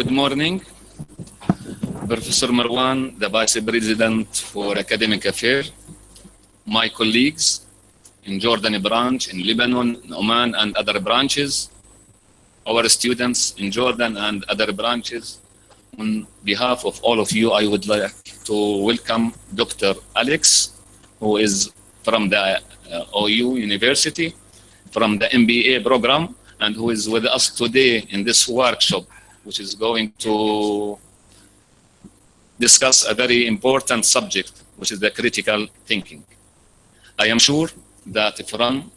Good morning. Professor Marwan, the Vice President for Academic Affairs, my colleagues in Jordan branch, in Lebanon, in Oman, and other branches, our students in Jordan and other branches. On behalf of all of you, I would like to welcome Dr. Alex, who is from the OU University, from the MBA program, and who is with us today in this workshop, which is going to discuss a very important subject, which is the critical thinking. I am sure that from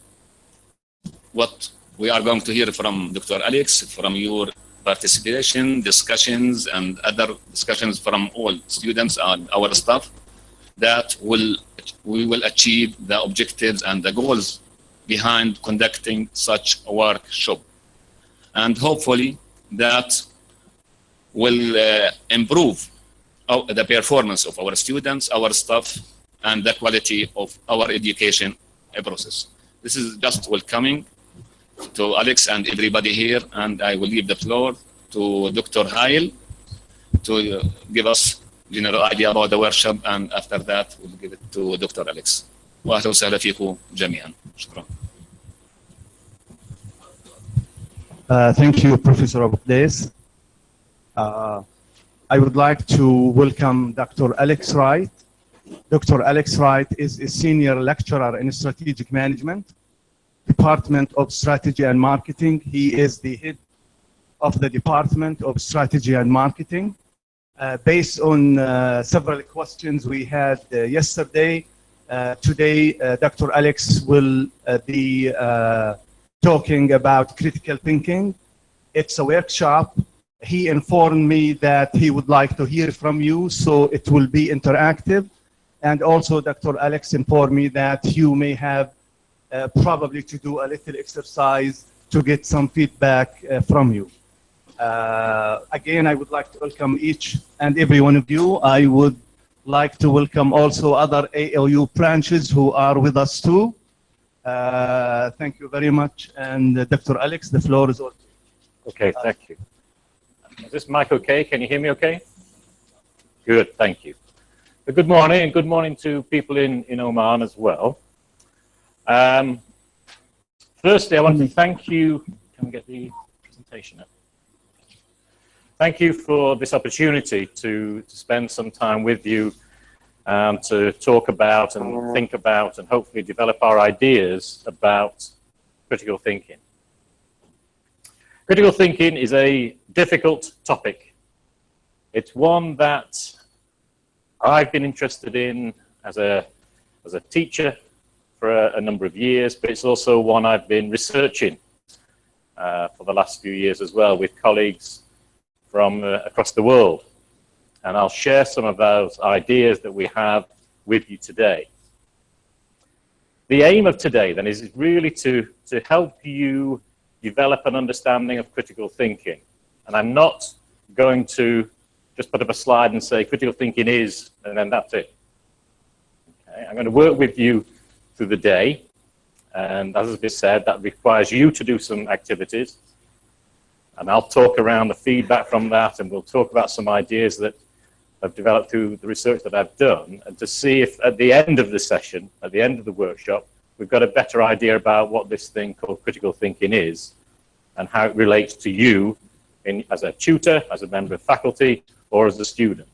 what we are going to hear from Dr. Alex, from your participation, discussions, and other discussions from all students and our staff, that we will achieve the objectives and the goals behind conducting such a workshop. And hopefully that will improve the performance of our students, our staff, and the quality of our education process. This is just welcoming to Alex and everybody here, and I will leave the floor to Dr. Hail to give us general idea about the workshop, and after that we'll give it to Dr. Alex. وأهلا وسهلا فيكم جميعا. شكرا. Thank you, Professor Abukdais. I would like to welcome Dr. Alex Wright. Dr. Alex Wright is a senior lecturer in strategic management, Department of Strategy and Marketing. He is the head of the Department of Strategy and Marketing. Based on several questions we had yesterday, today Dr. Alex will be talking about critical thinking. It's a workshop. He informed me that he would like to hear from you, so it will be interactive. And also Dr. Alex informed me that you may have probably to do a little exercise to get some feedback from you. Again, I would like to welcome each and every one of you. I would like to welcome also other AOU branches who are with us too. Thank you very much. And Dr. Alex, the floor is yours. Okay, thank you. Is this mic okay? Can you hear me okay? Good, thank you. Good morning, and good morning to people in Oman as well. Firstly, I want to thank you. Can we get the presentation up? Thank you for this opportunity to spend some time with you, to talk about and think about and hopefully develop our ideas about critical thinking. Critical thinking is a difficult topic. It's one that I've been interested in as a teacher for a number of years, but it's also one I've been researching for the last few years as well with colleagues from across the world. And I'll share some of those ideas that we have with you today. The aim of today then is really to help you develop an understanding of critical thinking. And I'm not going to just put up a slide and say critical thinking is, and then that's it. Okay, I'm going to work with you through the day. And as has been said, that requires you to do some activities. And I'll talk around the feedback from that, and we'll talk about some ideas that I've developed through the research that I've done, and to see if at the end of the session, at the end of the workshop, we've got a better idea about what this thing called critical thinking is and how it relates to you as a tutor, as a member of faculty, or as a student.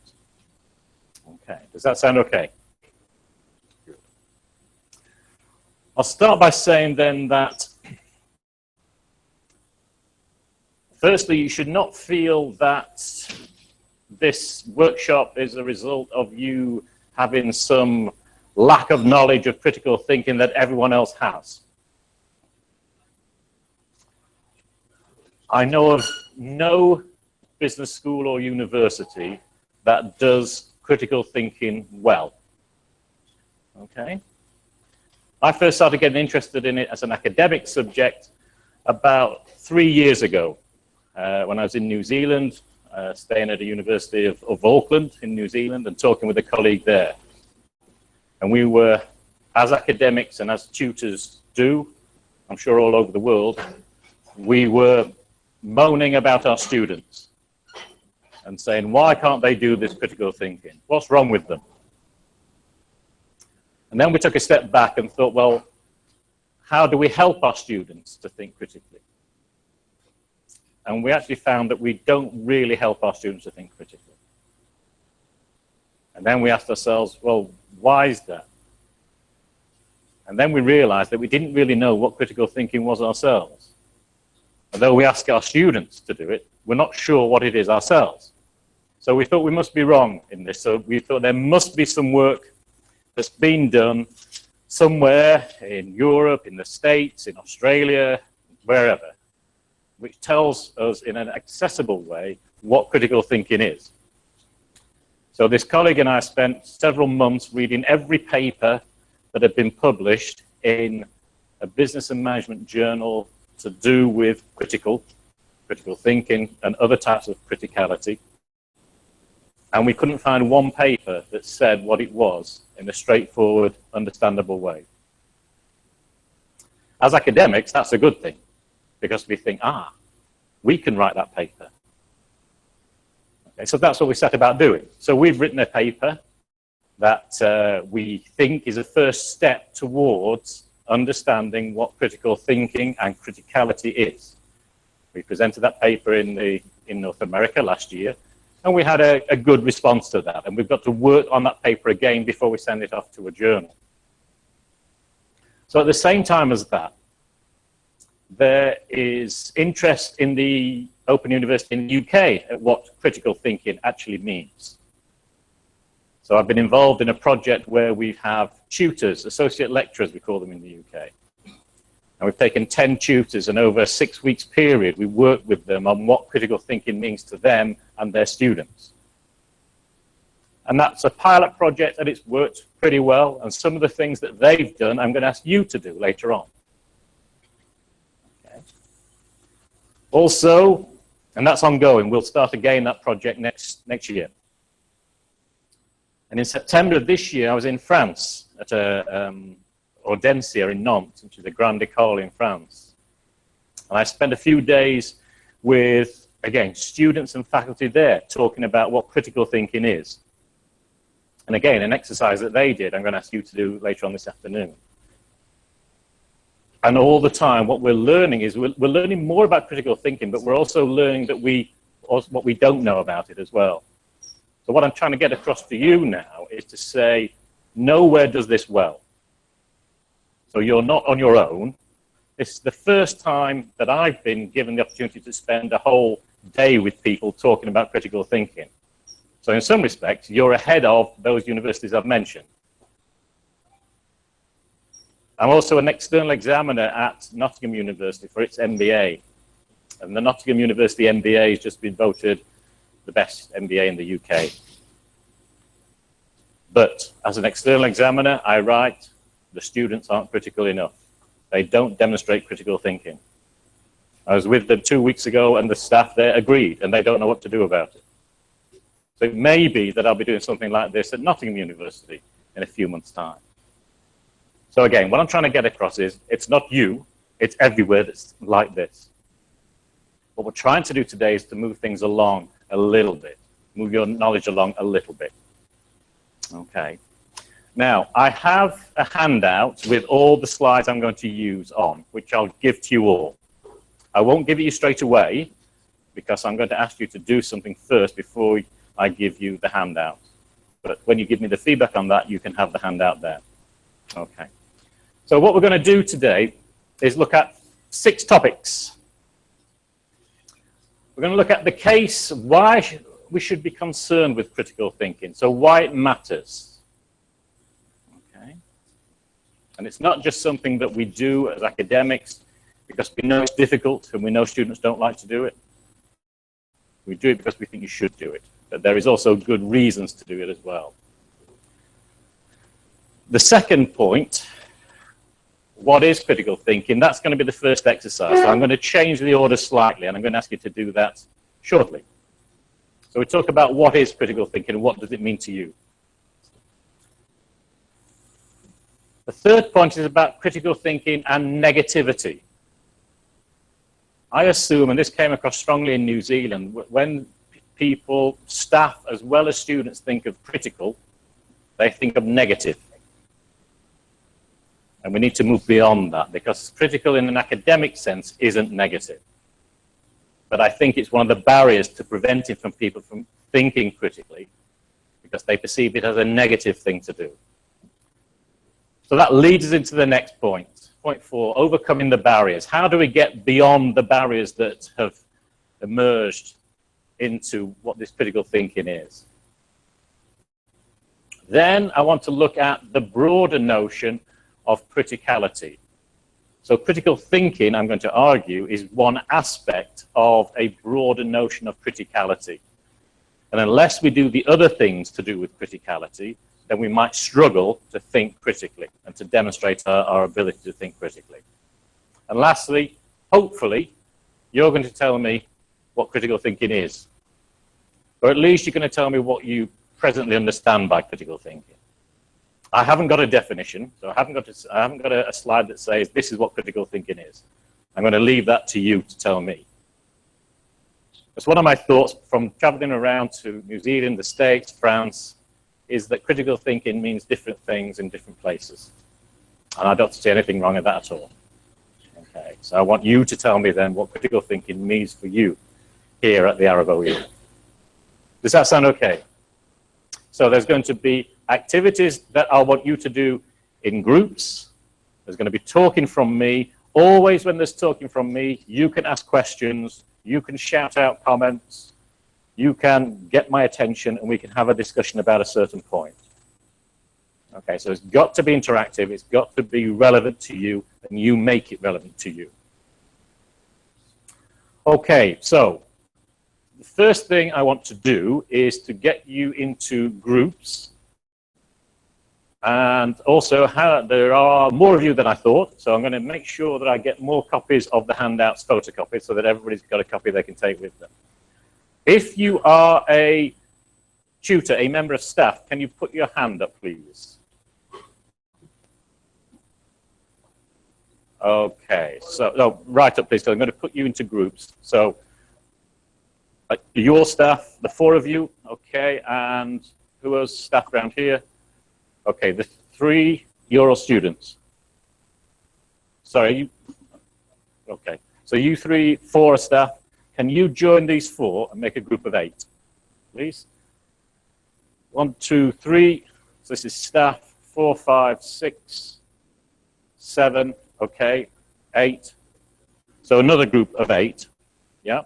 Okay, does that sound okay? Good. I'll start by saying then that firstly, you should not feel that this workshop is a result of you having some lack of knowledge of critical thinking that everyone else has. I know of no business school or university that does critical thinking well. Okay? I first started getting interested in it as an academic subject about 3 years ago when I was in New Zealand, staying at the University of Auckland in New Zealand and talking with a colleague there. And we were, as academics and as tutors do, I'm sure all over the world, we were moaning about our students. and saying, why can't they do this critical thinking? What's wrong with them? And then we took a step back and thought, well, how do we help our students to think critically? And we actually found that we don't really help our students to think critically. And then we asked ourselves, well, why is that? And then we realized that we didn't really know what critical thinking was ourselves. Although we ask our students to do it, we're not sure what it is ourselves. So we thought we must be wrong in this. So we thought there must be some work that's been done somewhere in Europe, in the States, in Australia, wherever, which tells us in an accessible way what critical thinking is. So this colleague and I spent several months reading every paper that had been published in a business and management journal to do with critical thinking and other types of criticality. And we couldn't find one paper that said what it was in a straightforward, understandable way. As academics, that's a good thing, because we think, we can write that paper. Okay, so that's what we set about doing. So we've written a paper that we think is a first step towards understanding what critical thinking and criticality is. We presented that paper in North America last year, and we had a good response to that. And we've got to work on that paper again before we send it off to a journal. So at the same time as that, there is interest in the Open University in the UK at what critical thinking actually means. So I've been involved in a project where we have tutors, associate lecturers, we call them in the UK. And we've taken 10 tutors, and over a 6 weeks period, we worked with them on what critical thinking means to them and their students. And that's a pilot project, and it's worked pretty well. And some of the things that they've done, I'm going to ask you to do later on. Okay. Also, and that's ongoing, we'll start again that project next year. And in September of this year, I was in France at Audencia in Nantes, which is a grande école in France. And I spent a few days with, again, students and faculty there talking about what critical thinking is. And again, an exercise that they did, I'm going to ask you to do later on this afternoon. And all the time, what we're learning is we're learning more about critical thinking, but we're also learning that what we don't know about it as well. So what I'm trying to get across to you now is to say, nowhere does this well. So you're not on your own. This is the first time that I've been given the opportunity to spend a whole day with people talking about critical thinking. So in some respects, you're ahead of those universities I've mentioned. I'm also an external examiner at Nottingham University for its MBA. And the Nottingham University MBA has just been voted the best MBA in the UK. But as an external examiner, I write, the students aren't critical enough. They don't demonstrate critical thinking. I was with them 2 weeks ago, and the staff there agreed, and they don't know what to do about it. So it may be that I'll be doing something like this at Nottingham University in a few months' time. So again, what I'm trying to get across is, it's not you, it's everywhere that's like this. What we're trying to do today is to move things along a little bit, move your knowledge along a little bit. Okay. Now, I have a handout with all the slides I'm going to use on, which I'll give to you all. I won't give it you straight away, because I'm going to ask you to do something first before I give you the handout. But when you give me the feedback on that, you can have the handout there. Okay. So what we're going to do today is look at 6 topics. We're going to look at the case, why we should be concerned with critical thinking, so why it matters. Okay. And it's not just something that we do as academics because we know it's difficult and we know students don't like to do it. We do it because we think you should do it, but there is also good reasons to do it as well. The second point, what is critical thinking? That's going to be the first exercise. So I'm going to change the order slightly, and I'm going to ask you to do that shortly. So we talk about what is critical thinking and what does it mean to you. The third point is about critical thinking and negativity. I assume, and this came across strongly in New Zealand, when people, staff, as well as students think of critical, they think of negative. And we need to move beyond that, because critical in an academic sense isn't negative. But I think it's one of the barriers to preventing from people from thinking critically, because they perceive it as a negative thing to do. So that leads us into the next point. Point 4, overcoming the barriers. How do we get beyond the barriers that have emerged into what this critical thinking is? Then I want to look at the broader notion of criticality. So critical thinking, I'm going to argue, is one aspect of a broader notion of criticality. And unless we do the other things to do with criticality, then we might struggle to think critically and to demonstrate our ability to think critically. And lastly, hopefully, you're going to tell me what critical thinking is. Or at least you're going to tell me what you presently understand by critical thinking. I haven't got a definition, so I haven't got a slide that says this is what critical thinking is. I'm going to leave that to you to tell me. It's one of my thoughts from traveling around to New Zealand, the States, France, is that critical thinking means different things in different places. And I don't see anything wrong with that at all. Okay, so I want you to tell me then what critical thinking means for you here at the Arab OE. Does that sound okay? So there's going to be activities that I want you to do in groups. There's going to be talking from me. Always when there's talking from me, you can ask questions, you can shout out comments, you can get my attention, and we can have a discussion about a certain point. Okay, so it's got to be interactive, it's got to be relevant to you, and you make it relevant to you. Okay, so the first thing I want to do is to get you into groups. And also, there are more of you than I thought, so I'm going to make sure that I get more copies of the handouts photocopied so that everybody's got a copy they can take with them. If you are a tutor, a member of staff, can you put your hand up, please? Okay, so, no, right up, please, so I'm going to put you into groups. So, your staff, the 4 of you, okay, and who else staff around here? Okay, the 3 Euro students. Sorry, you, okay. So you 3, 4 staff, can you join these 4 and make a group of 8, please? 1, 2, 3, so this is staff, 4, 5, 6, 7, okay, 8. So another group of 8, yeah.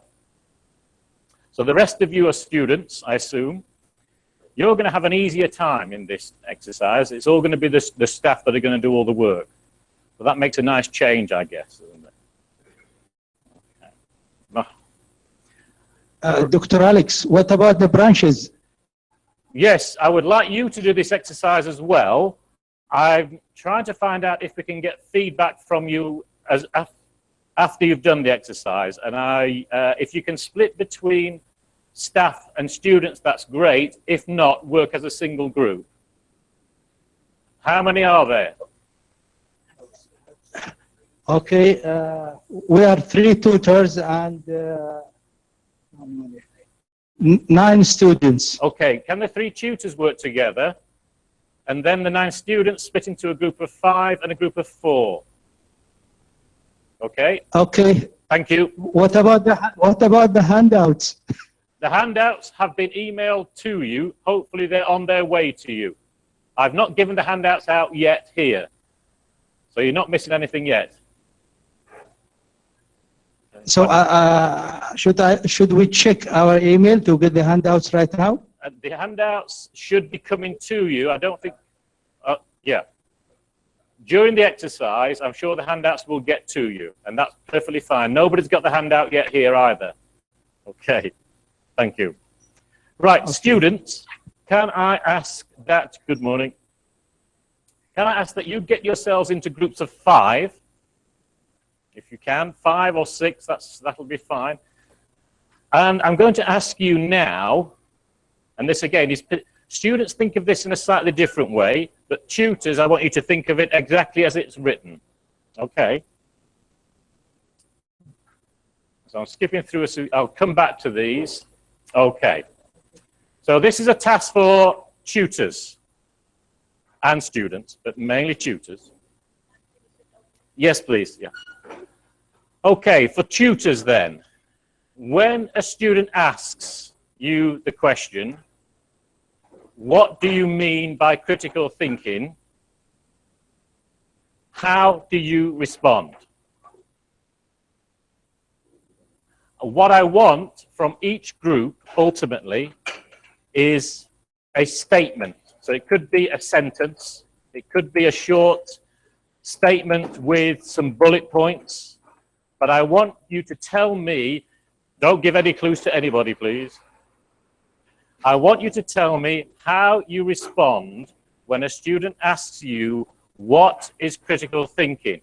So the rest of you are students, I assume. You're going to have an easier time in this exercise. It's all going to be the staff that are going to do all the work. So that makes a nice change, I guess, doesn't it? Okay. Dr. Alex, what about the branches? Yes, I would like you to do this exercise as well. I'm trying to find out if we can get feedback from you after you've done the exercise. And if you can split between staff and students, that's great. If not, work as a single group. How many are there? Okay, we are 3 tutors and 9 students. Okay, can the 3 tutors work together? And then the 9 students split into a group of 5 and a group of 4. Okay? Okay. Thank you. What about the handouts? The handouts have been emailed to you. Hopefully they're on their way to you. I've not given the handouts out yet here. So you're not missing anything yet. So should we check our email to get the handouts right now? The handouts should be coming to you. I don't think, yeah. During the exercise, I'm sure the handouts will get to you, and that's perfectly fine. Nobody's got the handout yet here either. Okay. Thank you. Right, okay. Students, can I ask that, good morning, can I ask that you get yourselves into groups of 5, if you can, 5 or 6, that'll be fine. And I'm going to ask you now, and this again is, students think of this in a slightly different way, but tutors, I want you to think of it exactly as it's written. Okay. So I'm skipping through, I'll come back to these. Okay. So this is a task for tutors and students, but mainly tutors. Yes, please. Yeah. Okay, for tutors then, when a student asks you the question, what do you mean by critical thinking? How do you respond? What I want from each group ultimately is a statement. So it could be a sentence, it could be a short statement with some bullet points, but I want you to tell me, don't give any clues to anybody, please. I want you to tell me how you respond when a student asks you, what is critical thinking?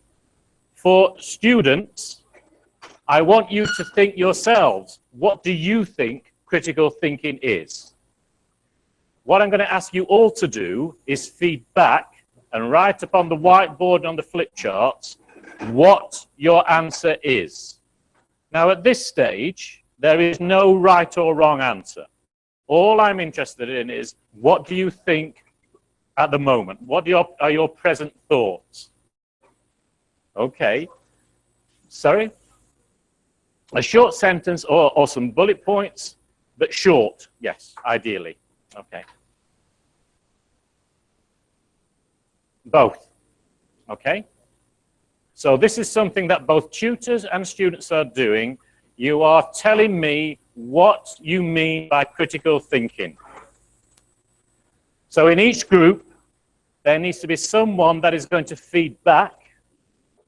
For students, I want you to think yourselves, what do you think critical thinking is? What I'm going to ask you all to do is feed back and write upon the whiteboard and on the flip charts what your answer is. Now, at this stage, there is no right or wrong answer. All I'm interested in is, what do you think at the moment? What are your present thoughts? Okay. Sorry? A short sentence or some bullet points, but short, yes, ideally. Okay. Both. Okay. So this is something that both tutors and students are doing. You are telling me what you mean by critical thinking. So in each group, there needs to be someone that is going to feed back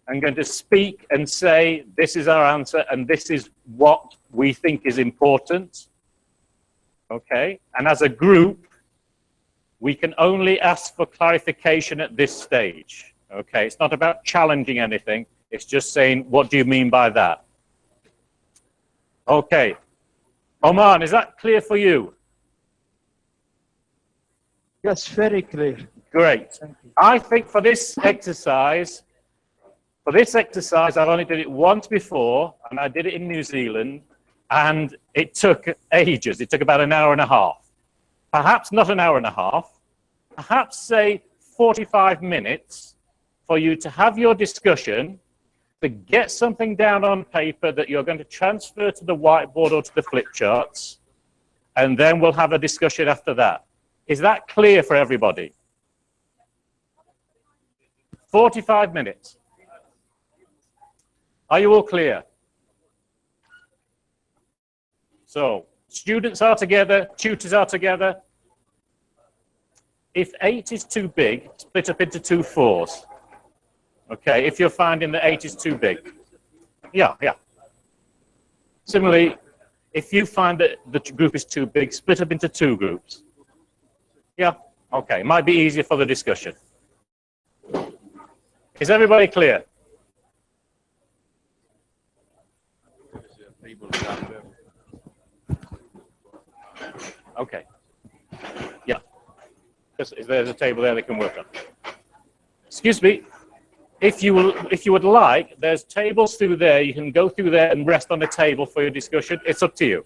and going to speak and say, this is our answer and this is what we think is important. Okay. And as a group, we can only ask for clarification at this stage. Okay, it's not about challenging anything. It's just saying, what do you mean by that? Okay. Oman, is that clear for you? Yes, very clear. Great. I think for this exercise, I've only did it once before, and I did it in New Zealand, and it took ages. It took about an hour and a half. Perhaps not an hour and a half, perhaps say 45 minutes for you to have your discussion, to get something down on paper that you're going to transfer to the whiteboard or to the flip charts, and then we'll have a discussion after that. Is that clear for everybody? 45 minutes. Are you all clear? So, students are together, tutors are together. If 8 is too big, split up into 2 4s. Okay, if you're finding that 8 is too big. Yeah. Similarly, if you find that the group is too big, split up into 2 groups. Yeah, okay, might be easier for the discussion. Is everybody clear? Okay. Yeah. There's a table there they can work on. Excuse me. If you would like, there's tables through there. You can go through there and rest on the table for your discussion. It's up to you.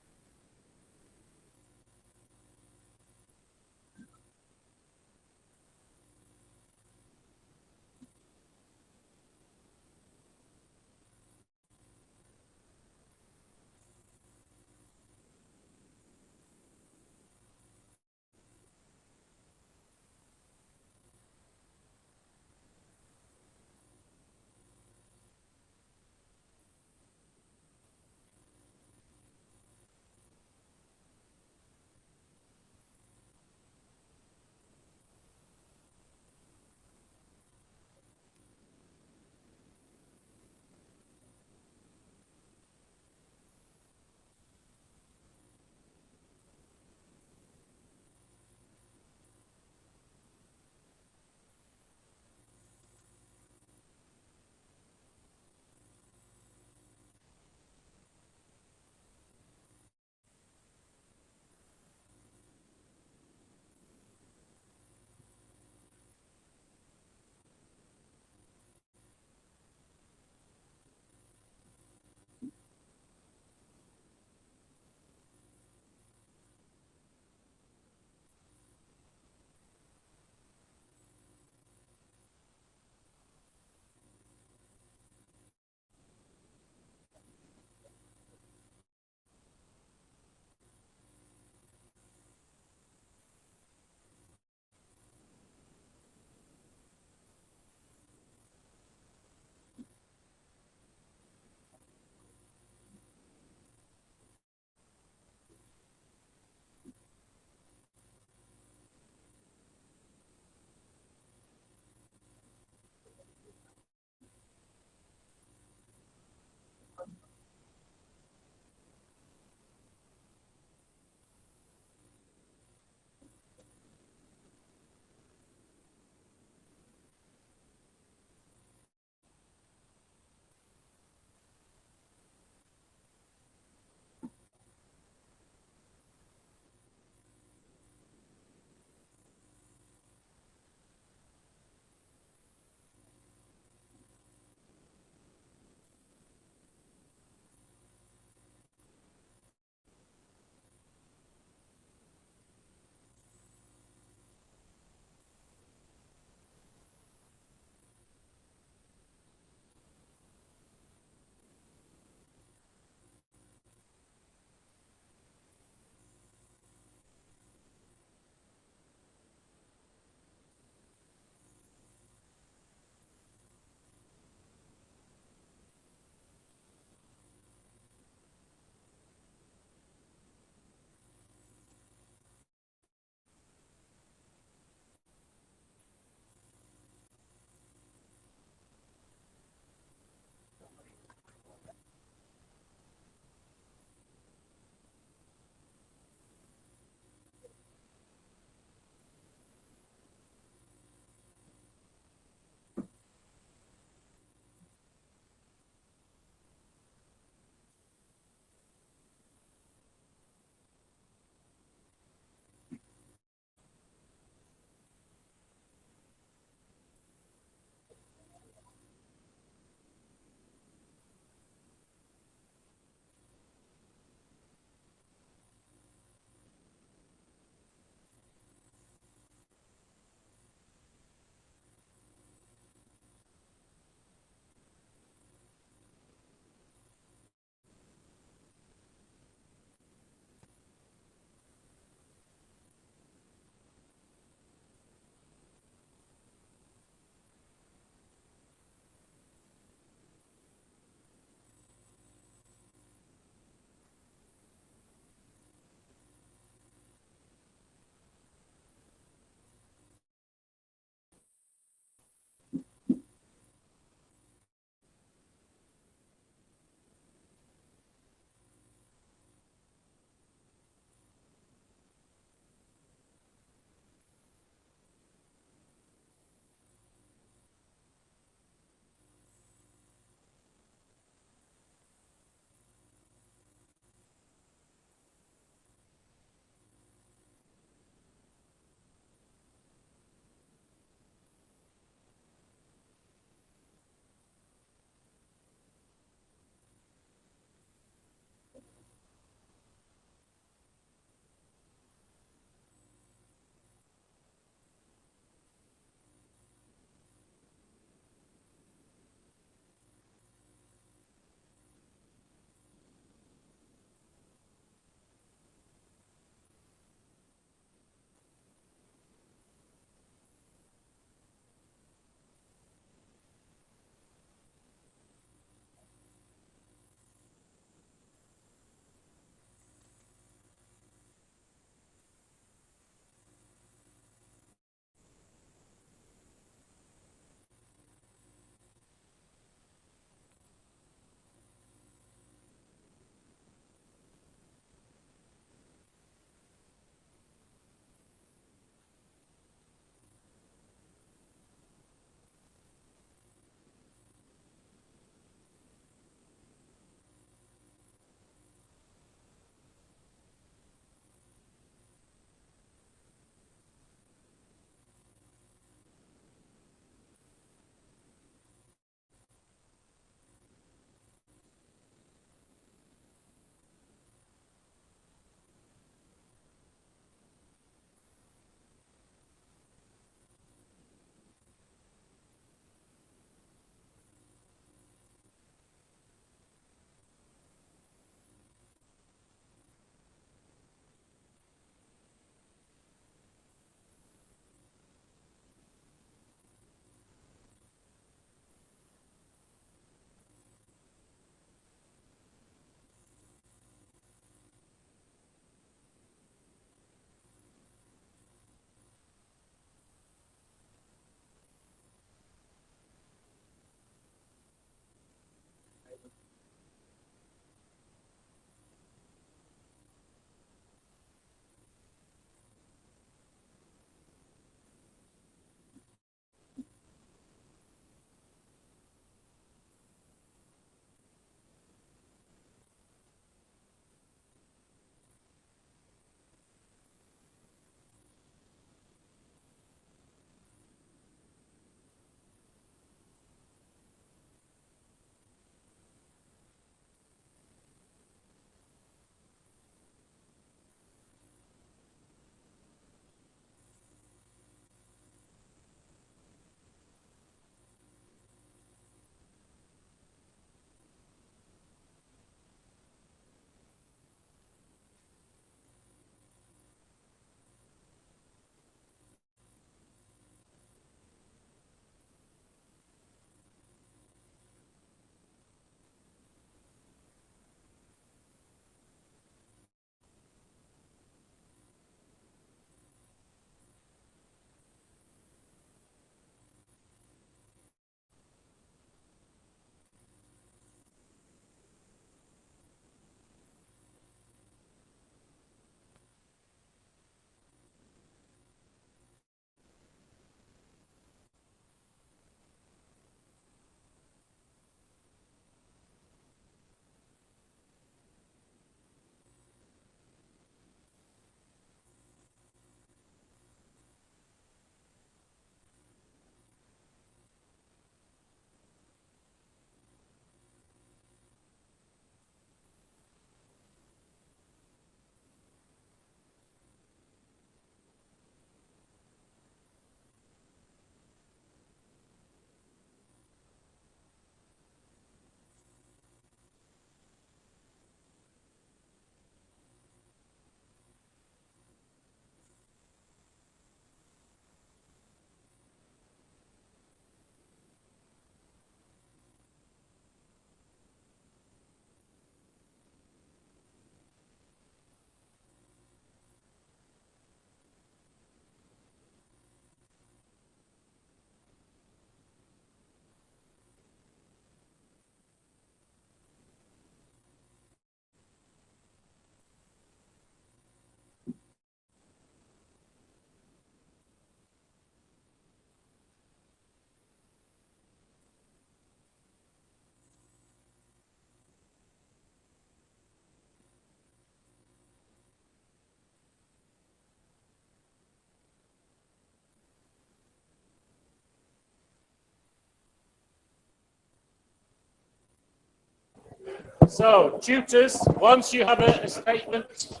So, tutors, once you have a statement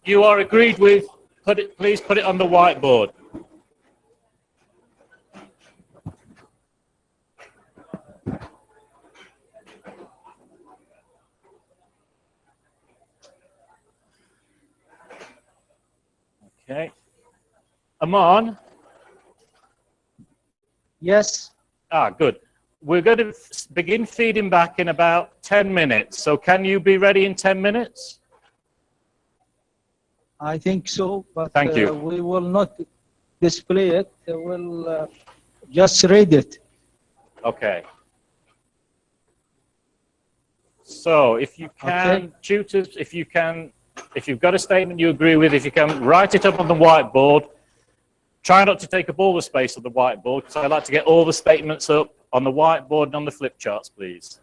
you are agreed with, please put it on the whiteboard. Okay. Aman? Yes. Good. We're going to begin feeding back in about 10 minutes. So can you be ready in 10 minutes? I think so, but Thank you. we will not display it. We'll just read it. Okay. So if you can, tutors, if you've got a statement you agree with, if you can write it up on the whiteboard. Try not to take up all the space of the whiteboard, because I like to get all the statements up on the whiteboard and on the flip charts, please.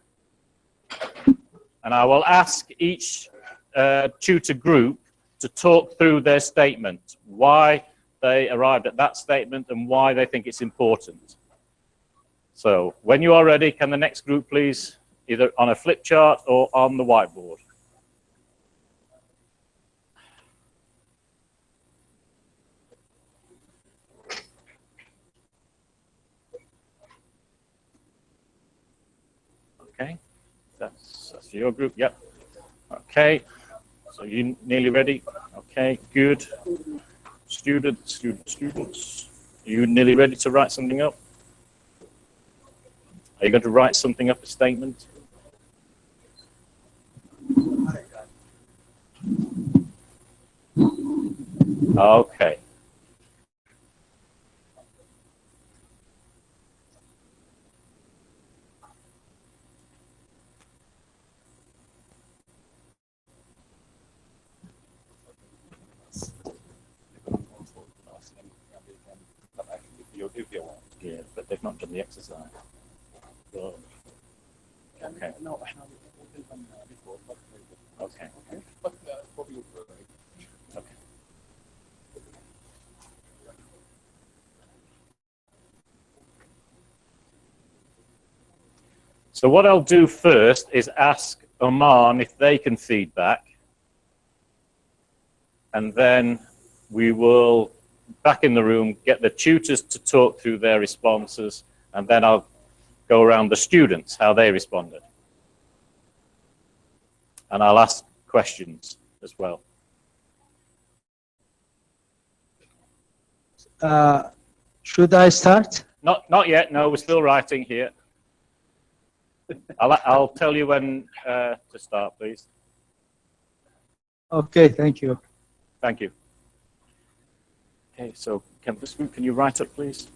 And I will ask each tutor group to talk through their statement, why they arrived at that statement and why they think it's important. So when you are ready, can the next group please, either on a flip chart or on the whiteboard? Okay, that's your group, yep. Okay, so you nearly ready? Okay, good. Students, are you nearly ready to write something up? Are you going to write something up, a statement? Okay. Yeah, but they've not done the exercise. So, okay. Okay. Okay. So what I'll do first is ask Oman if they can feedback, and then we will, back in the room, get the tutors to talk through their responses, and then I'll go around the students, how they responded. And I'll ask questions as well. Should I start? Not yet, no, we're still writing here. I'll tell you when to start, please. Okay, thank you. Thank you. Okay, so can you write up, please?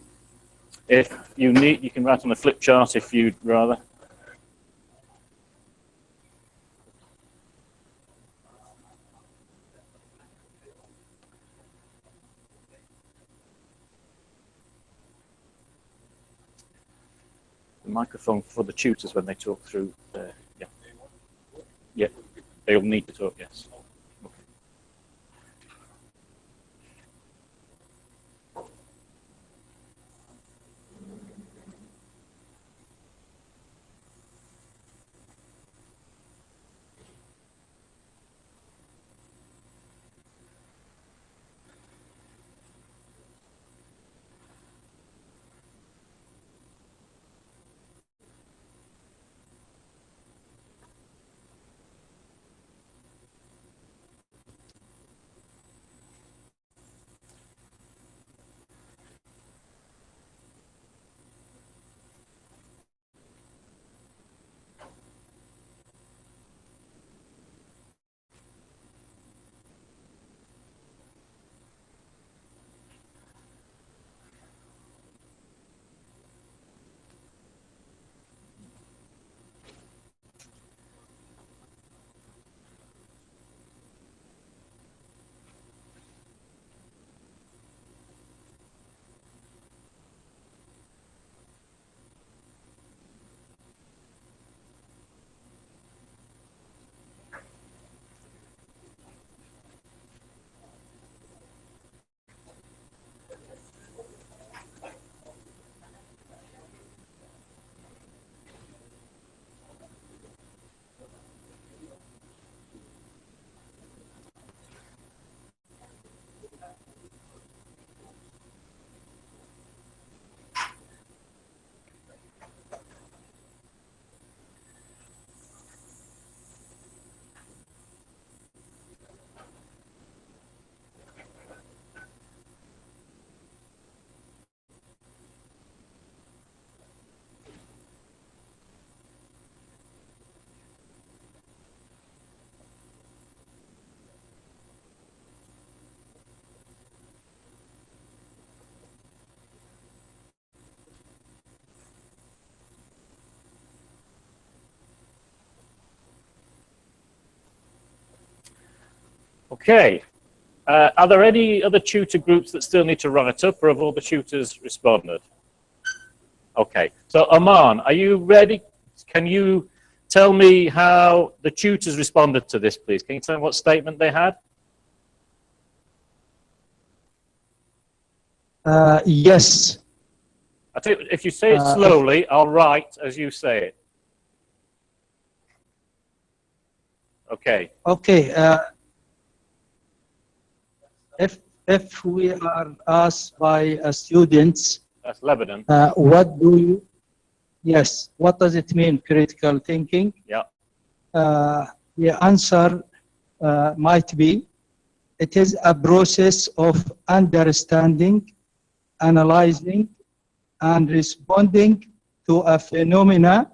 If you need, you can write on a flip chart if you'd rather. The microphone for the tutors when they talk through their, yeah. Yeah, they'll need to talk, yes. Okay. Are there any other tutor groups that still need to write up, or have all the tutors responded? Okay. So, Oman, are you ready? Can you tell me how the tutors responded to this, please? Can you tell me what statement they had? Yes. I tell you, if you say it slowly, I'll write as you say it. Okay. Okay. If we are asked by students, That's Lebanon. what do you? Yes. What does it mean, critical thinking? Yeah. The answer might be, it is a process of understanding, analyzing, and responding to a phenomena.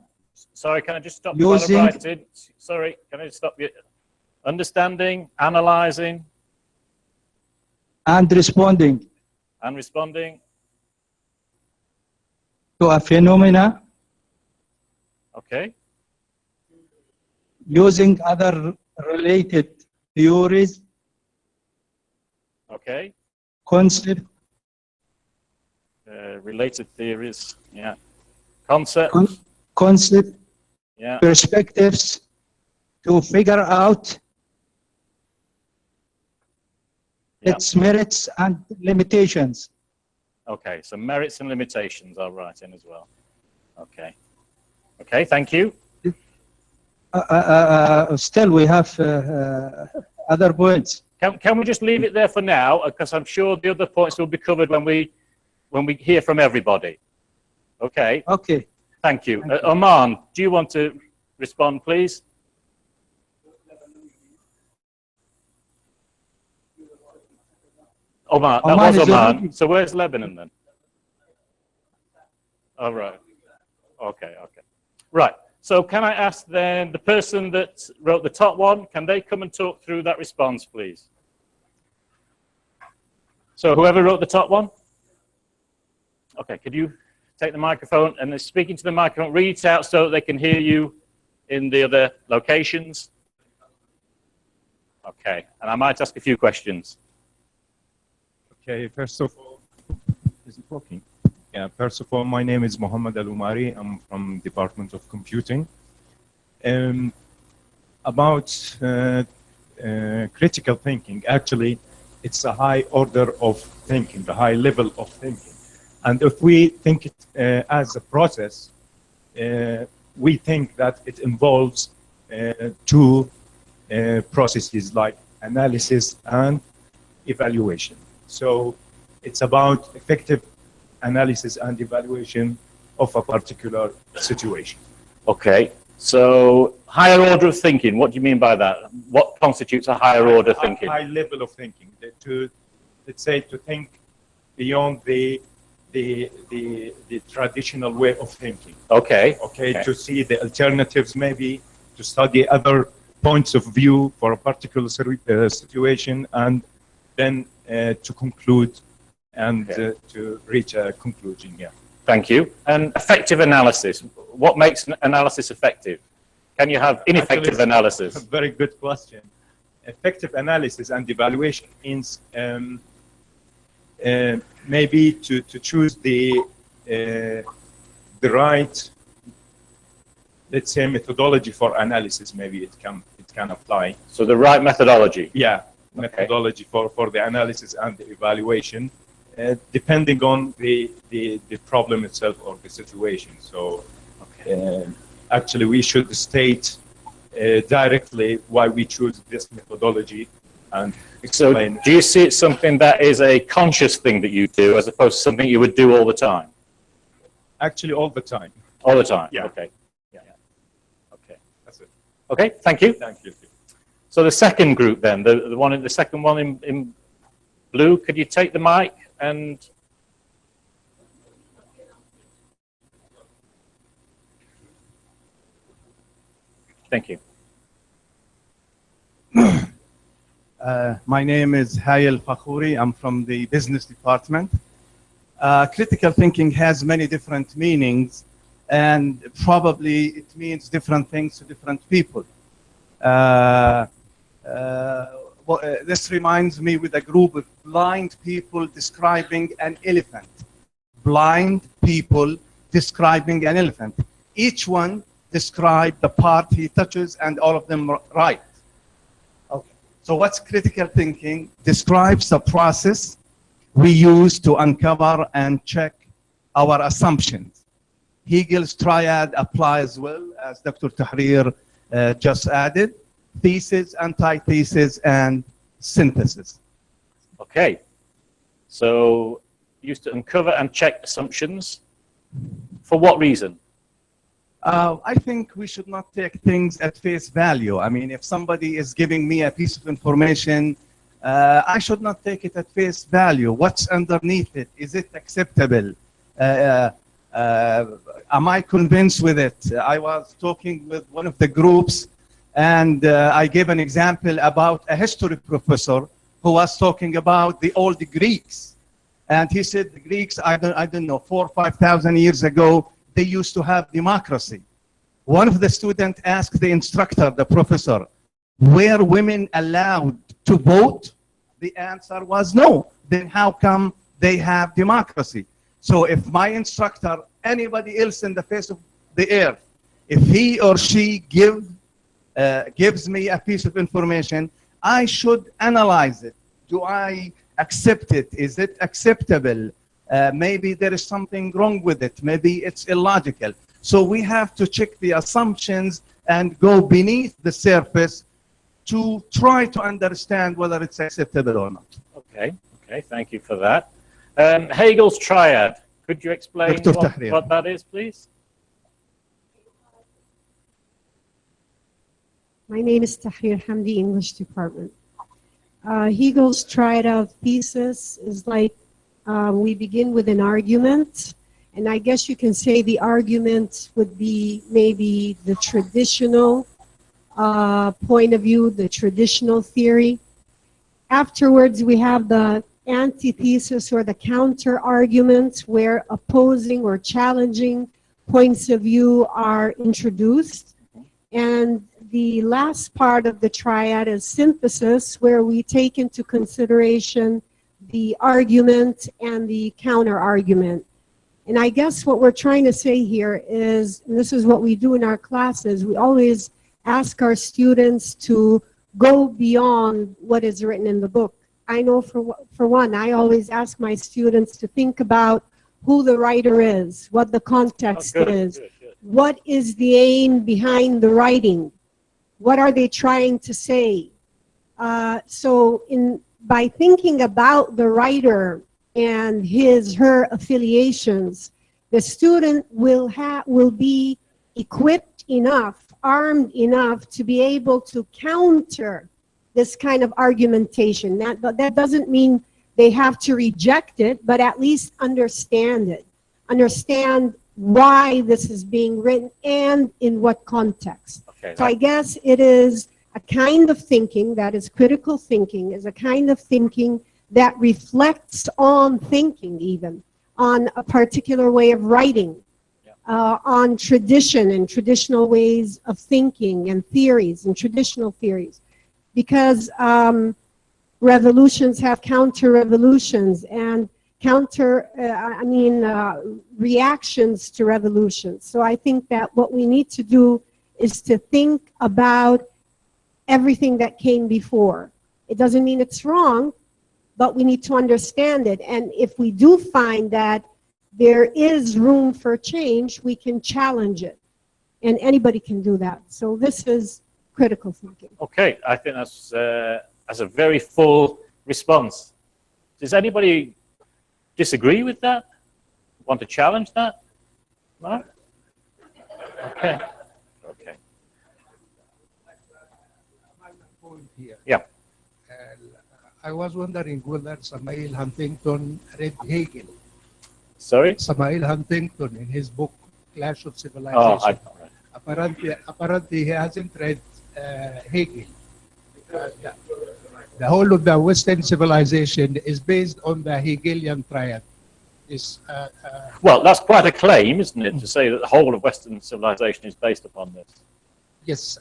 Sorry, can I just stop you while I write it? Sorry, can I just stop you? Understanding, analyzing. And responding. And responding. To a phenomena. Okay. Using other related theories. Okay. Concept. Related theories, yeah. Concept. Concept. Yeah. Perspectives to figure out its merits and limitations. Okay, so merits and limitations I'll write in as well. Okay. Okay, thank you. Still, we have other points. Can we just leave it there for now? Because I'm sure the other points will be covered when we hear from everybody. Okay. Okay. Thank you. Oman, do you want to respond, please? Oman, that was Oman. So where's Lebanon then? All right. Okay, okay. Right. So can I ask then the person that wrote the top one, can they come and talk through that response, please? So whoever wrote the top one? Okay, could you take the microphone and speaking to the microphone, read it out so they can hear you in the other locations? Okay, and I might ask a few questions. Okay, first of all, is it working? Yeah, first of all, my name is Mohammed Al-Umari. I'm from Department of Computing. About critical thinking, actually, it's a high order of thinking, a high level of thinking. And if we think it as a process, we think that it involves two processes like analysis and evaluation. So it's about effective analysis and evaluation of a particular situation. Okay, so higher order of thinking, what do you mean by that? What constitutes a higher order thinking? High level of thinking, let's say to think beyond the traditional way of thinking. Okay. Okay, to see the alternatives, maybe to study other points of view for a particular situation, and then to conclude and to reach a conclusion. Yeah. Thank you. And effective analysis. What makes analysis effective? Can you have ineffective analysis? A very good question. Effective analysis and evaluation means maybe to choose the right, let's say, methodology for analysis. Maybe it can apply. So the right methodology. Yeah, methodology for the analysis and the evaluation, depending on the problem itself or the situation. So actually, we should state directly why we choose this methodology and explain. So do you see it something that is a conscious thing that you do as opposed to something you would do all the time? Actually, all the time. All the time? Yeah. Okay. Yeah. Okay. That's it. Okay, thank you. Thank you. So the second group then, the second one in blue, could you take the mic and... Thank you. My name is Hayal Fakhouri. I'm from the business department. Critical thinking has many different meanings, and probably it means different things to different people. this reminds me with a group of blind people describing an elephant. Blind people describing an elephant. Each one described the part he touches, and all of them right. Okay. So what's critical thinking? Describes the process we use to uncover and check our assumptions. Hegel's triad applies well, as Dr. Tahrir just added: thesis, antithesis, and synthesis. Okay. So used to uncover and check assumptions. For what reason? I think we should not take things at face value. I mean, if somebody is giving me a piece of information, I should not take it at face value. What's underneath it? Is it acceptable? Am I convinced with it? I was talking with one of the groups, and I gave an example about a history professor who was talking about the old Greeks. And he said the Greeks, I don't know, 4,000 or 5,000 years ago, they used to have democracy. One of the students asked the instructor, the professor, were women allowed to vote? The answer was no. Then how come they have democracy? So if my instructor, anybody else in the face of the earth, if he or she gives me a piece of information, I should analyze it. Do I accept it? Is it acceptable? Maybe there is something wrong with it. Maybe it's illogical. So we have to check the assumptions and go beneath the surface to try to understand whether it's acceptable or not. Okay, okay, thank you for that. Hegel's triad. Could you explain what that is, please? My name is Tahrir Hamdi, English department. Hegel's triad of thesis is like we begin with an argument, and I guess you can say the argument would be maybe the traditional point of view, the traditional theory. Afterwards, we have the antithesis or the counter argument, where opposing or challenging points of view are introduced. And the last part of the triad is synthesis, where we take into consideration the argument and the counter argument. And I guess what we're trying to say here is, and this is what we do in our classes, we always ask our students to go beyond what is written in the book. I know for one, I always ask my students to think about who the writer is, what the context is, good. What is the aim behind the writing, what are they trying to say. So by thinking about the writer and her affiliations, the student will be equipped enough, armed enough to be able to counter this kind of argumentation. That doesn't mean they have to reject it, but at least understand it. Understand why this is being written and in what context. Okay, so I guess it is a kind of thinking that is critical thinking, is a kind of thinking that reflects on thinking, even on a particular way of writing, on tradition and traditional ways of thinking and theories and traditional theories. Because revolutions have counter-revolutions and reactions to revolutions. So I think that what we need to do is to think about everything that came before. It doesn't mean it's wrong, but we need to understand it. And if we do find that there is room for change, we can challenge it. And anybody can do that. So this is critical thinking. Okay, I think that's a very full response. Does anybody disagree with that? Want to challenge that? No? Okay. Okay. Yeah. I was wondering whether Samuel Huntington read Hegel. Sorry? Samuel Huntington, in his book Clash of Civilization. Apparently he hasn't read Hegel. The whole of the Western civilization is based on the Hegelian triad. Well, that's quite a claim, isn't it, to say that the whole of Western civilization is based upon this? yes,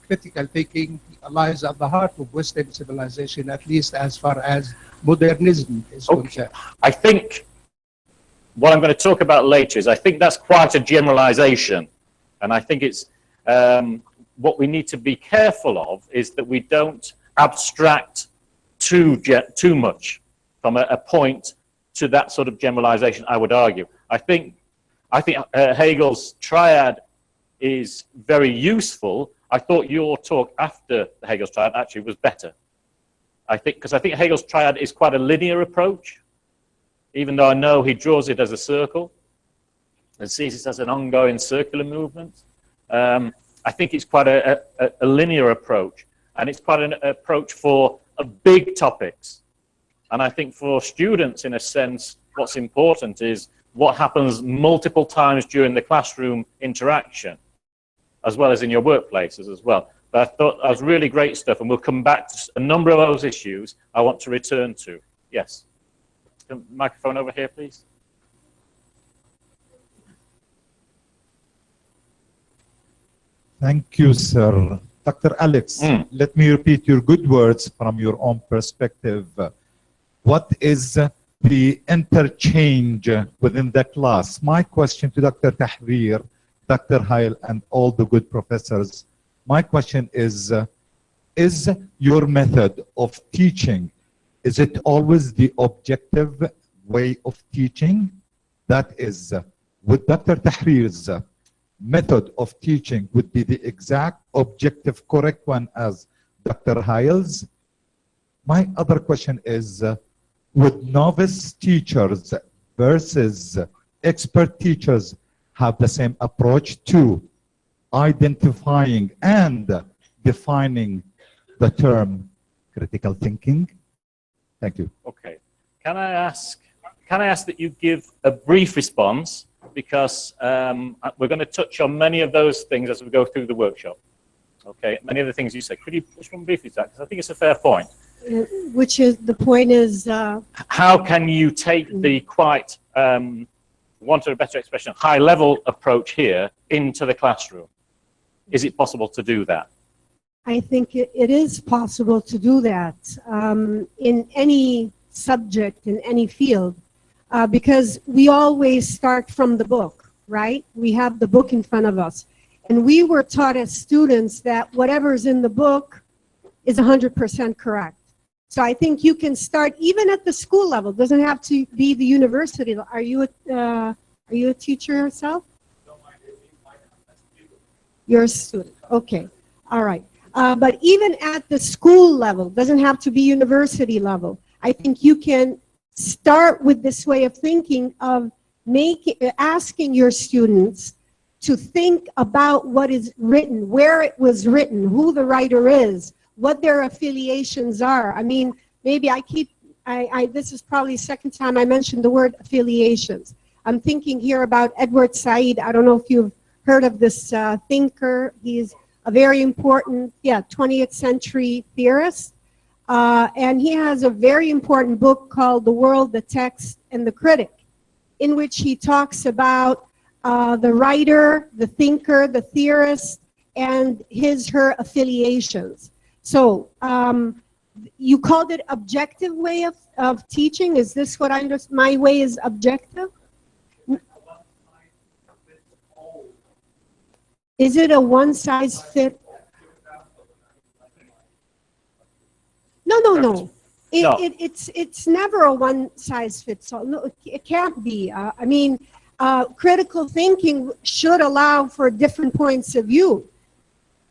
critical thinking lies at the heart of Western civilization, at least as far as modernism is concerned. I think what I'm going to talk about later is I think that's quite a generalization. And I think it's what we need to be careful of is that we don't abstract too much from a point to that sort of generalization, I would argue. I think Hegel's triad is very useful. I thought your talk after Hegel's triad actually was better. Because I think Hegel's triad is quite a linear approach, even though I know he draws it as a circle and sees it as an ongoing circular movement. I think it's quite a linear approach, and it's quite an approach for big topics. And I think for students, in a sense, what's important is what happens multiple times during the classroom interaction, as well as in your workplaces as well. But I thought that was really great stuff, and we'll come back to a number of those issues I want to return to. Yes. The microphone over here, please. Thank you, sir. Dr. Alex, let me repeat your good words from your own perspective. What is the interchange within the class? My question to Dr. Tahrir, Dr. Hail, and all the good professors, my question is your method of teaching, is it always the objective way of teaching? That is, with Dr. Tahrir's method of teaching would be the exact objective correct one as Dr. Hail's? My other question is, would novice teachers versus expert teachers have the same approach to identifying and defining the term critical thinking? Thank you. Okay. Can I ask that you give a brief response, because we're going to touch on many of those things as we go through the workshop. Okay, many of the things you said. Could you respond briefly to that? Because I think it's a fair point. Which is, the point is... how can you take the quite, want a better expression, high-level approach here into the classroom? Is it possible to do that? I think it is possible to do that in any subject, in any field, because we always start from the book, right? We have the book in front of us. And we were taught as students that whatever's in the book is 100% correct. So I think you can start even at the school level. It doesn't have to be the university. Are you a teacher yourself? You're a student. Okay. All right. But even at the school level, doesn't have to be university level. I think you can start with this way of thinking of asking your students to think about what is written, where it was written, who the writer is, what their affiliations are. I mean, maybe this is probably the second time I mentioned the word affiliations. I'm thinking here about Edward Said. I don't know if you've heard of this thinker. He's a very important, 20th century theorist. And he has a very important book called The World, the Text, and the Critic, in which he talks about the writer, the thinker, the theorist, and her affiliations. So you called it objective way of teaching. Is this what I understand? My way is objective? Is it a one-size-fit? No. It's never a one-size-fits-all. No, it can't be. I mean, critical thinking should allow for different points of view.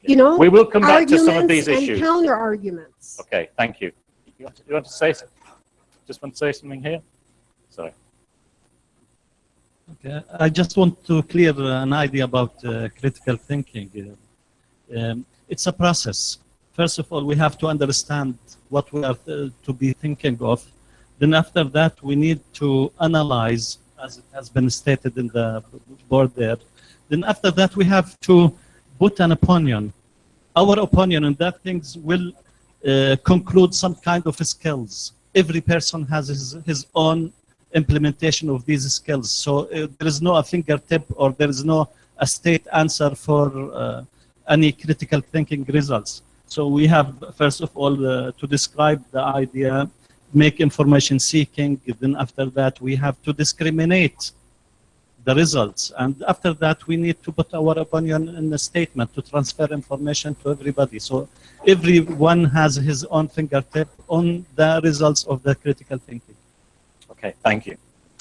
You know, we will come back to some of these issues. And counter arguments. Okay, thank you. You want to say something? Just want to say something here? Sorry. Okay, I just want to clear an idea about critical thinking. It's a process. First of all, we have to understand what we are to be thinking of. Then after that, we need to analyze, as it has been stated in the board there. Then after that, we have to put an opinion. Our opinion on that things will conclude some kind of skills. Every person has his own implementation of these skills. So there is no a fingertip, or there is no a state answer for any critical thinking results. So we have, first of all, to describe the idea, make information seeking. Then after that, we have to discriminate the results. And after that, we need to put our opinion in a statement to transfer information to everybody. So everyone has his own fingertip on the results of the critical thinking. Okay, thank you.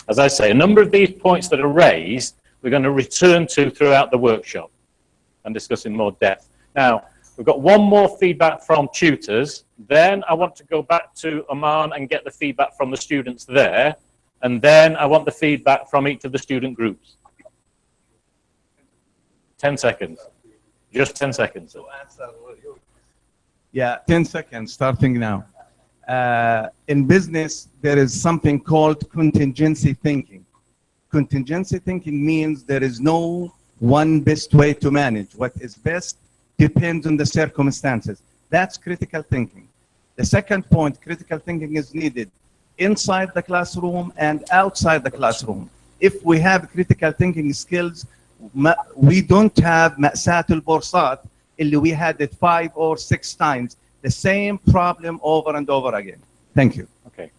As I say, a number of these points that are raised, we're going to return to throughout the workshop and discuss in more depth. Now, we've got one more feedback from tutors. Then I want to go back to Oman and get the feedback from the students there. And then I want the feedback from each of the student groups. 10 seconds. Just 10 seconds. Yeah, 10 seconds, starting now. In business, there is something called contingency thinking. Contingency thinking means there is no one best way to manage. What is best depends on the circumstances. That's critical thinking. The second point, critical thinking is needed inside the classroom and outside the classroom. If we have critical thinking skills, we don't have ma'satul borsat, اللي we had it 5 or 6 times, the same problem over and over again. Thank you. Okay.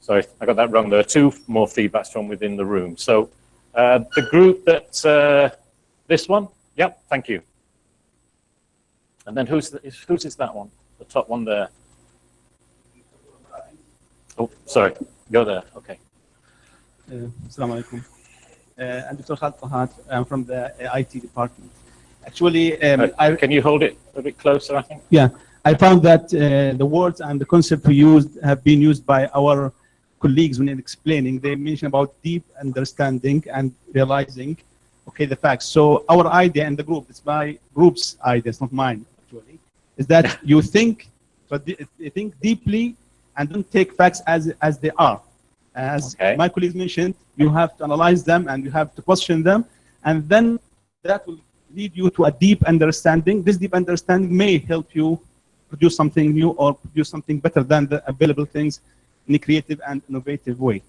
Sorry, I got that wrong. There are 2 more feedbacks from within the room. So the group that, this one? Yep, thank you. And then whose is that one? The top one there. Oh, sorry. Go there. Okay. Assalamu alaikum. I'm Dr. Khalid Fahad. I'm from the IT department. Actually, can you hold it a bit closer, I think? Yeah. I found that the words and the concept we used have been used by our colleagues when explaining. They mentioned about deep understanding and realizing, okay, the facts. So our idea in the group, it's my group's idea, it's not mine actually, is that you think, but you think deeply and don't take facts as they are. As my colleagues mentioned, you have to analyze them and you have to question them, and then that will lead you to a deep understanding. This deep understanding may help you produce something new or produce something better than the available things in a creative and innovative way.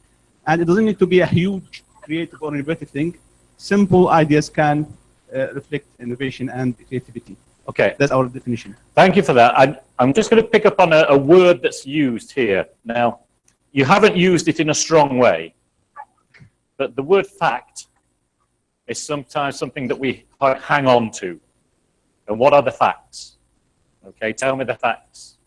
And it doesn't need to be a huge creative or innovative thing. Simple ideas can reflect innovation and creativity. Okay. That's our definition. Thank you for that. I'm just going to pick up on a word that's used here. Now, you haven't used it in a strong way, but the word fact is sometimes something that we hang on to. And what are the facts? Okay, tell me the facts.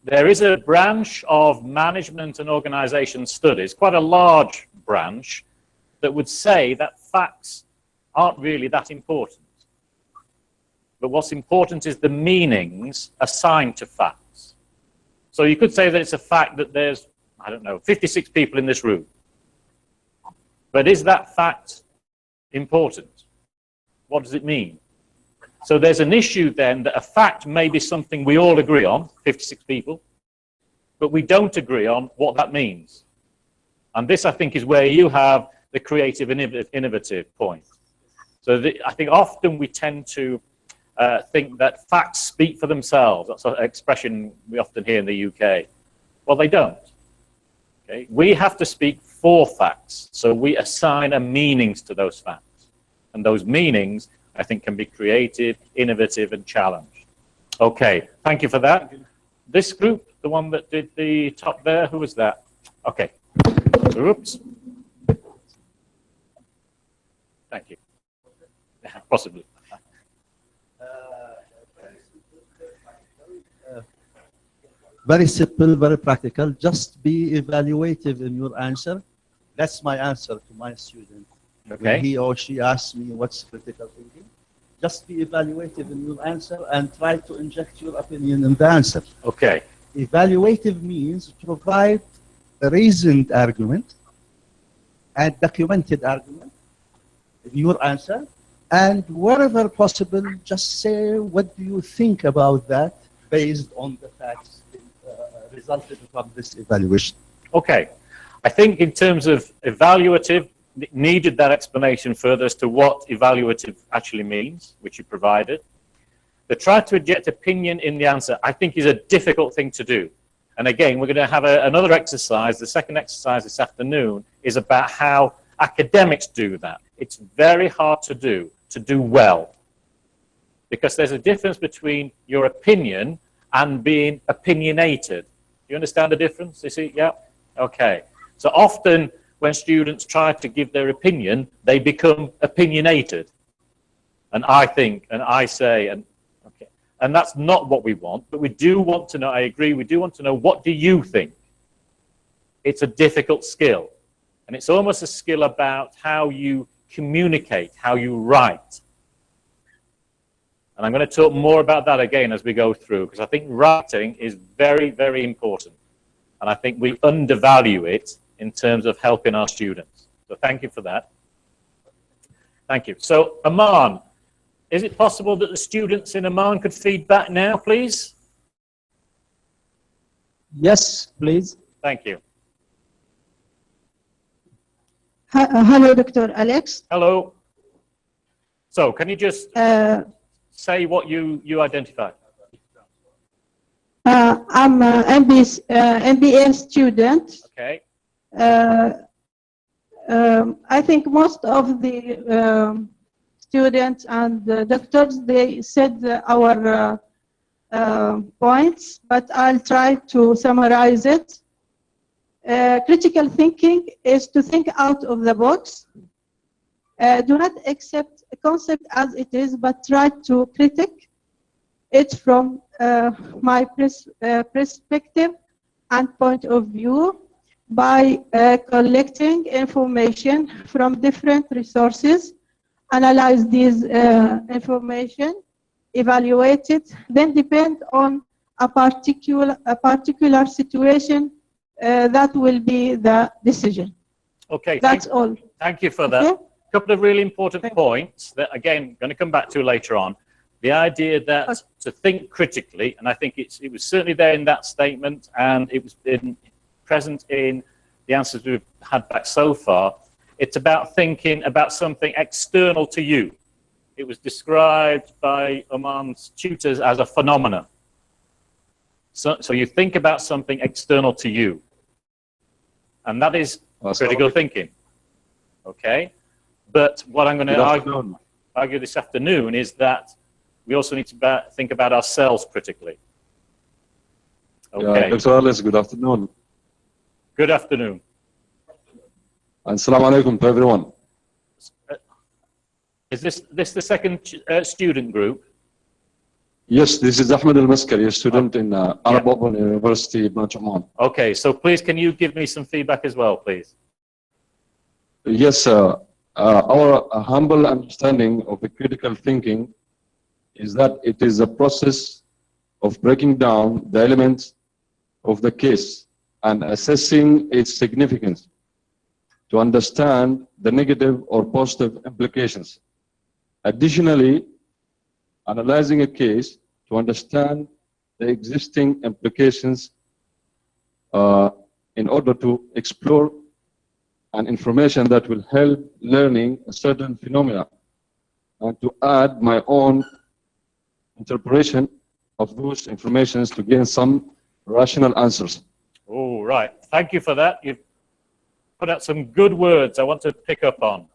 There is a branch of management and organization studies, quite a large branch, that would say that facts aren't really that important. But what's important is the meanings assigned to facts. So you could say that it's a fact that there's, I don't know, 56 people in this room. But is that fact important? What does it mean? So there's an issue then that a fact may be something we all agree on, 56 people, but we don't agree on what that means. And this, I think, is where you have the creative and innovative point. So I think often we tend to think that facts speak for themselves. That's an expression we often hear in the UK. Well, they don't. Okay? We have to speak for facts. So we assign a meanings to those facts. And those meanings, I think, can be creative, innovative, and challenged. Okay, thank you for that. This group, the one that did the top there, who was that? Okay. Oops. Thank you. Possibly. Very simple, very practical. Just be evaluative in your answer. That's my answer to my student. Okay. When he or she asks me what's critical thinking, just be evaluative in your answer and try to inject your opinion in the answer. Okay. Evaluative means provide a reasoned argument and documented argument in your answer, and wherever possible, just say what do you think about that based on the facts resulted from this evaluation. Okay. I think in terms of evaluative, it needed that explanation further as to what evaluative actually means, which you provided. The try to inject opinion in the answer, I think, is a difficult thing to do. And again, we're going to have another exercise. The second exercise this afternoon is about how academics do that. It's very hard to do well. because there's a difference between your opinion and being opinionated. Do you understand the difference? You see? Yeah? Okay. So often when students try to give their opinion, they become opinionated. And I think, and I say, and okay. And that's not what we want, but we do want to know, I agree, we do want to know, what do you think? It's a difficult skill. And it's almost a skill about how you communicate, how you write. And I'm going to talk more about that again as we go through, because I think writing is very, very important. And I think we undervalue it in terms of helping our students. So thank you for that. Thank you. So Aman, is it possible that the students in Oman could feed back now, please? Yes, please. Thank you. Hello, Dr. Alex. Hello. So can you just say what you identify? I'm an MBA student. Okay. I think most of the students and doctors, they said our points, but I'll try to summarize it. Critical thinking is to think out of the box. Do not accept a concept as it is, but try to critique it from my perspective and point of view by collecting information from different resources, analyze these information, evaluate it, then depend on a particular situation that will be the decision. Okay, that's all. Thank you for that. Okay. A couple of really important points that, again, I'm going to come back to later on. The idea that to think critically, and I think it was certainly there in that statement, and it was present in the answers we've had back so far. It's about thinking about something external to you. It was described by Oman's tutors as a phenomenon. So you think about something external to you. And that is critical thinking. Okay? But what I'm going to argue this afternoon is that we also need to think about ourselves critically. Okay. Yeah, Dr. Alex, good afternoon. Good afternoon. And Assalamu alaikum to everyone. Is this the second student group? Yes, this is Ahmed Al-Maskari, a student in Arab Open University, Branch Oman. Okay, so please can you give me some feedback as well, please? Yes, our humble understanding of the critical thinking is that it is a process of breaking down the elements of the case and assessing its significance to understand the negative or positive implications. Additionally, analyzing a case to understand the existing implications in order to explore an information that will help learning a certain phenomena and to add my own interpretation of those informations to gain some rational answers. Oh, right. Thank you for that. You've put out some good words I want to pick up on.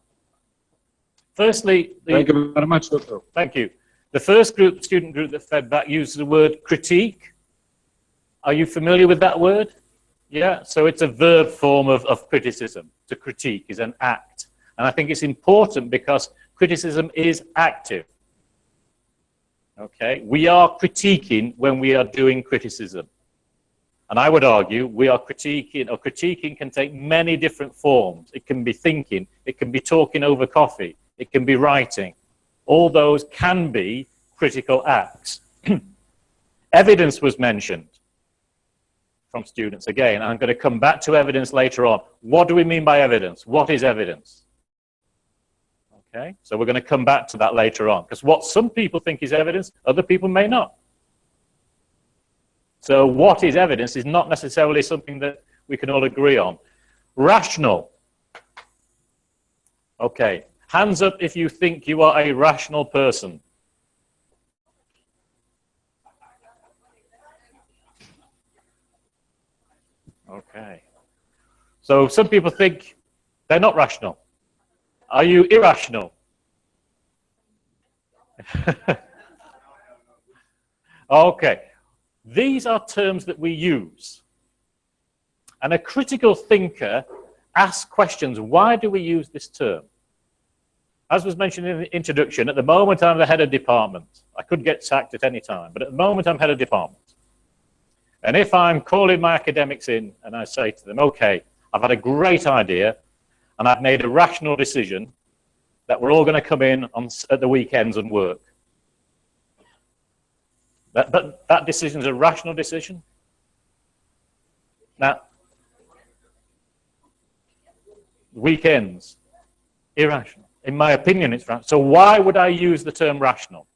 Firstly, thank you very much, Doctor. Thank you. The first student group that fed back used the word critique. Are you familiar with that word? Yeah, so it's a verb form of criticism. To critique is an act. And I think it's important because criticism is active. Okay, we are critiquing when we are doing criticism. And I would argue we are critiquing, or critiquing can take many different forms. It can be thinking, it can be talking over coffee, it can be writing. All those can be critical acts. Evidence was mentioned from students. Again, I'm going to come back to evidence later on. What do we mean by evidence? What is evidence? Okay, so we're going to come back to that later on, because what some people think is evidence, other people may not. So what is evidence is not necessarily something that we can all agree on. Rational. Okay, hands up if you think you are a rational person. Okay. So some people think they're not rational. Are you irrational? Okay. These are terms that we use. And a critical thinker asks questions. Why do we use this term? As was mentioned in the introduction, at the moment I'm the head of department. I could get sacked at any time, but at the moment I'm head of department. And if I'm calling my academics in and I say to them, okay, I've had a great idea and I've made a rational decision that we're all going to come in at the weekends and work. That decision is a rational decision. Now, weekends, irrational. In my opinion, it's rational. So why would I use the term rational?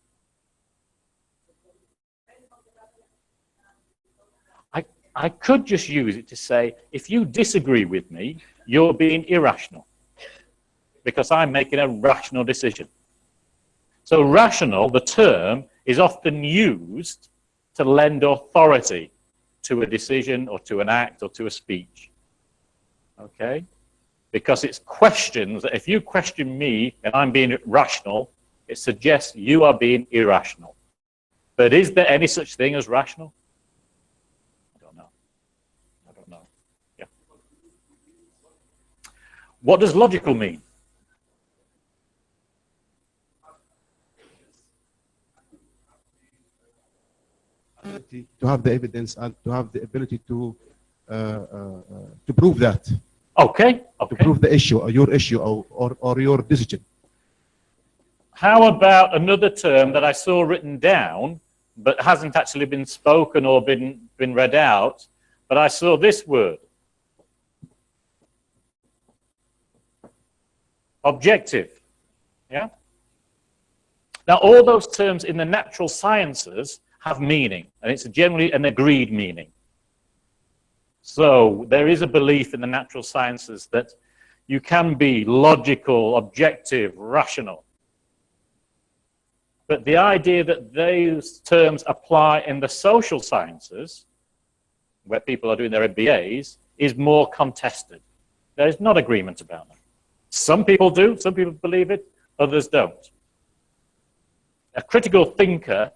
I could just use it to say, if you disagree with me, you're being irrational. Because I'm making a rational decision. So rational, the term, is often used to lend authority to a decision or to an act or to a speech. Okay? Because it's questions that if you question me and I'm being rational, it suggests you are being irrational. But is there any such thing as rational? I don't know. I don't know. Yeah. What does logical mean? To have the evidence and to have the ability to prove that. Okay. To prove the issue or your issue or your decision. How about another term that I saw written down but hasn't actually been spoken or been read out, but I saw this word. Objective. Yeah? Now all those terms in the natural sciences have meaning, and it's generally an agreed meaning. So there is a belief in the natural sciences that you can be logical, objective, rational. But the idea that those terms apply in the social sciences, where people are doing their MBAs, is more contested. There is not agreement about them. Some people do, some people believe it, others don't. A critical thinker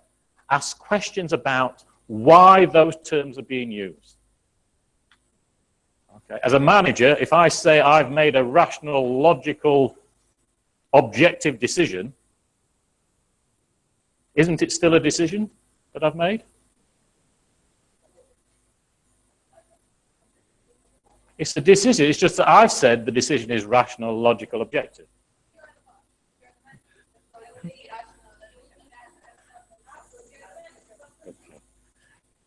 asks questions about why those terms are being used. Okay. As a manager, if I say I've made a rational, logical, objective decision, isn't it still a decision that I've made? It's a decision, it's just that I've said the decision is rational, logical, objective.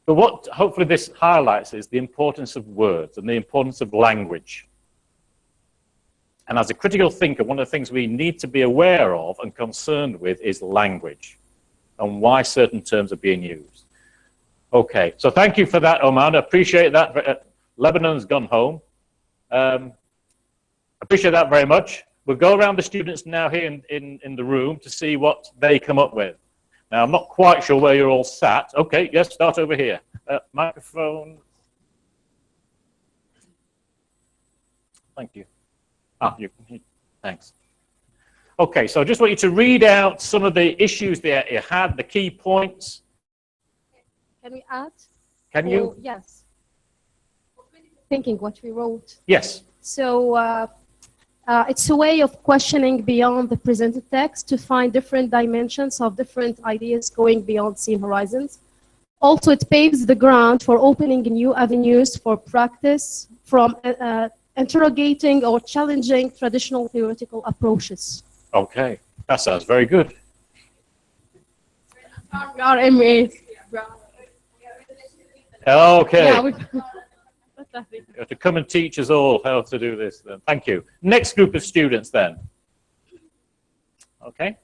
But what hopefully this highlights is the importance of words and the importance of language. And as a critical thinker, one of the things we need to be aware of and concerned with is language and why certain terms are being used. Okay, so thank you for that, Oman. I appreciate that. Lebanon's gone home. Appreciate that very much. We'll go around the students now here in the room to see what they come up with. Now, I'm not quite sure where you're all sat. Okay, yes, start over here. Microphone. Thank you. Thanks. Okay, so I just want you to read out some of the issues that you had, the key points. Can we add? Can you? Yes. Thinking what we wrote. Yes. So it's a way of questioning beyond the presented text to find different dimensions of different ideas going beyond seen horizons. Also, it paves the ground for opening new avenues for practice from interrogating or challenging traditional theoretical approaches. Okay, that sounds very good. RMA. Okay. Yeah, you have to come and teach us all how to do this then. Thank you. Next group of students then. Okay.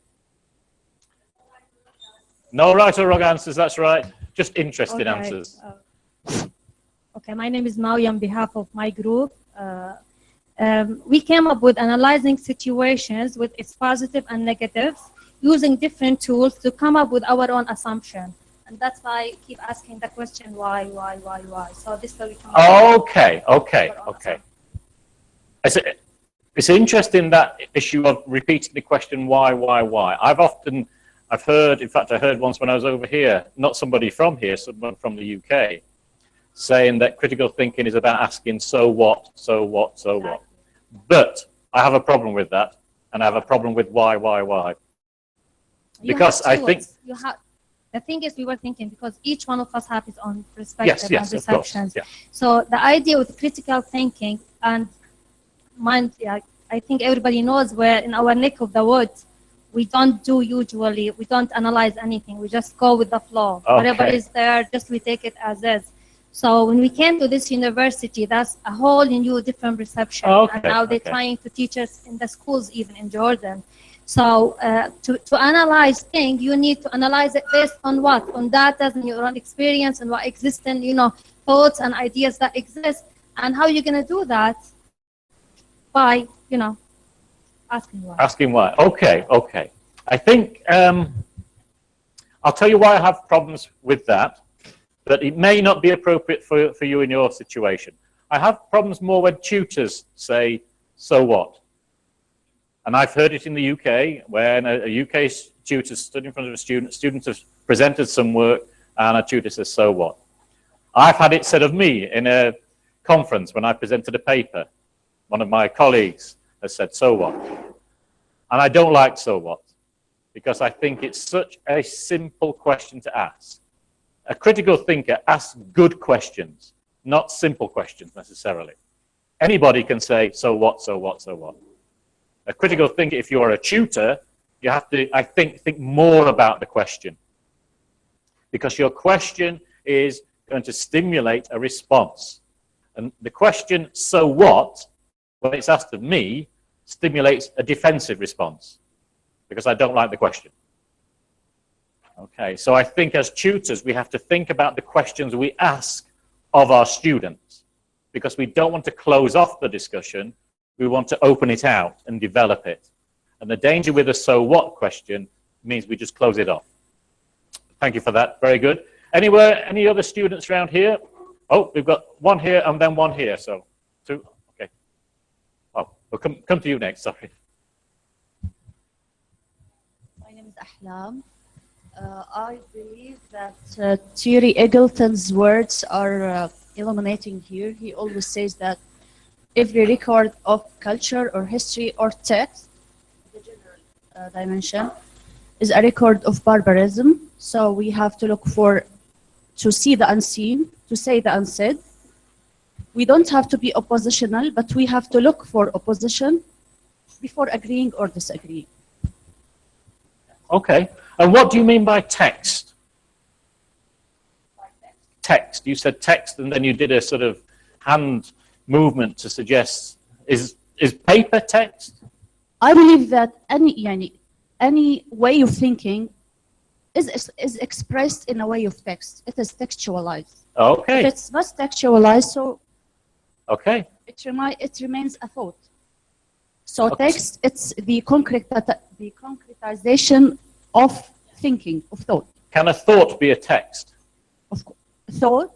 No right or wrong answers, that's right. Just interesting answers. Okay, my name is Maui on behalf of my group. We came up with analyzing situations with its positive and negatives using different tools to come up with our own assumption. And that's why I keep asking the question, why? So this way we come up Okay. It's interesting that issue of repeating the question, why? I've often I've heard, in fact, I heard once when I was over here, not somebody from here, someone from the UK, saying that critical thinking is about asking, so what, so what, so what. But I have a problem with that, and I have a problem with why. Because I think... The thing is, we were thinking, because each one of us have his own perspective yes, and perceptions. Yeah. So the idea with critical thinking and mind, I think everybody knows we're in our neck of the woods. We don't analyze anything. We just go with the flow. Okay. Whatever is there, just we take it as is. So when we came to this university, that's a whole new different reception. Okay. And now they're trying to teach us in the schools, even in Jordan. So to analyze things, you need to analyze it based on what? On data and your own experience and what existing, thoughts and ideas that exist. And how you're going to do that? By, asking why. Asking why. Okay. I think I'll tell you why I have problems with that, but it may not be appropriate for you in your situation. I have problems more when tutors say, so what? And I've heard it in the UK, when a UK tutor stood in front of a student, students have presented some work, and a tutor says, so what? I've had it said of me in a conference when I presented a paper. One of my colleagues has said, so what? And I don't like so what, because I think it's such a simple question to ask. A critical thinker asks good questions, not simple questions necessarily. Anybody can say, so what, so what, so what. A critical thinker, if you're a tutor, you have to, I think more about the question. Because your question is going to stimulate a response. And the question, so what, when it's asked of me, stimulates a defensive response. Because I don't like the question. Okay, so I think as tutors, we have to think about the questions we ask of our students. Because we don't want to close off the discussion. We want to open it out and develop it. And the danger with a so what question means we just close it off. Thank you for that. Very good. Any other students around here? Oh, we've got one here and then one here. So two. Okay. Oh, we'll come to you next. Sorry. My name is Ahlam. I believe that Thierry Eggleton's words are illuminating here. He always says that every record of culture or history or text, the general dimension, is a record of barbarism. So we have to look to see the unseen, to say the unsaid. We don't have to be oppositional, but we have to look for opposition before agreeing or disagreeing. Okay. And what do you mean by text? Text. You said text, and then you did a sort of hand movement to suggest, is paper text? I believe that any way of thinking is expressed in a way of text. It is textualized. Okay. If it's not textualized, so okay, it remains a thought. So okay. Text, it's the concretization of thinking, of thought. Can a thought be a text? Of course. Thought.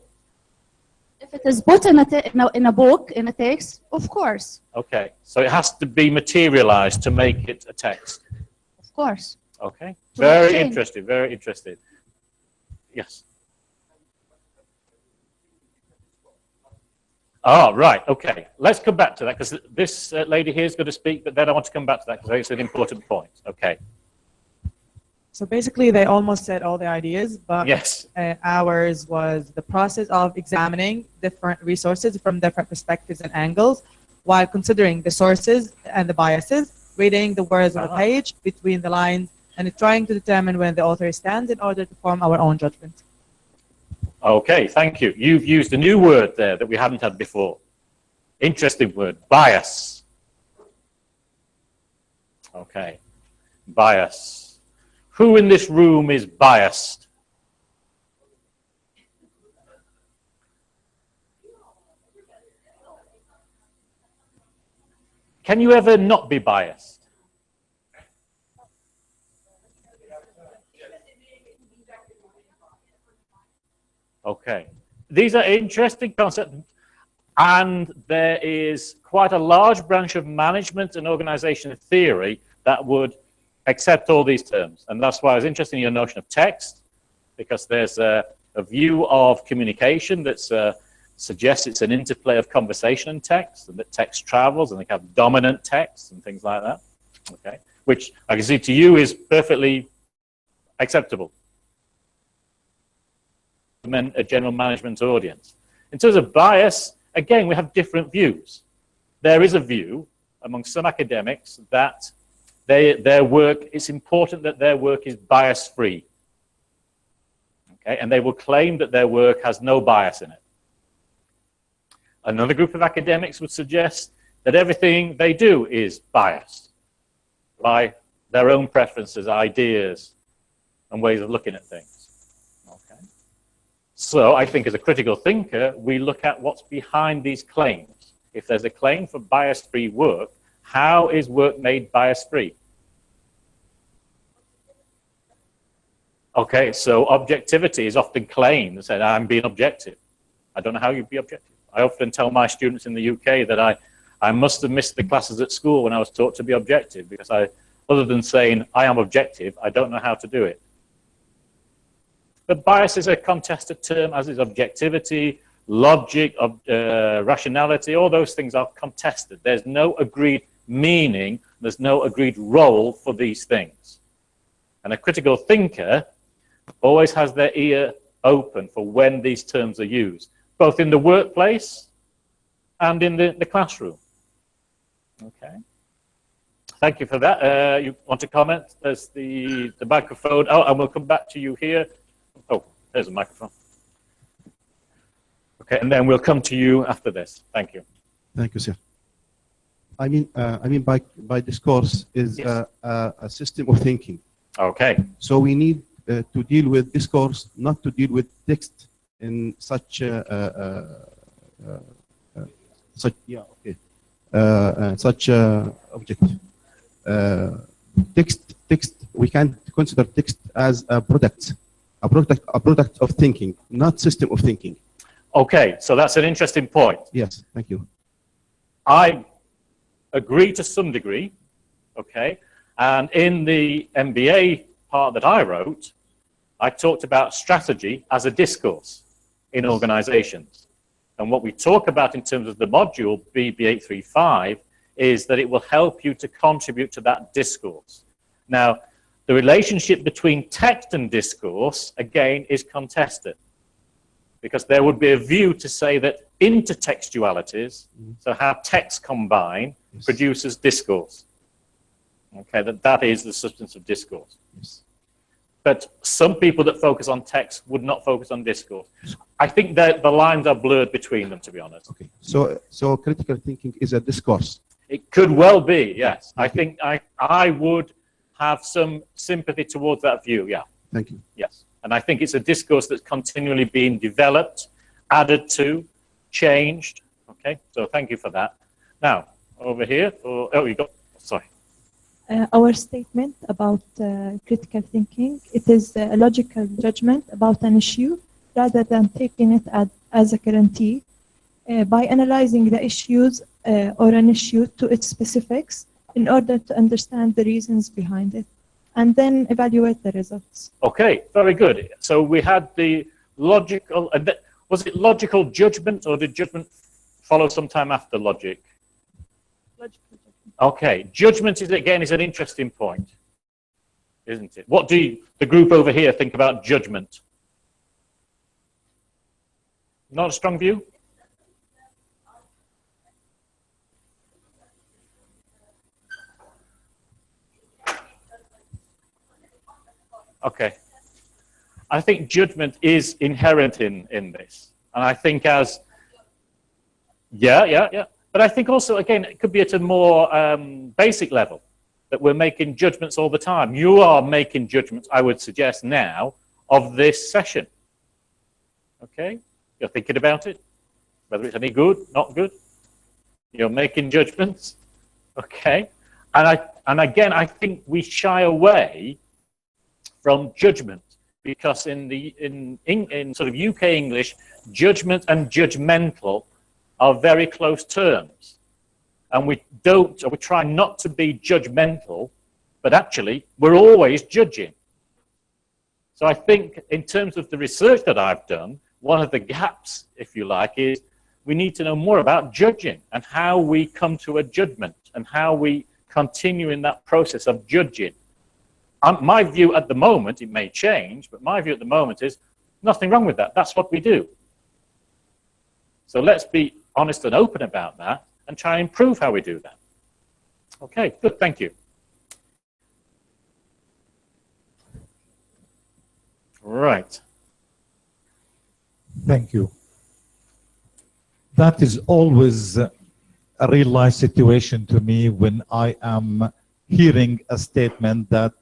If it is put in a book, in a text, of course. Okay, so it has to be materialized to make it a text. Of course. Okay, very interesting, very interesting. Yes. Oh, right, okay. Let's come back to that, because this lady here is going to speak, but then I want to come back to that, because I think it's an important point. Okay. So basically, they almost said all the ideas, but yes. Ours was the process of examining different resources from different perspectives and angles, while considering the sources and the biases, reading the words on the page, between the lines, and trying to determine where the author stands in order to form our own judgment. Okay, thank you. You've used a new word there that we hadn't had before. Interesting word, bias. Okay, bias. Who in this room is biased? Can you ever not be biased? Okay. These are interesting concepts, and there is quite a large branch of management and organization theory that would accept all these terms. And that's why I was interested in your notion of text, because there's a view of communication that suggests it's an interplay of conversation and text, and that text travels, and they have dominant text and things like that, okay? Which I can see to you is perfectly acceptable. A general management audience. In terms of bias, again, we have different views. There is a view among some academics that their work, it's important that their work is bias-free. Okay, and they will claim that their work has no bias in it. Another group of academics would suggest that everything they do is biased by their own preferences, ideas, and ways of looking at things. Okay. So I think as a critical thinker, we look at what's behind these claims. If there's a claim for bias-free work, how is work made bias-free? Okay, so objectivity is often claimed and said, I'm being objective. I don't know how you'd be objective. I often tell my students in the UK that I must have missed the classes at school when I was taught to be objective, because other than saying I am objective, I don't know how to do it. But bias is a contested term, as is objectivity, logic, rationality, all those things are contested. There's no agreed meaning, there's no agreed role for these things. And a critical thinker always has their ear open for when these terms are used, both in the workplace and in the classroom. Okay. Thank you for that. You want to comment? There's the microphone. Oh, and we'll come back to you here. Oh, there's a microphone. Okay, and then we'll come to you after this. Thank you. Thank you, sir. I mean, by discourse is yes. A system of thinking. Okay. So we need to deal with discourse, not to deal with text in such such object. Text. We can consider text as a product of thinking, not system of thinking. Okay, so that's an interesting point. Yes, thank you. I agree to some degree, okay, and in the MBA part that I wrote, I talked about strategy as a discourse in organizations. And what we talk about in terms of the module BB835 is that it will help you to contribute to that discourse. Now, the relationship between text and discourse, again, is contested, because there would be a view to say that intertextualities, so how texts combine, produces discourse. Okay, that is the substance of discourse. Yes. But some people that focus on text would not focus on discourse. I think that the lines are blurred between them, to be honest. Okay. So critical thinking is a discourse. It could well be, yes. I think I would have some sympathy towards that view, yeah. Thank you. Yes. And I think it's a discourse that's continually being developed, added to, changed. Okay, so thank you for that. Now, over here, you got, sorry. Our statement about critical thinking, it is a logical judgment about an issue rather than taking it as a guarantee. By analyzing the issues or an issue to its specifics in order to understand the reasons behind it, and then evaluate the results. Okay, very good. So we had the logical, was it logical judgment, or did judgment follow sometime after logic? Logical judgment. Okay, judgment is an interesting point, isn't it? What do the group over here think about judgment? Not a strong view? Okay. I think judgment is inherent in this. And I think but I think also, again, it could be at a more basic level, that we're making judgments all the time. You are making judgments, I would suggest now, of this session. Okay? You're thinking about it, whether it's any good, not good. You're making judgments. Okay? And again, I think we shy away from judgment, because in sort of UK English, judgment and judgmental are very close terms, and we try not to be judgmental but actually we're always judging. So I think in terms of the research that I've done, one of the gaps, if you like, is we need to know more about judging and how we come to a judgment and how we continue in that process of judging. My view at the moment, it may change, but my view at the moment is nothing wrong with that. That's what we do. So let's be honest and open about that and try and improve how we do that. Okay, good, thank you. Right. Thank you. That is always a real life situation to me when I am hearing a statement that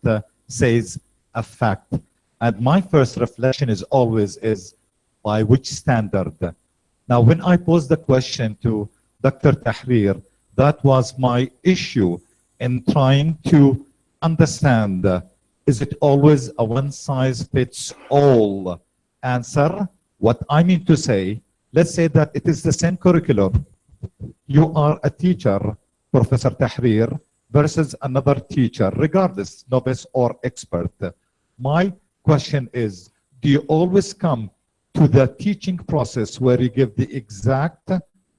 says a fact. And my first reflection is always by which standard? Now, when I posed the question to Dr. Tahrir, that was my issue in trying to understand, is it always a one-size-fits-all answer? What I mean to say, let's say that it is the same curriculum. You are a teacher, Professor Tahrir, versus another teacher, regardless, novice or expert. My question is, do you always come to the teaching process where you give the exact,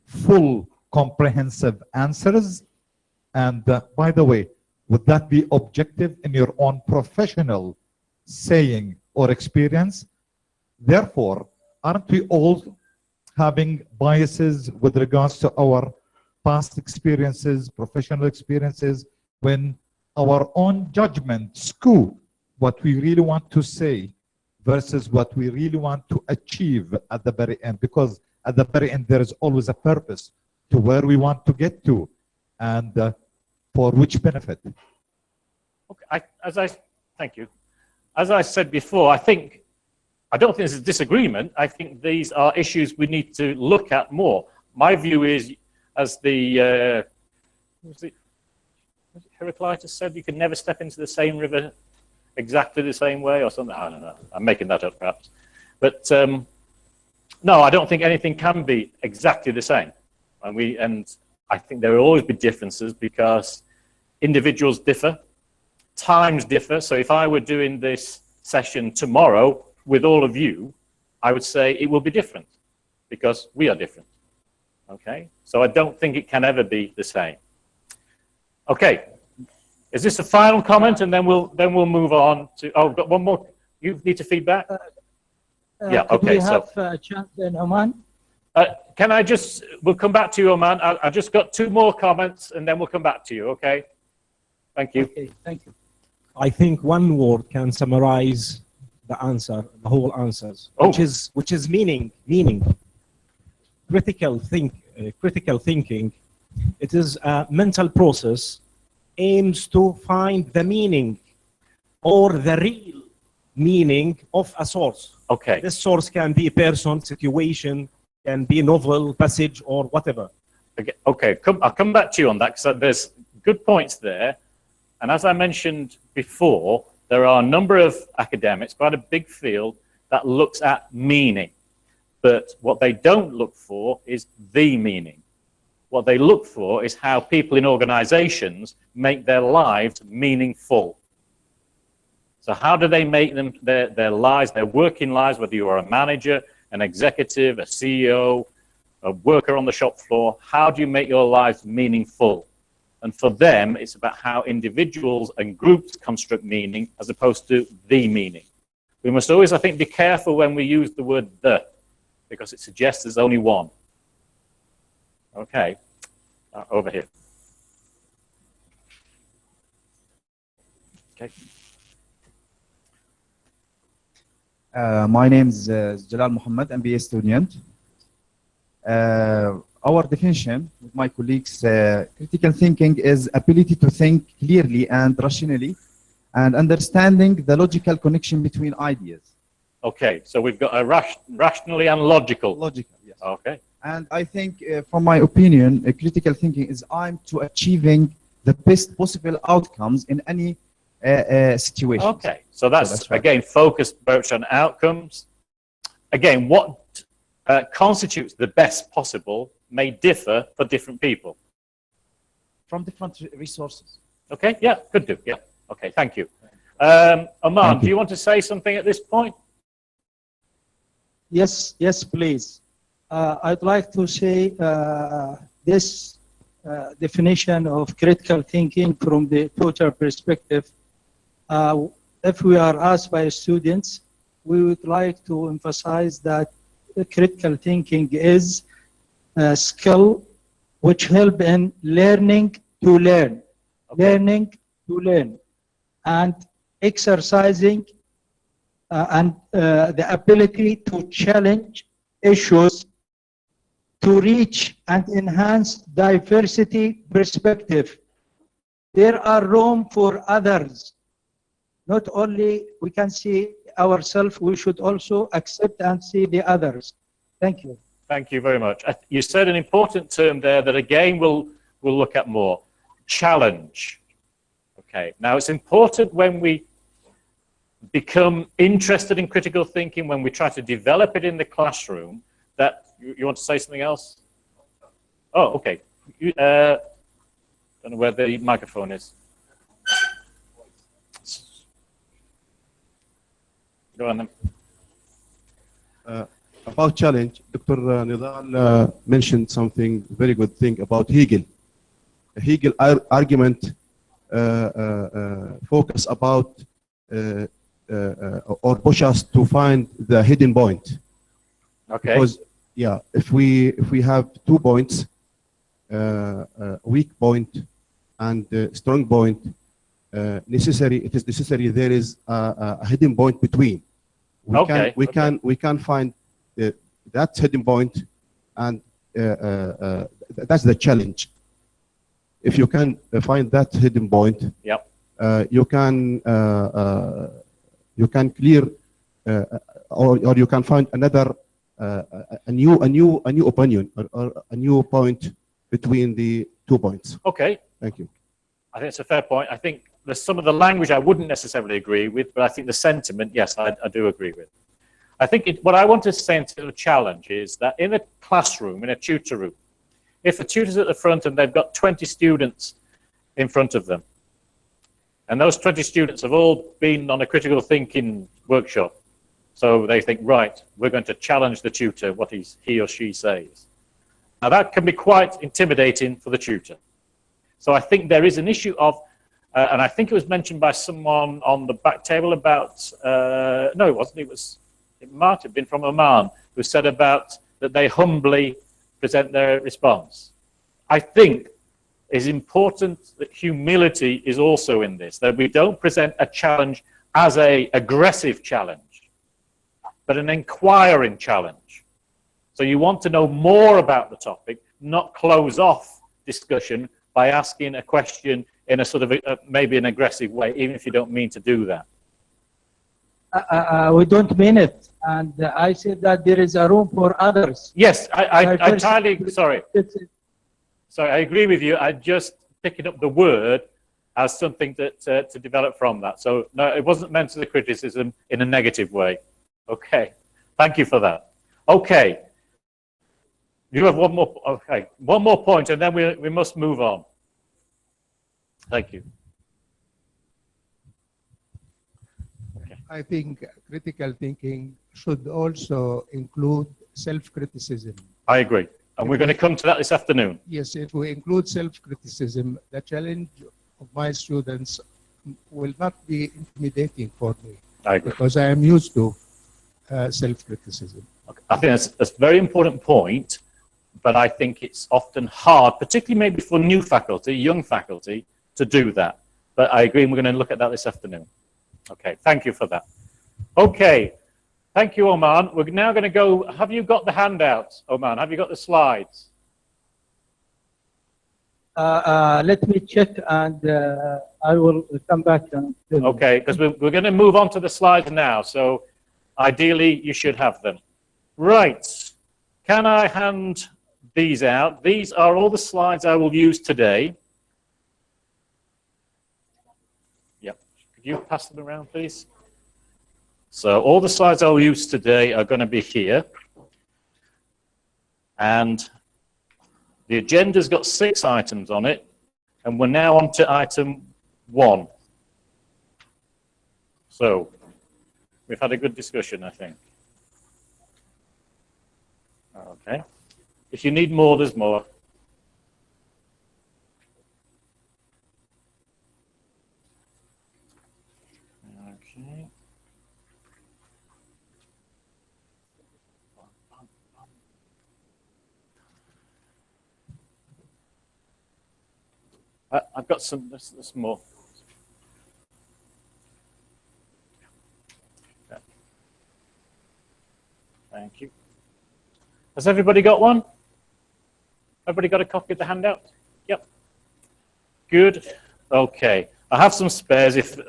full, comprehensive answers? And by the way, would that be objective in your own professional saying or experience? Therefore, aren't we all having biases with regards to our past experiences, professional experiences, when our own judgment skew what we really want to say versus what we really want to achieve at the very end? Because at the very end, there is always a purpose to where we want to get to, and for which benefit. Okay, thank you. As I said before, I don't think there's a disagreement. I think these are issues we need to look at more. My view is, as the Heraclitus said, you can never step into the same river exactly the same way or something. I don't know. I'm making that up perhaps. But no, I don't think anything can be exactly the same. And I think there will always be differences because individuals differ, times differ. So if I were doing this session tomorrow with all of you, I would say it will be different because we are different. Okay, so I don't think it can ever be the same. Okay, is this a final comment, and then we'll move on to? Oh, got one more. You need to feedback. Yeah. Okay. We have a chance then, Oman. Can I just? We'll come back to you, Oman. I just got two more comments, and then we'll come back to you. Okay. Thank you. Okay. Thank you. I think one word can summarize the answer, the whole answers, which is meaning. Critical thinking. It is a mental process aims to find the meaning or the real meaning of a source. Okay. This source can be a person, situation, can be a novel, passage, or whatever. Okay. I'll come back to you on that because there's good points there. And as I mentioned before, there are a number of academics, quite a big field, that looks at meaning. But what they don't look for is the meaning. What they look for is how people in organizations make their lives meaningful. So how do they make them their lives, their working lives, whether you are a manager, an executive, a CEO, a worker on the shop floor, how do you make your lives meaningful? And for them, it's about how individuals and groups construct meaning as opposed to the meaning. We must always, I think, be careful when we use the word the, because it suggests there's only one. Okay, over here. Okay. My name is Jalal Muhammad, MBA student. Our definition with my colleagues, critical thinking is ability to think clearly and rationally and understanding the logical connection between ideas. Okay, so we've got a rationally and logical. Logical, yes. Okay. And I think, from my opinion, critical thinking is aimed to achieving the best possible outcomes in any situation. Okay, so that's right. Again, focused approach on outcomes. Again, what constitutes the best possible may differ for different people. From different resources. Okay, yeah, could do, yeah. Okay, thank you. Oman, do you want to say something at this point? Yes, yes, please. I'd like to say this definition of critical thinking from the tutor perspective. If we are asked by students, we would like to emphasize that critical thinking is a skill which help in learning to learn, and exercising and the ability to challenge issues to reach and enhance diversity perspective. There are room for others. Not only we can see ourselves, we should also accept and see the others. Thank you. Thank you very much. You said an important term there that again we'll look at more. Challenge. Okay, now it's important when we become interested in critical thinking, when we try to develop it in the classroom, that you want to say something else? Oh, okay. Don't know where the microphone is. Go on then. About challenge, Dr. Nidal mentioned something very good thing about Hegel. Hegel argument focus about or push us to find the hidden point. Okay. Because yeah, if we have 2 points, weak point and strong point, it is necessary there is a hidden point between. We can find that hidden point, and that's the challenge. If you can find that hidden point, yep. You can clear or you can find another a new opinion or a new point between the 2 points. Okay. Thank you. I think it's a fair point. I think there's some of the language I wouldn't necessarily agree with, but I think the sentiment, yes, I do agree with. I think what I want to say in terms of challenge is that in a classroom, in a tutor room, if the tutor's at the front and they've got 20 students in front of them, and those 20 students have all been on a critical thinking workshop, so they think, right, we're going to challenge the tutor, what he or she says. Now that can be quite intimidating for the tutor. So I think there is an issue of, and I think it was mentioned by someone on the back table about, no it wasn't, it might have been from Oman, who said about that they humbly present their response. I think it's important that humility is also in this, that we don't present a challenge as an aggressive challenge, but an inquiring challenge. So you want to know more about the topic, not close off discussion by asking a question in a sort of maybe an aggressive way, even if you don't mean to do that. We don't mean it, and I said that there is a room for others. Yes, I entirely, sorry, I agree with you. I just picking up the word as something that to develop from that. So no, it wasn't meant as a criticism in a negative way. Okay, thank you for that. Okay, you have one more. Okay, one more point, and then we must move on. Thank you. I think critical thinking should also include self-criticism. I agree. And we're going to come to that this afternoon. Yes, if we include self-criticism, the challenge of my students will not be intimidating for me. I agree. Because I am used to self-criticism. Okay. I think that's a very important point, but I think it's often hard, particularly maybe for new faculty, young faculty, to do that. But I agree, and we're going to look at that this afternoon. Okay, thank you for that. Okay, thank you, Oman. We're now going to go, have you got the handouts, Oman? Have you got the slides? Let me check, and I will come back. Okay, because we're going to move on to the slides now, so ideally you should have them. Right, can I hand these out? These are all the slides I will use today. Could you pass them around, please? So all the slides I'll use today are going to be here. And the agenda's got 6 items on it. And we're now on to item 1. So, we've had a good discussion, I think. Okay. If you need more, there's more. Okay. I've got some, there's more. Okay. Thank you. Has everybody got one? Everybody got a copy of the handout? Yep. Good. Okay. I have some spares if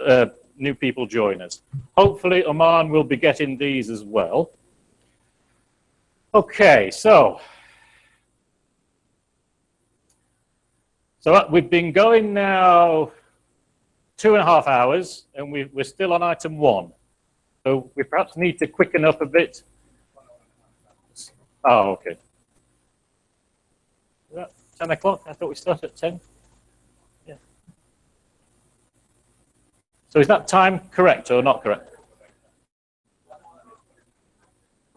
new people join us. Hopefully Oman will be getting these as well. Okay, so we've been going now 2.5 hours, and we're still on item 1. So we perhaps need to quicken up a bit. Oh, okay. Is that 10 o'clock? I thought we started at 10. Yeah. So is that time correct or not correct?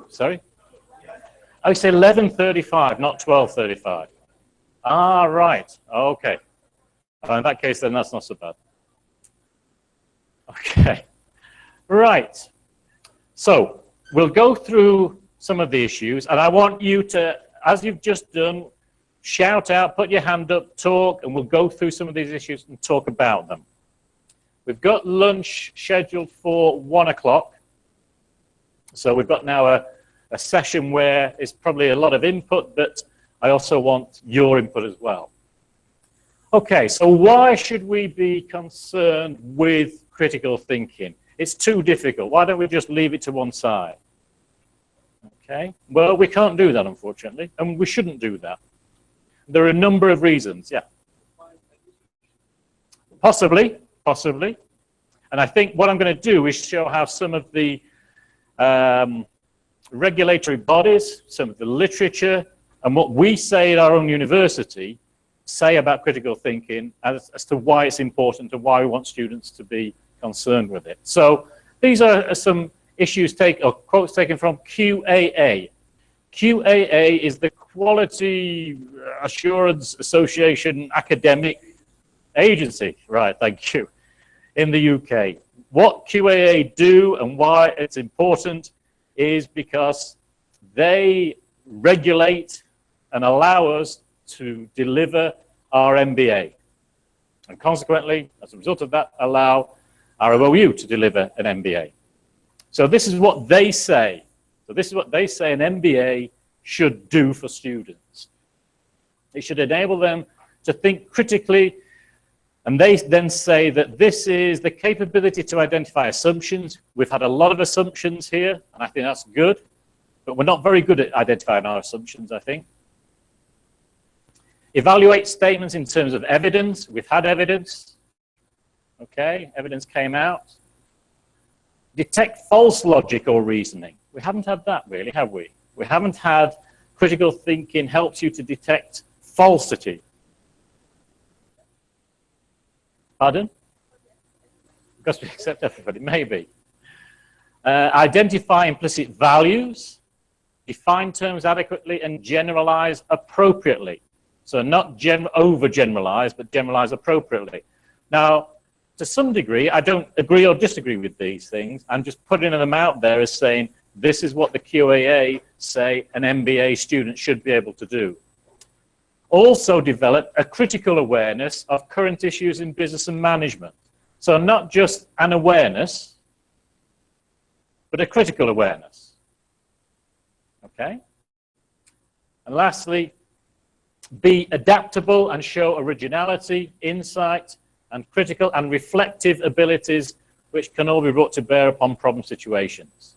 Sorry? Oh, it's 11:35, not 12:35. Ah, right. Okay. In that case, then that's not so bad. Okay. Right. So we'll go through some of the issues, and I want you to, as you've just done, shout out, put your hand up, talk, and we'll go through some of these issues and talk about them. We've got lunch scheduled for 1 o'clock. So we've got now a session where it's probably a lot of input, but I also want your input as well. Okay, so why should we be concerned with critical thinking? It's too difficult. Why don't we just leave it to one side? Okay, well, we can't do that, unfortunately, and we shouldn't do that. There are a number of reasons, yeah. Possibly. And I think what I'm going to do is show how some of the regulatory bodies, some of the literature, and what we say at our own university say about critical thinking as to why it's important and why we want students to be concerned with it. So these are some issues or quotes taken from QAA. QAA is the Quality Assurance Association academic agency, right, thank you, in the UK. What QAA do and why it's important is because they regulate and allow us to deliver our MBA. And consequently, as a result of that, allow our OU to deliver an MBA. So this is what they say. So this is what they say an MBA should do for students. It should enable them to think critically, and they then say that this is the capability to identify assumptions. We've had a lot of assumptions here, and I think that's good, but we're not very good at identifying our assumptions, I think. Evaluate statements in terms of evidence. We've had evidence. Okay, evidence came out. Detect false logic or reasoning. We haven't had that really, have we? We haven't had critical thinking helps you to detect falsity. Pardon? Because we accept everybody, maybe. Identify implicit values. Define terms adequately and generalize appropriately. So not overgeneralize, but generalize appropriately. Now, to some degree, I don't agree or disagree with these things. I'm just putting them out there as saying, this is what the QAA say an MBA student should be able to do. Also develop a critical awareness of current issues in business and management. So not just an awareness, but a critical awareness. Okay? And lastly, be adaptable and show originality, insight, and critical and reflective abilities which can all be brought to bear upon problem situations.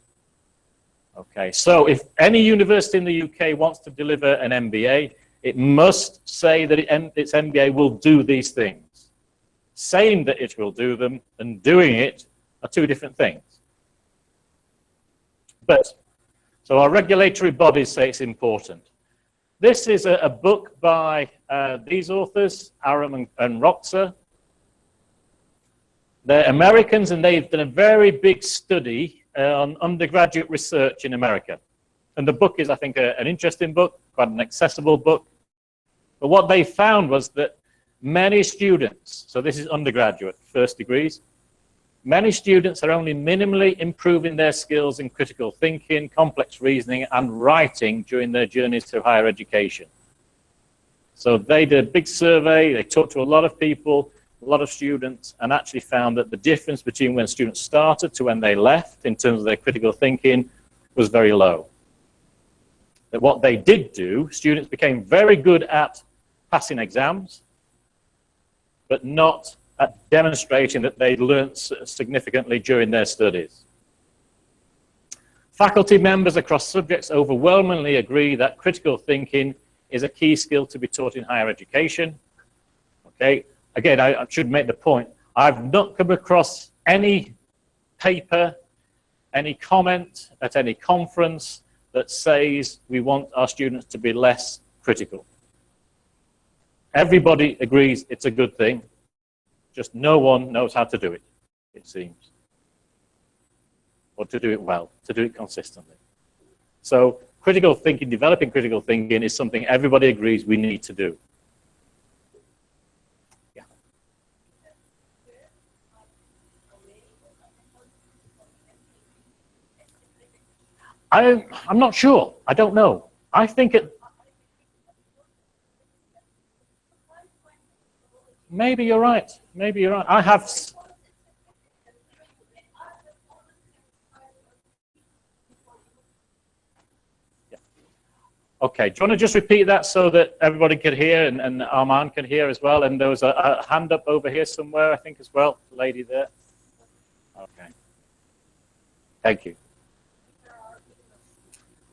Okay, so if any university in the UK wants to deliver an MBA, it must say that its MBA will do these things. Saying that it will do them and doing it are two different things. But, so our regulatory bodies say it's important. This is a book by these authors, Aram and Roxa. They're Americans, and they've done a very big study on undergraduate research in America. And the book is, I think, an interesting book, quite an accessible book. But what they found was that many students, so this is undergraduate, first degrees, many students are only minimally improving their skills in critical thinking, complex reasoning, and writing during their journeys through higher education. So they did a big survey, they talked to a lot of people, a lot of students, and actually found that the difference between when students started to when they left in terms of their critical thinking was very low. That what they did do, students became very good at passing exams, but not at demonstrating that they learned significantly during their studies. Faculty members across subjects overwhelmingly agree that critical thinking is a key skill to be taught in higher education. Okay, again, I should make the point, I've not come across any paper, any comment at any conference that says we want our students to be less critical. Everybody agrees it's a good thing, just no one knows how to do it, it seems. Or to do it well, to do it consistently. So critical thinking, developing critical thinking is something everybody agrees we need to do. Yeah. I'm not sure. I don't know. I think maybe you're right. Maybe you're right. I have. Yeah. Okay. Do you want to just repeat that so that everybody can hear and Arman can hear as well? And there was a hand up over here somewhere, I think, as well. The lady there. Okay. Thank you.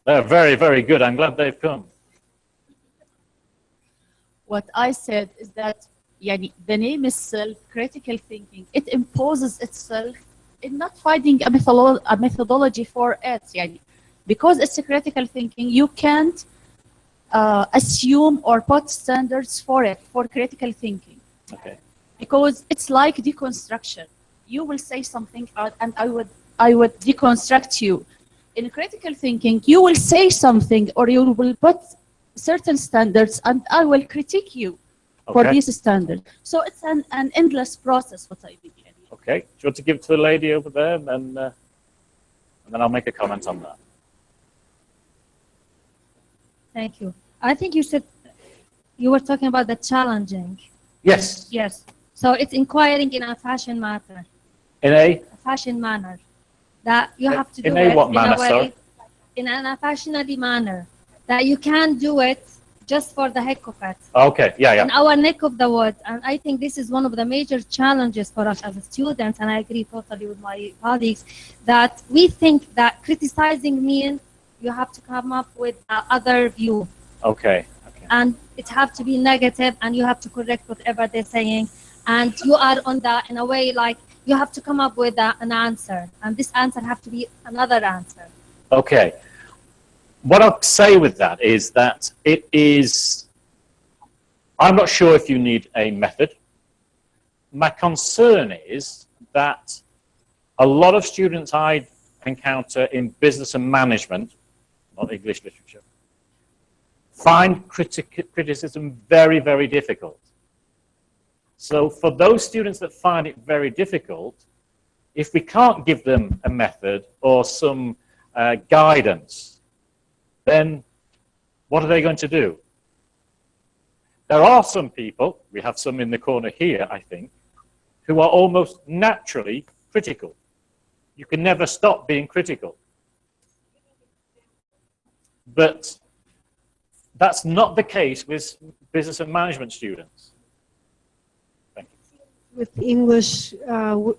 They're very, very good. I'm glad they've come. What I said is that the name itself, critical thinking, it imposes itself in not finding a methodology for it. Because it's a critical thinking, you can't assume or put standards for it, for critical thinking. Okay. Because it's like deconstruction. You will say something and I would deconstruct you. In critical thinking, you will say something or you will put certain standards and I will critique you for these standards. So it's an endless process, what I think. Okay. Do you want to give to the lady over there and then I'll make a comment on that. Thank you. I think you said you were talking about the challenging. Yes. Yes. So it's inquiring in a fashion matter. In a fashion manner. That you have to do in it a what in manner, a way, sorry? in a fashionable manner. That you can't do it just for the heck of it. Okay, yeah. In our neck of the woods. And I think this is one of the major challenges for us as students, and I agree totally with my colleagues, that we think that criticizing means you have to come up with the other view. Okay. And it have to be negative, and you have to correct whatever they're saying. And you are on that in a way like you have to come up with an answer. And this answer have to be another answer. Okay. What I'll say with that is that it is, I'm not sure if you need a method. My concern is that a lot of students I encounter in business and management, not English literature, find criticism very, very difficult. So for those students that find it very difficult, if we can't give them a method or some guidance, then what are they going to do? There are some people, we have some in the corner here, I think, who are almost naturally critical. You can never stop being critical. But that's not the case with business and management students. With English,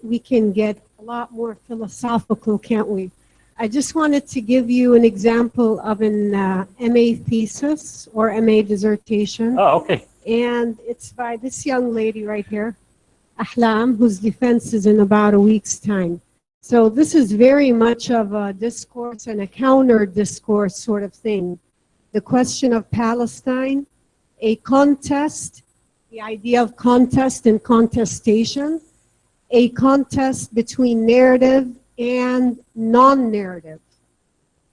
we can get a lot more philosophical, can't we? I just wanted to give you an example of an MA thesis or MA dissertation. Oh, okay. And it's by this young lady right here, Ahlam, whose defense is in about a week's time. So this is very much of a discourse and a counter discourse sort of thing. The question of Palestine, a contest, the idea of contest and contestation, a contest between narrative and non-narrative.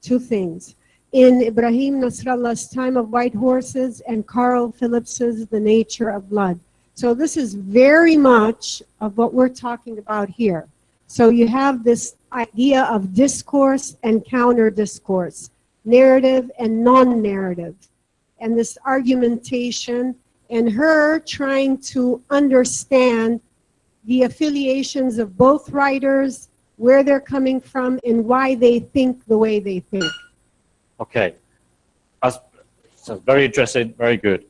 Two things. In Ibrahim Nasrallah's Time of White Horses and Carl Phillips's The Nature of Blood. So this is very much of what we're talking about here. So you have this idea of discourse and counter-discourse, narrative and non-narrative, and this argumentation, and her trying to understand the affiliations of both writers, where they're coming from, and why they think the way they think. Okay. So very interesting, very good.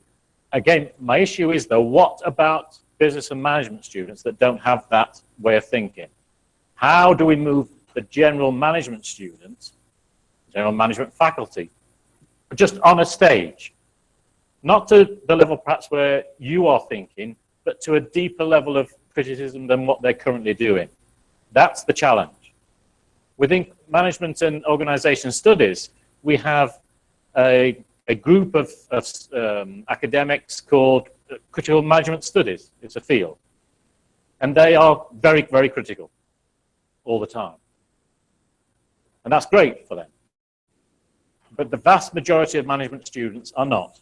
Again, my issue is though, what about business and management students that don't have that way of thinking? How do we move the general management students, general management faculty, just on a stage? Not to the level perhaps where you are thinking, but to a deeper level of criticism than what they're currently doing. That's the challenge. Within management and organization studies, we have a group of academics called critical management studies. It's a field. And they are very, very critical all the time. And that's great for them. But the vast majority of management students are not.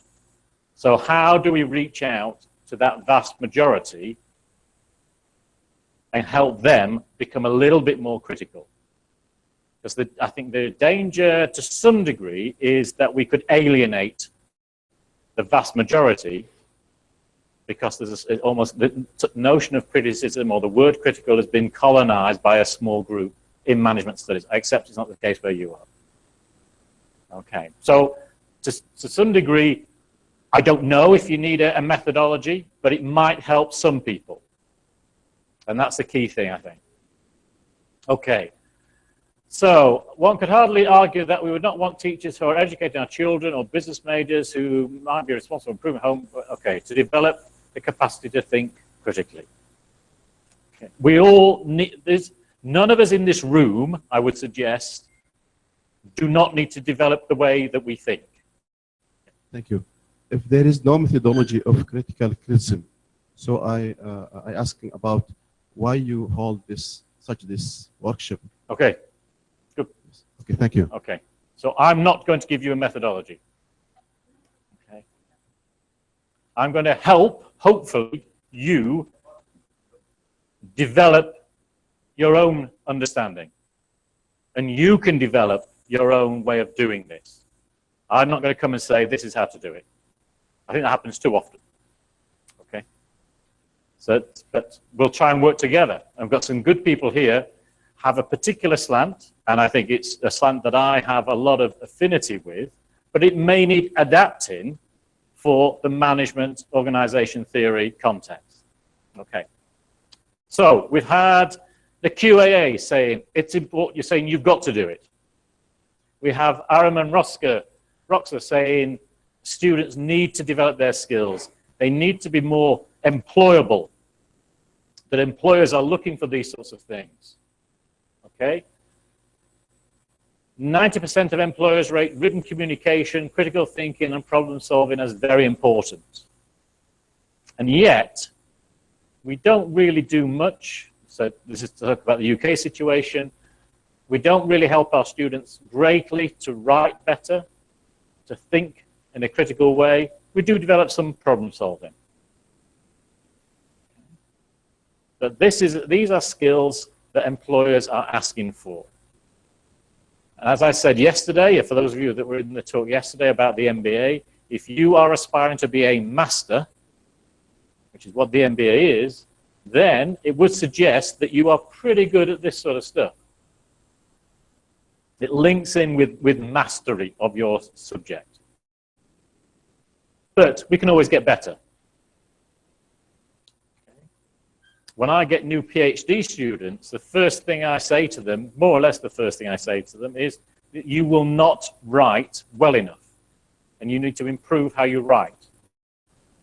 So how do we reach out to that vast majority and help them become a little bit more critical? Because I think the danger to some degree is that we could alienate the vast majority because there's almost the notion of criticism or the word critical has been colonized by a small group in management studies. I accept it's not the case where you are. Okay, so to some degree, I don't know if you need a methodology, but it might help some people. And that's the key thing, I think. Okay. So one could hardly argue that we would not want teachers who are educating our children or business majors who might be responsible for improving home, okay, to develop the capacity to think critically. Okay. We all need, none of us in this room, I would suggest, do not need to develop the way that we think. Thank you. If there is no methodology of critical criticism, so I asking about why you hold this workshop. Okay. Good. Okay, thank you. Okay. So I'm not going to give you a methodology. Okay. I'm going to help, hopefully, you develop your own understanding. And you can develop your own way of doing this. I'm not going to come and say, this is how to do it. I think that happens too often. Okay? So, but we'll try and work together. I've got some good people here, have a particular slant, and I think it's a slant that I have a lot of affinity with, but it may need adapting for the management organization theory context. Okay. So we've had the QAA saying it's important, you're saying you've got to do it. We have Araman Roxer saying students need to develop their skills. They need to be more employable, that employers are looking for these sorts of things. Okay? 90% of employers rate written communication, critical thinking, and problem solving as very important. And yet, we don't really do much. So this is to talk about the UK situation. We don't really help our students greatly to write better, to think in a critical way. We do develop some problem solving. But these are skills that employers are asking for. And as I said yesterday, for those of you that were in the talk yesterday about the MBA, if you are aspiring to be a master, which is what the MBA is, then it would suggest that you are pretty good at this sort of stuff. It links in with mastery of your subject. But we can always get better. When I get new PhD students, the first thing I say to them, more or less the first thing I say to them, is that you will not write well enough. And you need to improve how you write.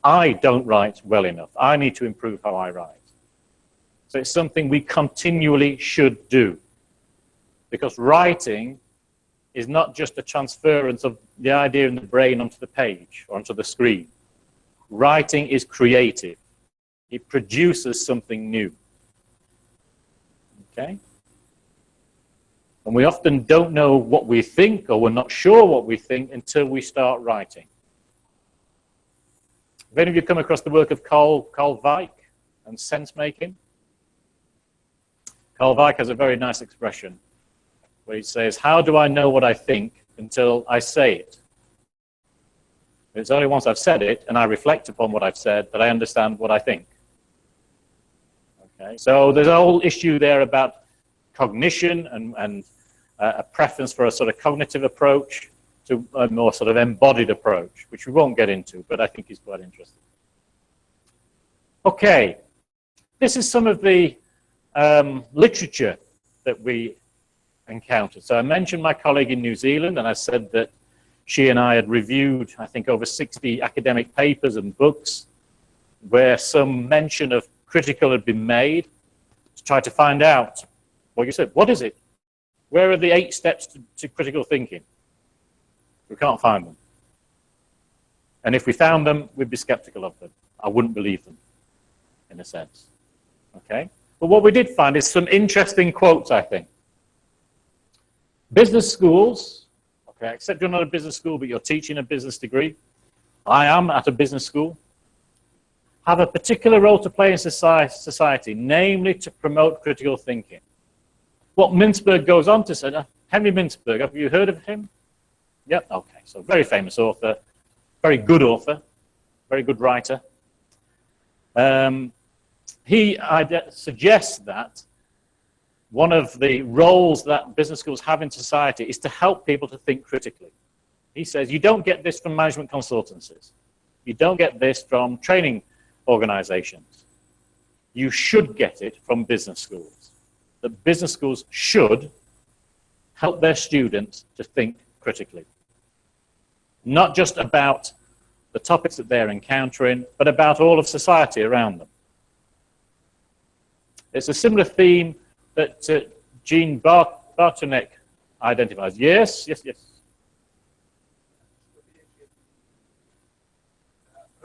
I don't write well enough. I need to improve how I write. So it's something we continually should do. Because writing is not just a transference of the idea in the brain onto the page or onto the screen. Writing is creative. It produces something new. Okay? And we often don't know what we think, or we're not sure what we think until we start writing. Have any of you come across the work of Carl Weick and sense making? Carl Weick has a very nice expression where he says, how do I know what I think until I say it? It's only once I've said it and I reflect upon what I've said that I understand what I think. Okay, so there's a whole issue there about cognition and a preference for a sort of cognitive approach to a more sort of embodied approach, which we won't get into, but I think is quite interesting. Okay, this is some of the literature that we encountered. So I mentioned my colleague in New Zealand, and I said that she and I had reviewed, I think, over 60 academic papers and books where some mention of critical had been made to try to find out, well, you said, what is it? Where are the 8 steps to critical thinking? We can't find them. And if we found them, we'd be skeptical of them. I wouldn't believe them, in a sense. Okay? But what we did find is some interesting quotes, I think. Business schools, okay, except you're not a business school, but you're teaching a business degree. I am at a business school. Have a particular role to play in society, namely to promote critical thinking. What Mintzberg goes on to say, Henry Mintzberg, have you heard of him? Yep, okay, so very famous author, very good author, very good writer. He suggests that one of the roles that business schools have in society is to help people to think critically. He says, you don't get this from management consultancies. You don't get this from training organizations. You should get it from business schools. The business schools should help their students to think critically. Not just about the topics that they're encountering, but about all of society around them. It's a similar theme that Jean Bartonek identifies. Yes, yes, yes.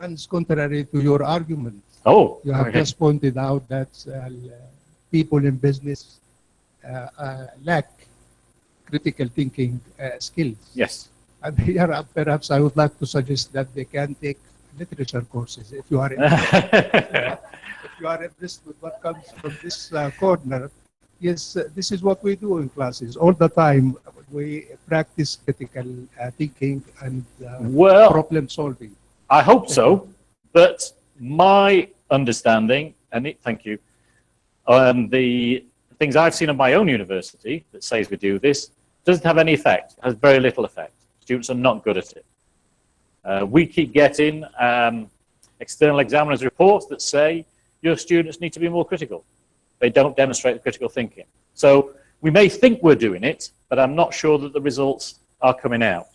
Runs contrary to your argument. Oh, you have just pointed out that people in business lack critical thinking skills. Yes. And here, perhaps I would like to suggest that they can take literature courses if you are if you are impressed with what comes from this corner. Yes, this is what we do in classes all the time. We practice critical thinking and problem solving. I hope so, but my understanding, and thank you, the things I've seen at my own university that says we do this, doesn't have any effect, has very little effect. Students are not good at it. We keep getting external examiners' reports that say your students need to be more critical. They don't demonstrate the critical thinking. So we may think we're doing it, but I'm not sure that the results are coming out.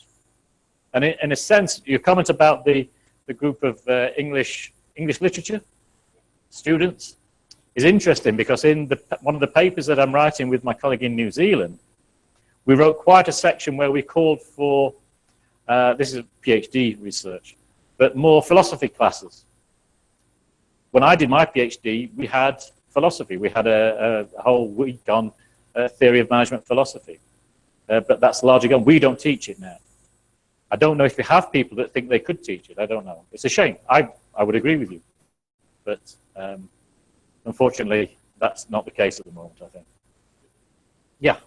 And in a sense, your comment about the group of English literature students is interesting, because in one of the papers that I'm writing with my colleague in New Zealand, we wrote quite a section where we called for, this is PhD research, but more philosophy classes. When I did my PhD, we had philosophy. We had a whole week on theory of management philosophy. But that's largely gone. We don't teach it now. I don't know if we have people that think they could teach it. I don't know. It's a shame. I would agree with you. But unfortunately, that's not the case at the moment, I think. Yeah.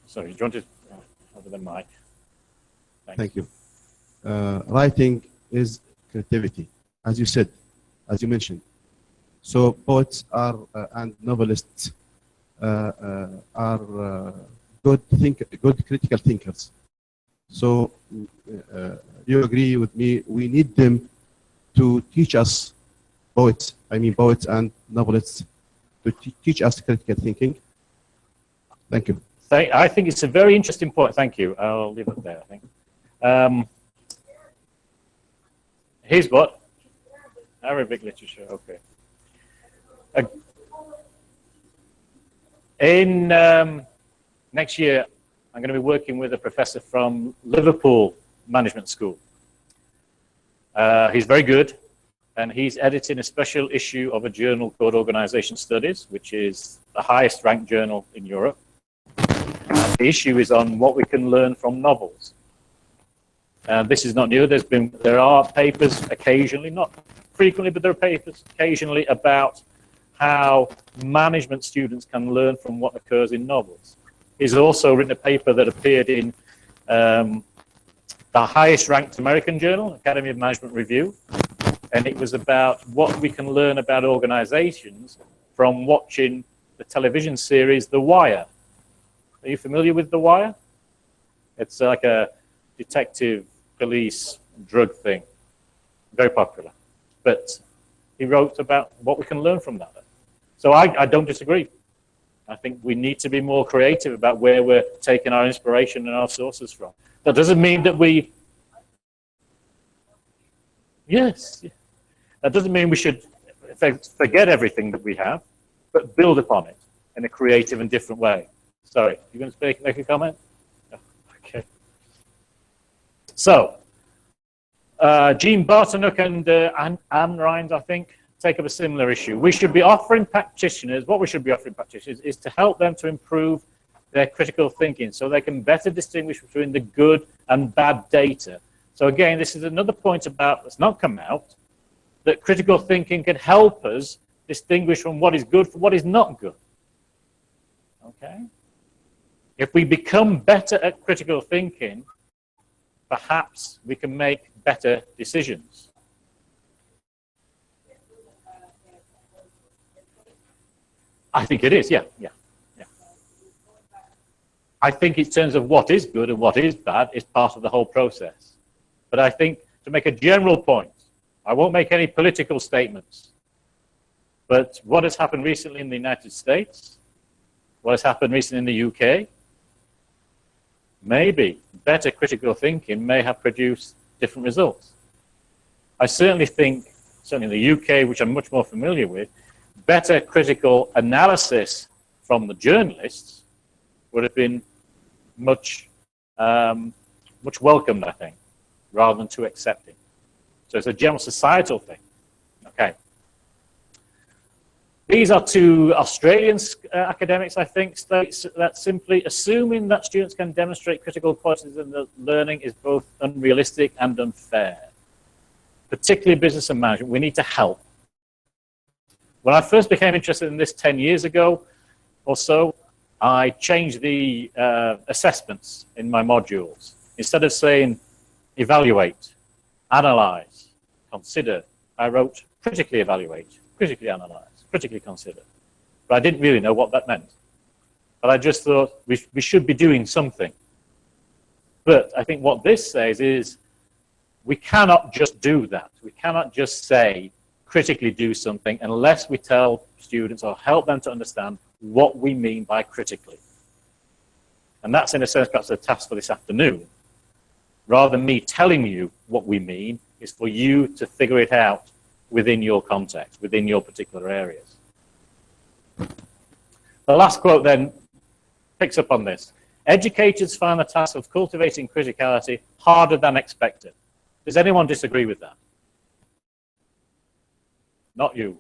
Sorry, do you want to over the mic? Thank you. Writing is creativity, as you said, as you mentioned. So poets are and novelists are good critical thinkers. So you agree with me? We need them to teach us, poets and novelists, to teach us critical thinking. Thank you. I think it's a very interesting point. Thank you. I'll leave it there, I think. Here's what? Arabic literature, okay. In next year, I'm going to be working with a professor from Liverpool Management School. He's very good. and he's editing a special issue of a journal called Organization Studies, which is the highest ranked journal in Europe. And the issue is on what we can learn from novels. And this is not new. There are papers occasionally, not frequently, but there are papers occasionally about how management students can learn from what occurs in novels. He's also written a paper that appeared in the highest ranked American journal, Academy of Management Review, and it was about what we can learn about organizations from watching the television series The Wire. Are you familiar with The Wire? It's like a detective, police, drug thing. Very popular. But he wrote about what we can learn from that. So I don't disagree. I think we need to be more creative about where we're taking our inspiration and our sources from. That doesn't mean that we... Yes. That doesn't mean we should forget everything that we have, but build upon it in a creative and different way. Sorry, you going to make a comment? No. Okay. So, Jean Bartonuk and Anne Rines, I think, take up a similar issue. We should be offering practitioners, what we should be offering practitioners is to help them to improve their critical thinking so they can better distinguish between the good and bad data. So again, this is another point about, that's not come out, that critical thinking can help us distinguish from what is good from what is not good. Okay? If we become better at critical thinking, perhaps we can make better decisions. I think it is, yeah. I think in terms of what is good and what is bad is part of the whole process. But I think to make a general point, I won't make any political statements, but what has happened recently in the United States, what has happened recently in the UK, maybe better critical thinking may have produced different results. I certainly think, certainly in the UK, which I'm much more familiar with, better critical analysis from the journalists would have been much welcomed, I think, rather than too accepting. So it's a general societal thing. Okay. These are two Australian academics, I think, states that simply assuming that students can demonstrate critical qualities in the learning is both unrealistic and unfair. Particularly business and management, we need to help. When I first became interested in this 10 years ago or so, I changed the assessments in my modules. Instead of saying evaluate, analyze, consider, I wrote critically evaluate, critically analyze, critically consider. But I didn't really know what that meant. But I just thought we should be doing something. But I think what this says is we cannot just do that. We cannot just say critically do something unless we tell students or help them to understand what we mean by critically. And that's in a sense perhaps the task for this afternoon. Rather than me telling you what we mean, is for you to figure it out within your context, within your particular areas. The last quote then picks up on this. Educators find the task of cultivating criticality harder than expected. Does anyone disagree with that? Not you.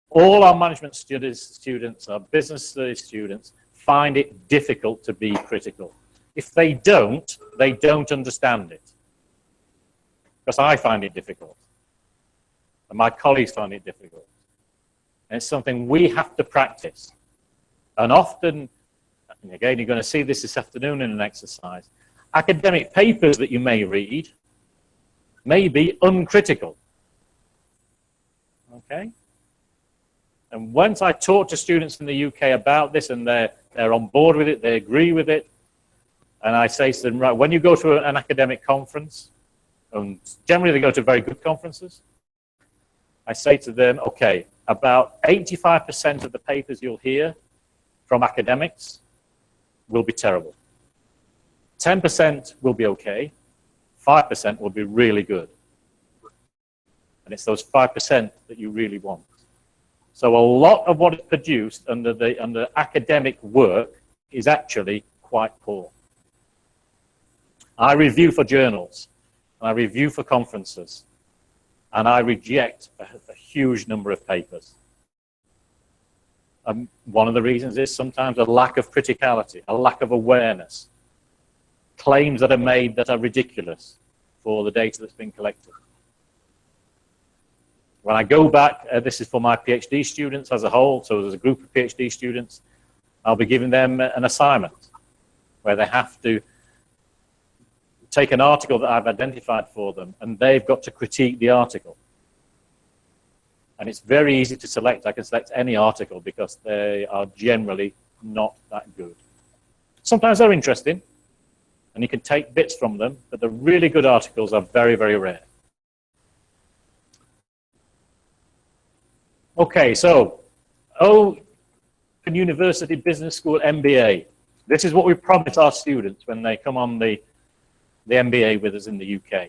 All our management studies students, our business studies students, find it difficult to be critical. If they don't understand it. Because I find it difficult. And my colleagues find it difficult. And it's something we have to practice. And often, and again, you're going to see this afternoon in an exercise, academic papers that you may read may be uncritical. Okay? And once I talk to students in the UK about this and they're on board with it, they agree with it, and I say to them, right, when you go to an academic conference, and generally they go to very good conferences, I say to them, okay, about 85% of the papers you'll hear from academics will be terrible. 10% will be okay, 5% will be really good. And it's those 5% that you really want. So a lot of what is produced under academic work is actually quite poor. I review for journals. and I review for conferences, and I reject a huge number of papers. One of the reasons is sometimes a lack of criticality, a lack of awareness, claims that are made that are ridiculous for the data that's been collected. When I go back, this is for my PhD students as a whole, so there's a group of PhD students, I'll be giving them an assignment where they have to take an article that I've identified for them, and they've got to critique the article. And it's very easy to select. I can select any article because they are generally not that good. Sometimes they're interesting, and you can take bits from them, but the really good articles are very, very rare. Okay, so Open University Business School MBA. This is what we promise our students when they come on the MBA with us in the UK.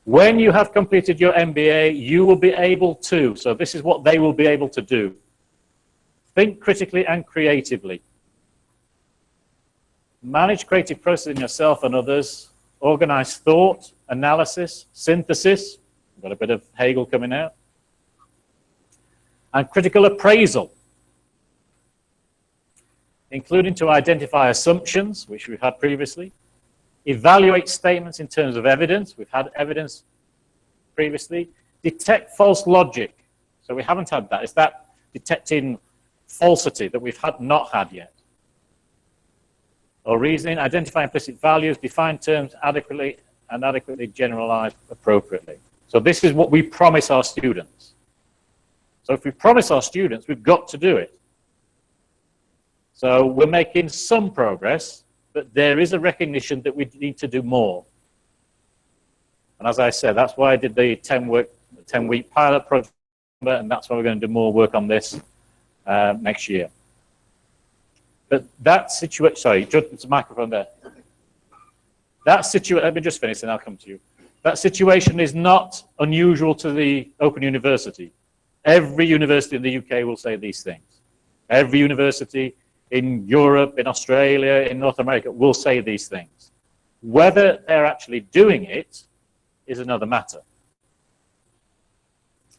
When you have completed your MBA, you will be able to, so this is what they will be able to do. Think critically and creatively. Manage creative process in yourself and others. Organize thought, analysis, synthesis. We've got a bit of Hegel coming out. And critical appraisal, including to identify assumptions, which we've had previously. Evaluate statements in terms of evidence. We've had evidence previously. Detect false logic. So we haven't had that. It's that detecting falsity that we've not had yet. Or reasoning, identify implicit values, define terms adequately and adequately generalize appropriately. So this is what we promise our students. So if we promise our students, we've got to do it. So we're making some progress, but there is a recognition that we need to do more. And as I said, that's why I did the 10-week pilot project, and that's why we're going to do more work on this next year. But that situation, sorry, there's a microphone there. That situation, let me just finish and I'll come to you. That situation is not unusual to the Open University. Every university in the UK will say these things. Every university in Europe, in Australia, in North America will say these things. Whether they're actually doing it is another matter.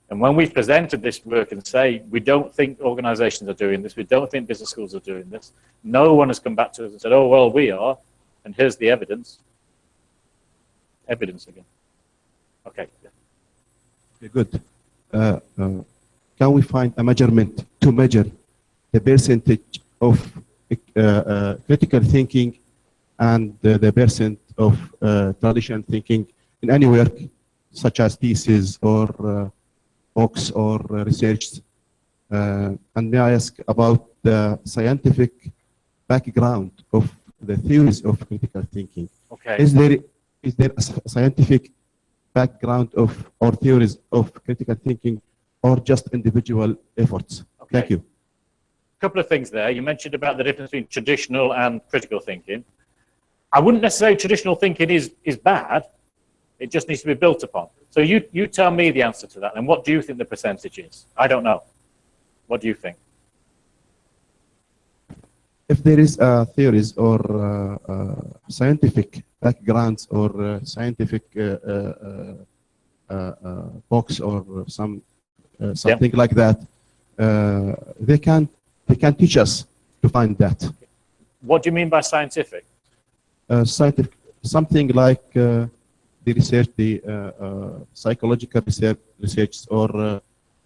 And when we've presented this work and say, we don't think organizations are doing this, we don't think business schools are doing this, no one has come back to us and said, oh, well, we are, and here's the evidence. Evidence again. Okay. Okay, good. Can we find a measurement to measure the percentage of critical thinking and the percent of traditional thinking in any work, such as thesis or books or research? And may I ask about the scientific background of the theories of critical thinking? Okay. Is there a scientific background of or theories of critical thinking, or just individual efforts? Okay. Thank you. A couple of things there. You mentioned about the difference between traditional and critical thinking. I wouldn't necessarily say traditional thinking is bad. It just needs to be built upon. So you tell me the answer to that, and what do you think the percentage is? I don't know. What do you think? If there is theories or scientific backgrounds or scientific books or something like that, they can teach us to find that. What do you mean by scientific? Scientific, something like the research, the psychological research or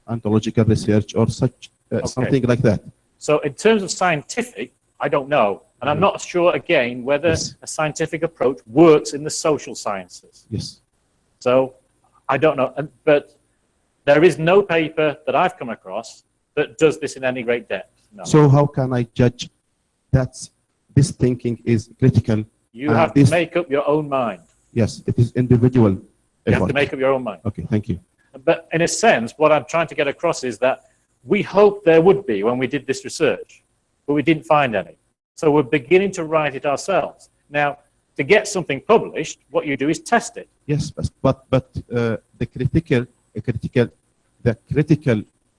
ontological research or such something like that. So in terms of scientific, I don't know. And I'm not sure, again, whether a scientific approach works in the social sciences. Yes. So I don't know. But there is no paper that I've come across that does this in any great depth. No. So how can I judge that this thinking is critical? You have to make up your own mind. Yes, it is individual effort. You have to make up your own mind. Okay, thank you. But in a sense, what I'm trying to get across is that we hoped there would be when we did this research, but we didn't find any. So we're beginning to write it ourselves. Now, to get something published, what you do is test it. Yes, but the critical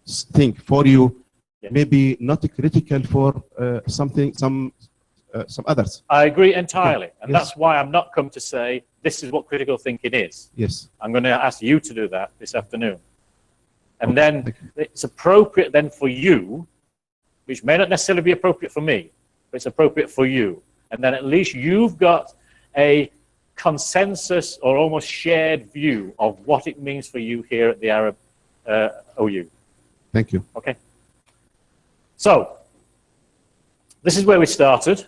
thing for you may be not critical for some others. I agree entirely, and Yes. that's why I'm not come to say this is what critical thinking is. Yes. I'm going to ask you to do that this afternoon. And then it's appropriate then for you, which may not necessarily be appropriate for me, but it's appropriate for you. And then at least you've got a consensus or almost shared view of what it means for you here at the Arab OU. Thank you. Okay. So, this is where we started.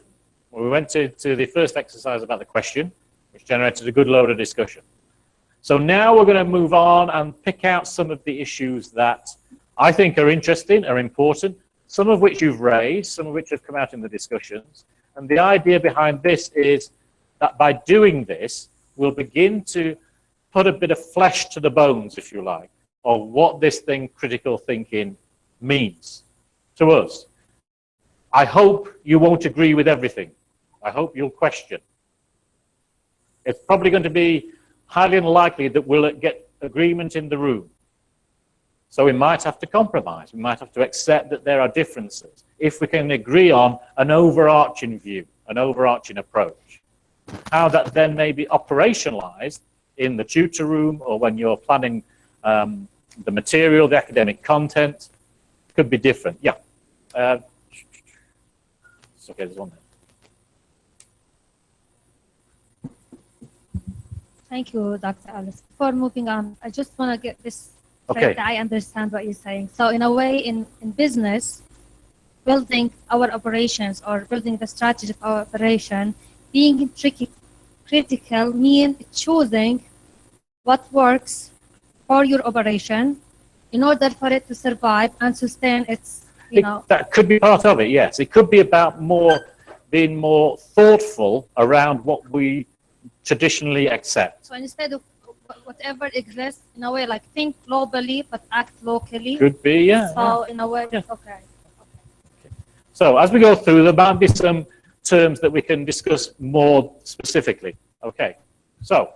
We went to the first exercise about the question, which generated a good load of discussion. So now we're going to move on and pick out some of the issues that I think are interesting, are important, some of which you've raised, some of which have come out in the discussions. And the idea behind this is that by doing this, we'll begin to put a bit of flesh to the bones, if you like, of what this thing, critical thinking, means to us. I hope you won't agree with everything. I hope you'll question. It's probably going to be highly unlikely that we'll get agreement in the room. So we might have to compromise. We might have to accept that there are differences. If we can agree on an overarching view, an overarching approach, how that then may be operationalized in the tutor room or when you're planning the material, the academic content, could be different. Yeah. It's okay, there's one there. Thank you, Dr. Alice. Before moving on, I just want to get this Okay. straight that I understand what you're saying. So in a way, in business, building our operations or building the strategy of our operation, being critical means choosing what works for your operation in order for it to survive and sustain its, That could be part of it, yes. It could be about being more thoughtful around what we traditionally accept. So instead of whatever exists, in a way, like think globally but act locally. Could be, yeah. So in a way, okay. So as we go through, there might be some terms that we can discuss more specifically. Okay, so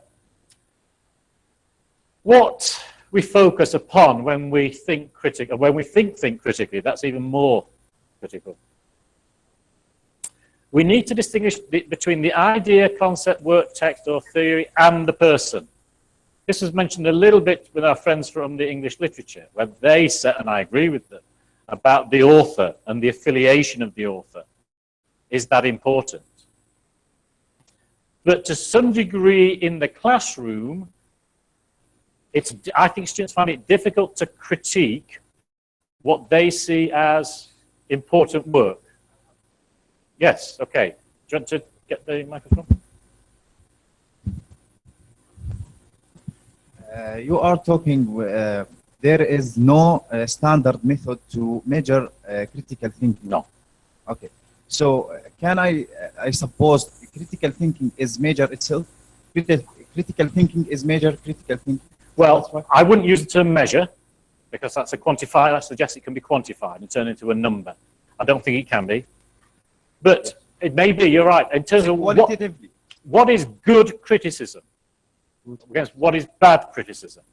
what we focus upon when we think critically, when we think critically, that's even more critical. We need to distinguish between the idea, concept, work, text, or theory and the person. This was mentioned a little bit with our friends from the English literature, where they said, and I agree with them, about the author and the affiliation of the author. Is that important? But to some degree in the classroom, I think students find it difficult to critique what they see as important work. Yes, okay. Do you want to get the microphone? You are talking, there is no standard method to measure critical thinking. No. Okay. So can I suppose critical thinking is measure itself? Critical thinking is measure critical thinking. Well, I wouldn't use the term measure because that's a quantifier. I suggest it can be quantified and turned into a number. I don't think it can be. But it may be, you're right, in terms of what is good criticism against what is bad criticism.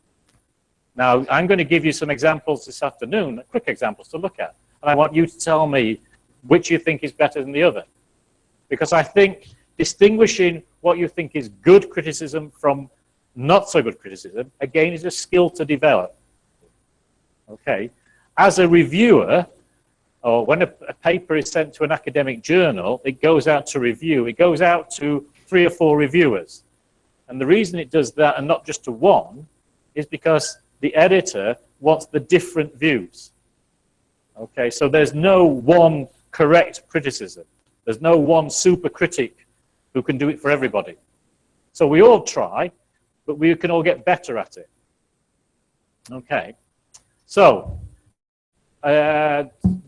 Now, I'm going to give you some examples this afternoon, quick examples to look at. And I want you to tell me which you think is better than the other. Because I think distinguishing what you think is good criticism from not so good criticism, again, is a skill to develop. Okay. As a reviewer, or when a paper is sent to an academic journal, it goes out to review. It goes out to 3 or 4 reviewers. And the reason it does that, and not just to one, is because the editor wants the different views. Okay, so there's no one correct criticism. There's no one super critic who can do it for everybody. So we all try, but we can all get better at it. Okay, so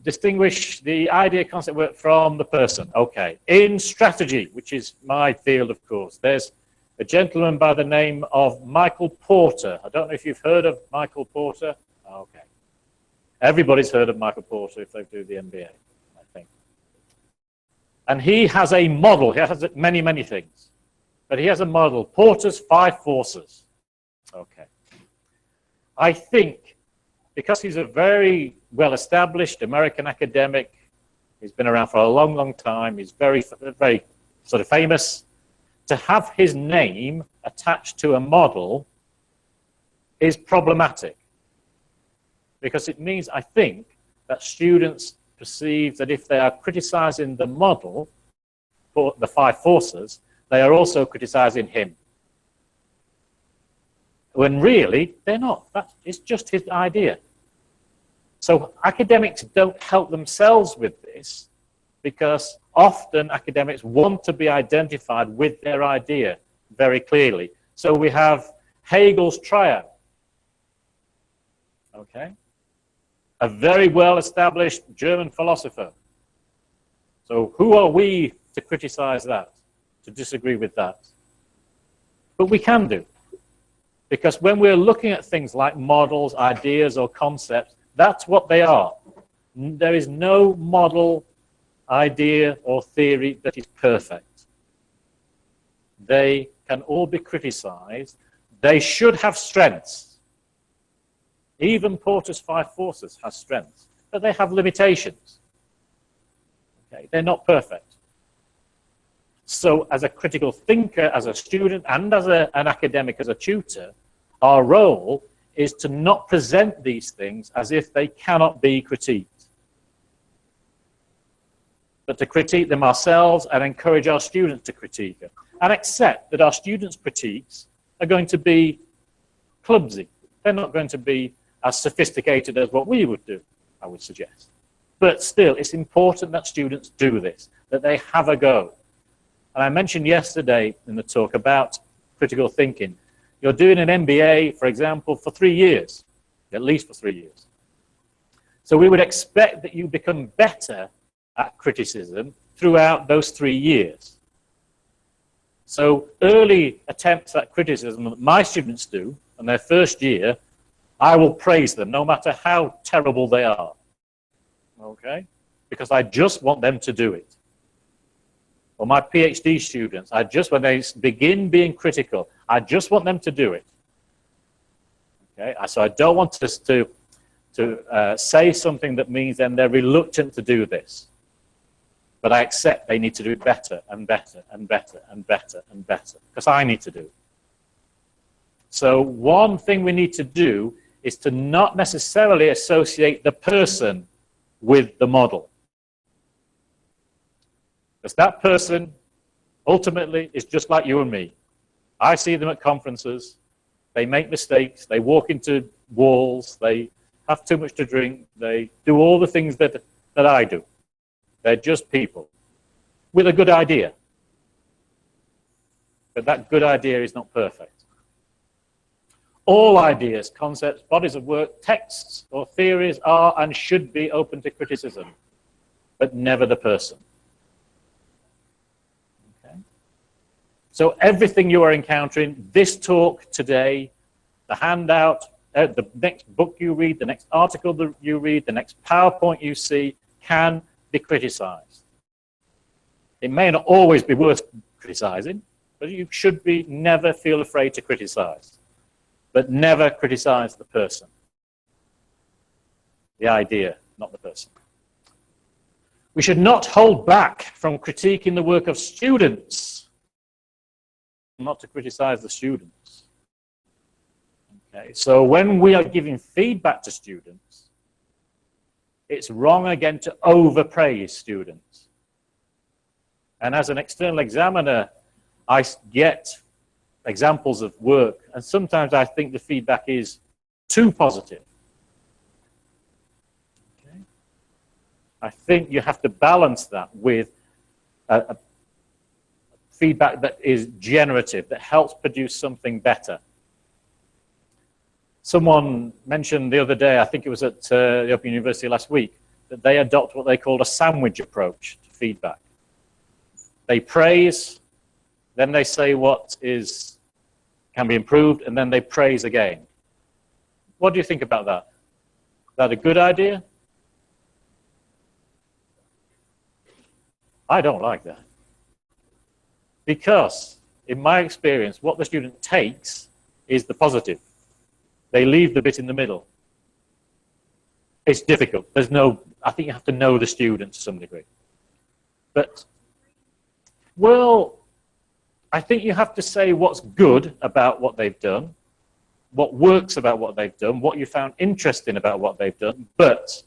distinguish the idea, concept, work from the person. Okay, in strategy, which is my field, of course, there's a gentleman by the name of Michael Porter. I don't know if you've heard of Michael Porter. Okay. Everybody's heard of Michael Porter if they do the MBA, I think. And he has a model. He has many, many things. But he has a model, Porter's 5 forces. Okay. I think because he's a very well-established American academic, he's been around for a long, long time, he's very, very sort of famous, to have his name attached to a model is problematic, because it means, I think, that students perceive that if they are criticizing the model for the 5 forces, they are also criticizing him. When really, they're not. It's just his idea. So academics don't help themselves with this, because often academics want to be identified with their idea very clearly. So we have Hegel's triad. Okay? A very well-established German philosopher. So who are we to criticize that, to disagree with that? But we can do. Because when we're looking at things like models, ideas, or concepts, that's what they are. There is no model, idea, or theory that is perfect. They can all be criticized. They should have strengths. Even Porter's 5 forces has strengths, but they have limitations. Okay? They're not perfect. So as a critical thinker, as a student, and as an academic, as a tutor, our role is to not present these things as if they cannot be critiqued, but to critique them ourselves and encourage our students to critique them, and accept that our students' critiques are going to be clumsy. They're not going to be as sophisticated as what we would do, I would suggest. But still, it's important that students do this, that they have a go. And I mentioned yesterday in the talk about critical thinking. You're doing an MBA, for example, for 3 years, at least for 3 years. So we would expect that you become better at criticism throughout those 3 years. So early attempts at criticism that my students do in their first year, I will praise them no matter how terrible they are. Okay? Because I just want them to do it. Or my PhD students, when they begin being critical, I just want them to do it. Okay? So I don't want us to say something that means then they're reluctant to do this. But I accept they need to do better and better and better and better and better, because I need to do it. So one thing we need to do is to not necessarily associate the person with the model. Because that person ultimately is just like you and me. I see them at conferences, they make mistakes, they walk into walls, they have too much to drink, they do all the things that I do. They're just people with a good idea. But that good idea is not perfect. All ideas, concepts, bodies of work, texts, or theories are and should be open to criticism, but never the person. Okay? So everything you are encountering, this talk today, the handout, the next book you read, the next article that you read, the next PowerPoint you see, can be criticized. It may not always be worth criticizing, but you should never feel afraid to criticize. But never criticize the person. The idea, not the person. We should not hold back from critiquing the work of students. Not to criticize the students. Okay, so when we are giving feedback to students, it's wrong again to overpraise students. And as an external examiner, I get examples of work, and sometimes I think the feedback is too positive. Okay? I think you have to balance that with a feedback that is generative, that helps produce something better. Someone mentioned the other day, I think it was at the Open University last week, that they adopt what they called a sandwich approach to feedback. They praise, then they say what can be improved, and then they praise again. What do you think about that? Is that a good idea? I don't like that. Because, in my experience, what the student takes is the positive. They leave the bit in the middle. It's difficult. I think you have to know the student to some degree. But, well, I think you have to say what's good about what they've done, what works about what they've done, what you found interesting about what they've done, but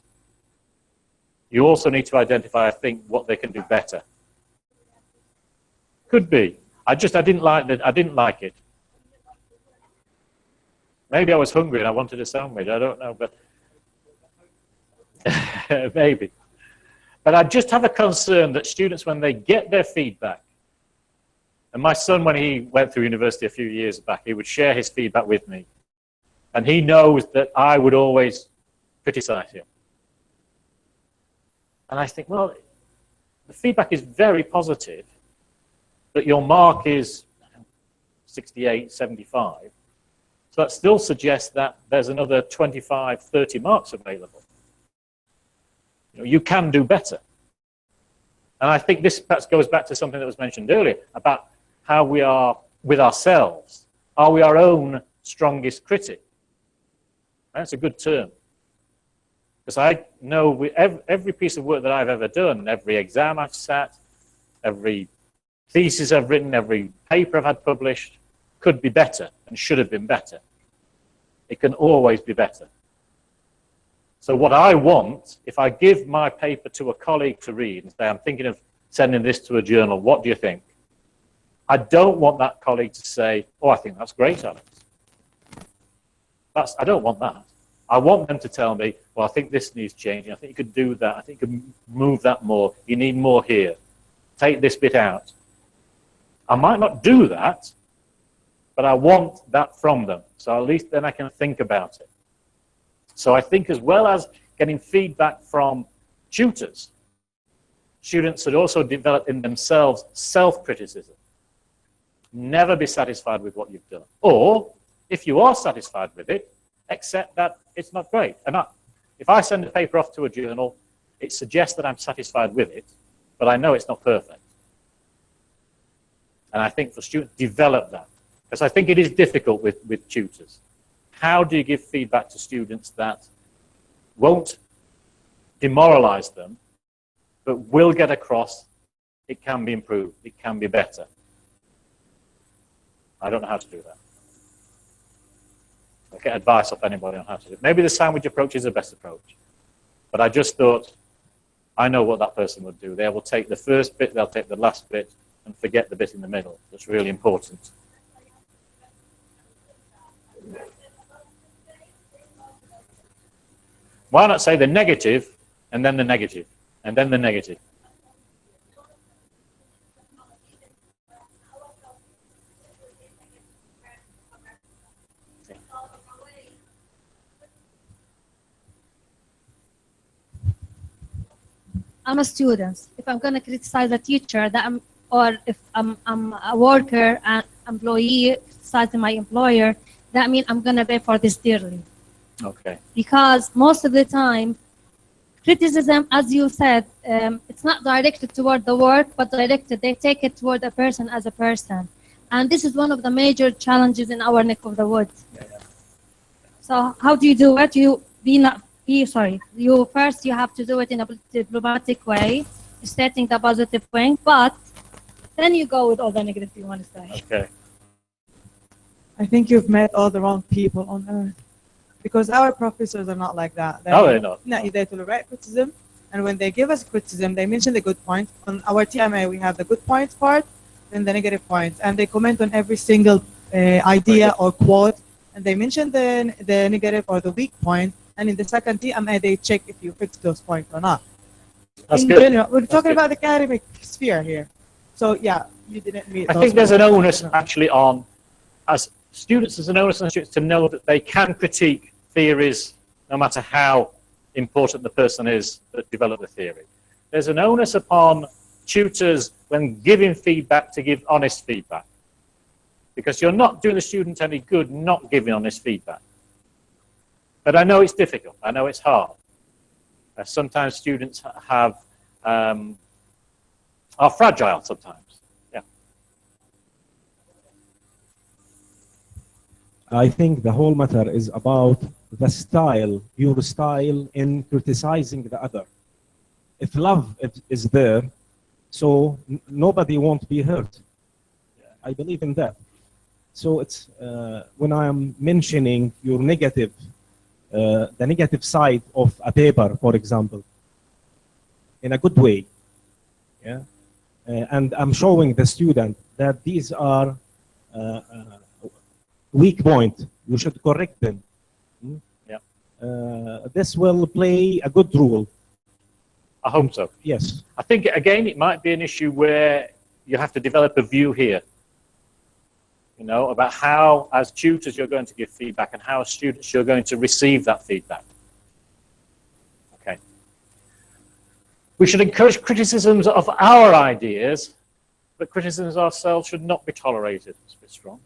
you also need to identify, I think, what they can do better. Could be. I didn't like it. Maybe I was hungry and I wanted a sandwich. I don't know, but maybe. But I just have a concern that students, when they get their feedback, and my son, when he went through university a few years back, he would share his feedback with me. And he knows that I would always criticize him. And I think, well, the feedback is very positive, but your mark is 68, 75. So that still suggests that there's another 25, 30 marks available. You can do better. And I think this perhaps goes back to something that was mentioned earlier about how we are with ourselves. Are we our own strongest critic? That's a good term. Because I know every piece of work that I've ever done, every exam I've sat, every thesis I've written, every paper I've had published, could be better and should have been better. It can always be better. So what I want, if I give my paper to a colleague to read and say, I'm thinking of sending this to a journal, what do you think? I don't want that colleague to say, oh, I think that's great, Alex. I don't want that. I want them to tell me, well, I think this needs changing. I think you could do that. I think you could move that more. You need more here. Take this bit out. I might not do that, but I want that from them. So at least then I can think about it. So I think as well as getting feedback from tutors, students should also develop in themselves self-criticism. Never be satisfied with what you've done. Or, if you are satisfied with it, accept that it's not great. And if I send a paper off to a journal, it suggests that I'm satisfied with it, but I know it's not perfect. And I think for students, develop that. Because I think it is difficult with tutors. How do you give feedback to students that won't demoralize them, but will get across it can be improved, it can be better? I don't know how to do that. I'll get advice off anybody on how to do it. Maybe the sandwich approach is the best approach. But I just thought, I know what that person would do. They will take the first bit, they'll take the last bit, and forget the bit in the middle. That's really important. Why not say the negative, and then the negative, and then the negative? I'm a student. If I'm going to criticize a teacher, or if I'm a worker and employee criticizing my employer, that means I'm going to pay for this dearly. Okay. Because most of the time, criticism, as you said, it's not directed toward the work, but they take it toward a person as a person. And this is one of the major challenges in our neck of the woods. Yeah. So how do you do it? You first you have to do it in a diplomatic way, stating the positive thing, but then you go with all the negative you want to say. Okay. I think you've met all the wrong people on earth. Because our professors are not like that. They're not. No, they tolerate criticism, and when they give us criticism, they mention the good points. On our TMA, we have the good points part and the negative points, and they comment on every single idea or quote, and they mention the negative or the weak point, and in the second TMA, they check if you fix those points or not. That's in good. general, we're talking about the academic sphere here. So yeah, you didn't meet I those think there's an points. onus actually on, as students, there's an onus on students to know that they can critique theories, no matter how important the person is that developed the theory. There's an onus upon tutors when giving feedback to give honest feedback. Because you're not doing the student any good not giving honest feedback. But I know it's difficult. I know it's hard. Sometimes students are fragile sometimes. Yeah. I think the whole matter is about the style, your style in criticizing the other. If love is there, so nobody won't be hurt. I believe in that. So it's when I am mentioning your negative, the negative side of a paper, for example, in a good way, yeah, and I'm showing the student that these are weak point. You should correct them. Yeah. This will play a good role. I hope so. Yes. I think, again, it might be an issue where you have to develop a view here, you know, about how, as tutors, you're going to give feedback and how as students you're going to receive that feedback. Okay. We should encourage criticisms of our ideas, but criticisms of ourselves should not be tolerated. It's a bit strong.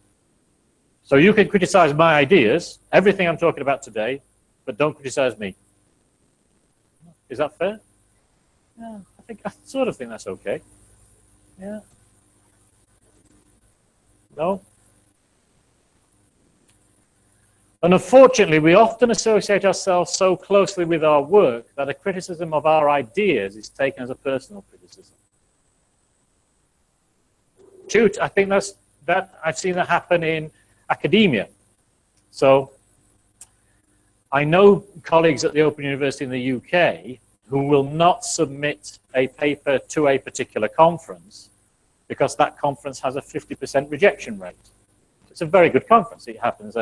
So you can criticize my ideas, everything I'm talking about today, but don't criticize me. Is that fair? Yeah, I sort of think that's okay. Yeah. No? And unfortunately, we often associate ourselves so closely with our work that a criticism of our ideas is taken as a personal criticism. I think that I've seen that happen in academia. So I know colleagues at the Open University in the UK who will not submit a paper to a particular conference because that conference has a 50% rejection rate. It's a very good conference. It happens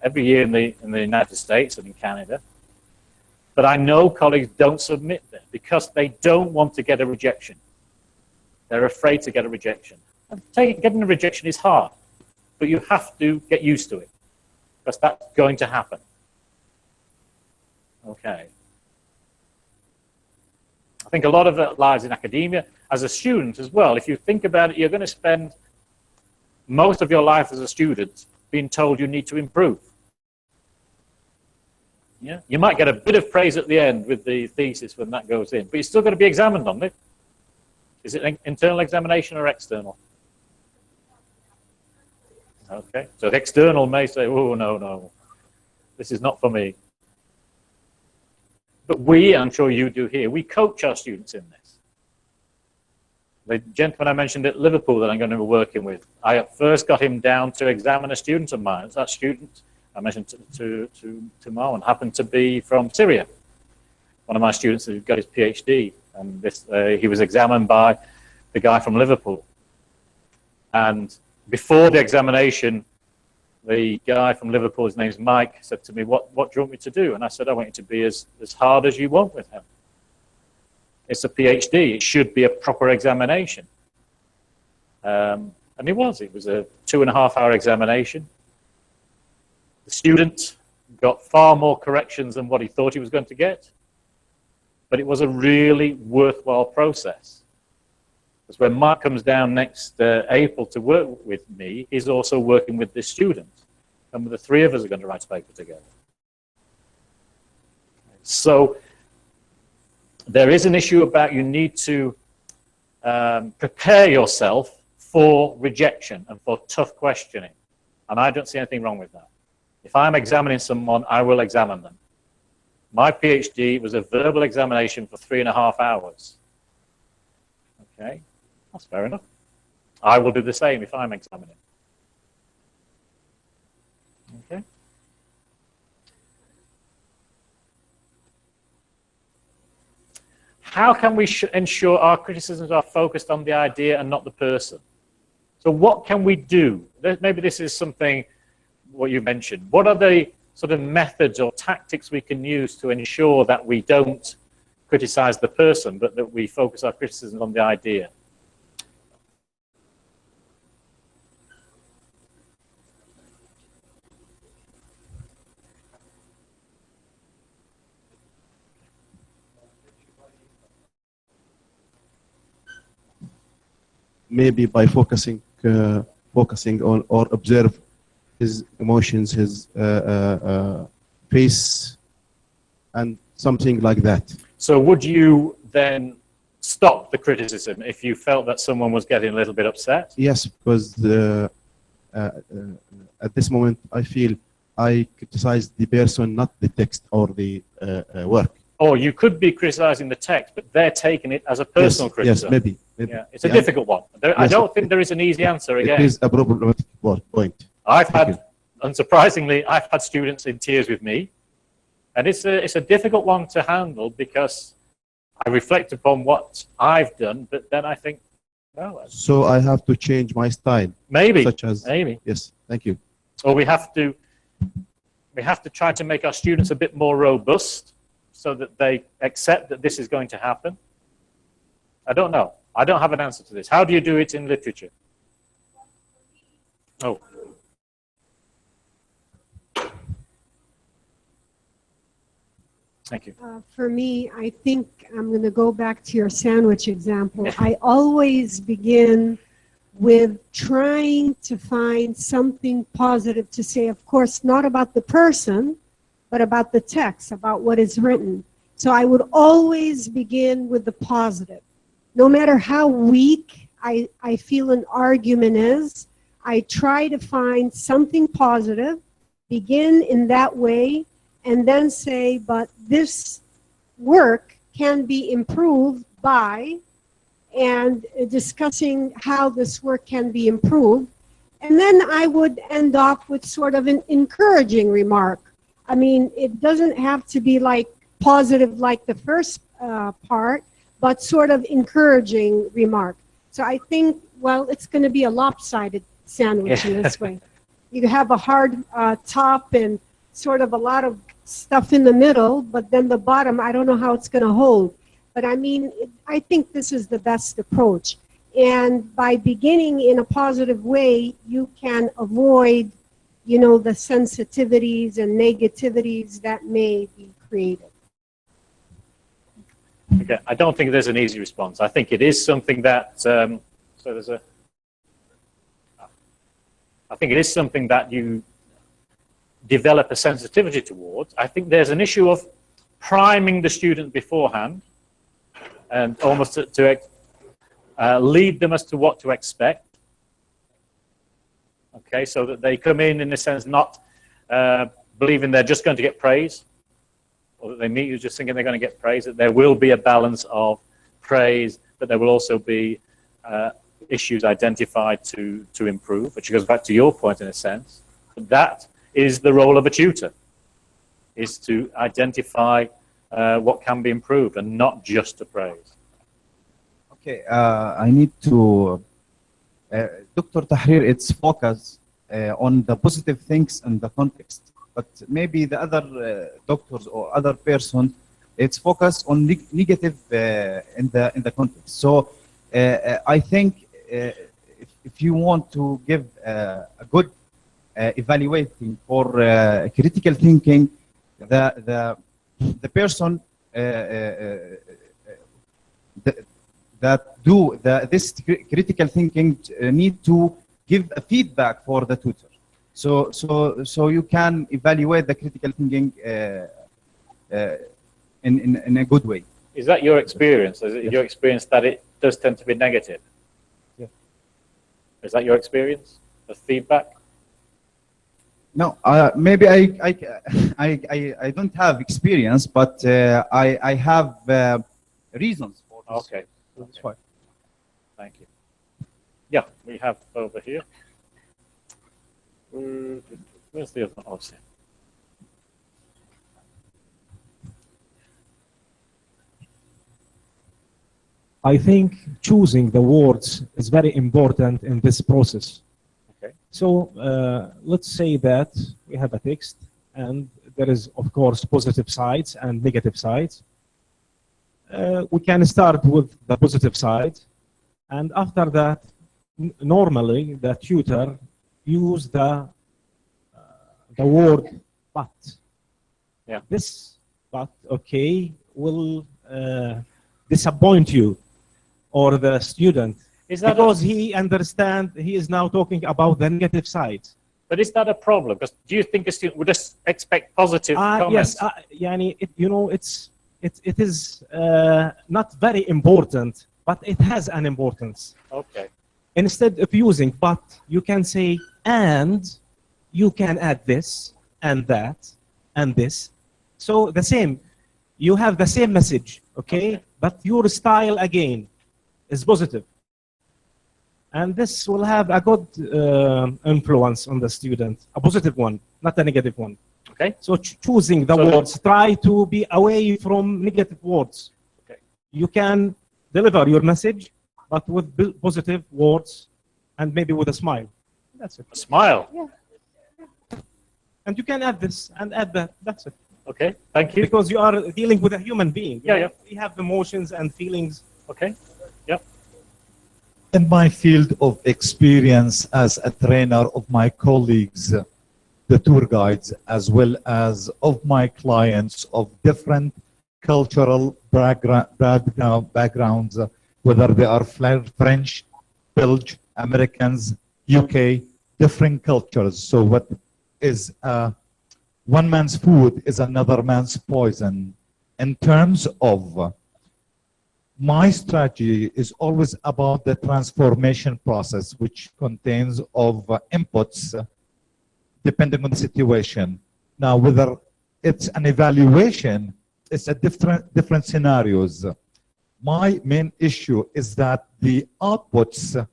every year in the United States and in Canada. But I know colleagues don't submit there because they don't want to get a rejection. They're afraid to get a rejection. And getting a rejection is hard, but you have to get used to it because that's going to happen. Okay. I think a lot of it lies in academia. As a student as well, if you think about it, you're going to spend most of your life as a student being told you need to improve. Yeah, you might get a bit of praise at the end with the thesis when that goes in, but you're still going to be examined on it. Is it an internal examination or external? Okay, so the external may say, oh, no, this is not for me. But we, I'm sure you do here, we coach our students in this. The gentleman I mentioned at Liverpool that I'm going to be working with, I at first got him down to examine a student of mine. That student I mentioned to Marwan happened to be from Syria. One of my students who got his PhD, and this he was examined by the guy from Liverpool. And before the examination, the guy from Liverpool, his name's Mike, said to me, what do you want me to do? And I said, I want you to be as hard as you want with him. It's a PhD. It should be a proper examination. And it was. It was a 2.5-hour examination. The student got far more corrections than what he thought he was going to get. But it was a really worthwhile process. Because when Mark comes down next April to work with me, he's also working with this student. And the three of us are going to write a paper together. So there is an issue about you need to prepare yourself for rejection and for tough questioning. And I don't see anything wrong with that. If I'm examining someone, I will examine them. My PhD was a verbal examination for 3.5 hours. Okay, that's fair enough. I will do the same if I'm examining. Okay. How can we ensure our criticisms are focused on the idea and not the person? So what can we do? Maybe this is something, what you mentioned. What are the sort of methods or tactics we can use to ensure that we don't criticize the person, but that we focus our criticism on the idea? Maybe by focusing on or observe his emotions, his face, and something like that. So would you then stop the criticism if you felt that someone was getting a little bit upset? Yes, because at this moment I feel I criticize the person, not the text or the work. Or you could be criticizing the text, but they're taking it as a personal criticism. Yes, maybe. Yeah, it's a difficult one. I don't think there is an easy answer again. It is a problematic point. Unsurprisingly, I've had students in tears with me, and it's a difficult one to handle because I reflect upon what I've done, but then I think, well. So I have to change my style. Maybe. Such as. Maybe. Yes, thank you. Or we have to try to make our students a bit more robust so that they accept that this is going to happen. I don't know. I don't have an answer to this. How do you do it in literature? Oh. Thank you. For me, I think I'm going to go back to your sandwich example. I always begin with trying to find something positive to say, of course, not about the person, but about the text, about what is written. So I would always begin with the positive. No matter how weak I feel an argument is, I try to find something positive, begin in that way, and then say, but this work can be improved by, and discussing how this work can be improved. And then I would end off with sort of an encouraging remark. I mean, it doesn't have to be like positive like the first part, but sort of encouraging remark. So I think, well, it's going to be a lopsided sandwich in this way. You have a hard top and sort of a lot of stuff in the middle, but then the bottom, I don't know how it's going to hold. But I mean, I think this is the best approach. And by beginning in a positive way, you can avoid, you know, the sensitivities and negativities that may be created. Okay, I don't think there's an easy response. I think it is something that, I think it is something that you develop a sensitivity towards. I think there's an issue of priming the student beforehand and almost to lead them as to what to expect. Okay, so that they come in a sense, not believing they're just going to get praise, or that they meet you just thinking they're going to get praise, that there will be a balance of praise, but there will also be issues identified to improve, which goes back to your point in a sense. That is the role of a tutor, is to identify what can be improved and not just to praise. Okay, I need to, Dr. Tahrir, it's focus on the positive things in the context. But maybe the other doctors or other person, it's focused on negative in the context. So I think if you want to give a good evaluating for critical thinking, the person that do this critical thinking need to give a feedback for the tutor. So you can evaluate the critical thinking in a good way. Is that your experience? Is it your experience that it does tend to be negative? Yeah. Is that your experience of feedback? No, maybe I don't have experience, but I have reasons for this. Okay. That's fine. Thank you. Yeah, we have over here. Where's the other one? I think choosing the words is very important in this process. Okay. So let's say that we have a text and there is, of course, positive sides and negative sides. We can start with the positive side, and after that, normally the tutor use the word but. Yeah. This but, okay, will disappoint you or the student, because he understands he is now talking about the negative side. But is that a problem? Because do you think a student would just expect positive comments? Yes, you know, it is not very important, but it has an importance. Okay. Instead of using but, you can say and, you can add this and that and this. So the same, you have the same message, okay? But your style again is positive. And this will have a good influence on the student, a positive one, not a negative one. Okay. So choosing the words, try to be away from negative words. Okay. You can deliver your message, but with positive words and maybe with a smile. That's it. A smile? Yeah. And you can add this and add that. That's it. Okay, thank you. Because you are dealing with a human being. Yeah, yeah. We have emotions and feelings. Okay. Yep. In my field of experience as a trainer of my colleagues, the tour guides, as well as of my clients of different cultural backgrounds, whether they are French, Belgian, Americans, UK, different cultures. So what is one man's food is another man's poison. In terms of my strategy is always about the transformation process, which contains of inputs depending on the situation. Now, whether it's an evaluation, it's a different scenarios. My main issue is that the outputs,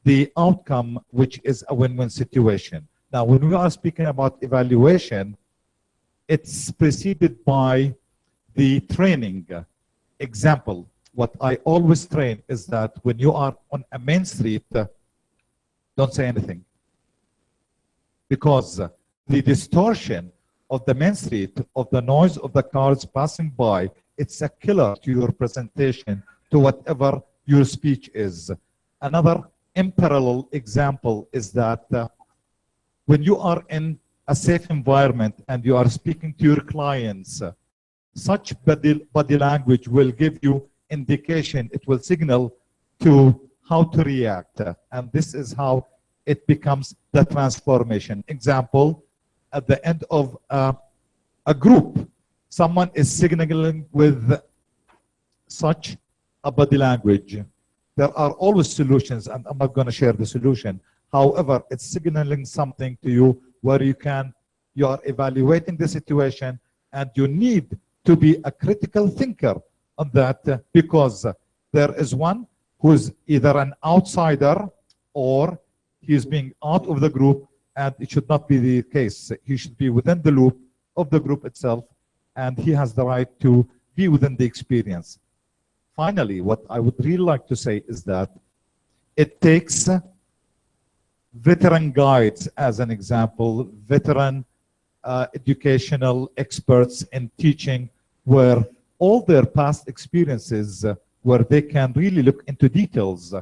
the outcome, which is a win-win situation. Now, when we are speaking about evaluation, it's preceded by the training. Example, what I always train is that when you are on a main street, don't say anything. Because the distortion of the main street, of the noise of the cars passing by, it's a killer to your presentation, to whatever your speech is. Another unparalleled example is that when you are in a safe environment and you are speaking to your clients, such body language will give you indication, it will signal to how to react. And this is how it becomes the transformation. Example, at the end of a group, someone is signaling with such a body language. There are always solutions, and I'm not going to share the solution. However, it's signaling something to you where you are evaluating the situation, and you need to be a critical thinker on that, because there is one who's either an outsider or he's being out of the group, and it should not be the case. He should be within the loop of the group itself, and he has the right to be within the experience. Finally, what I would really like to say is that it takes veteran guides as an example, veteran educational experts in teaching, where all their past experiences, where they can really look into details,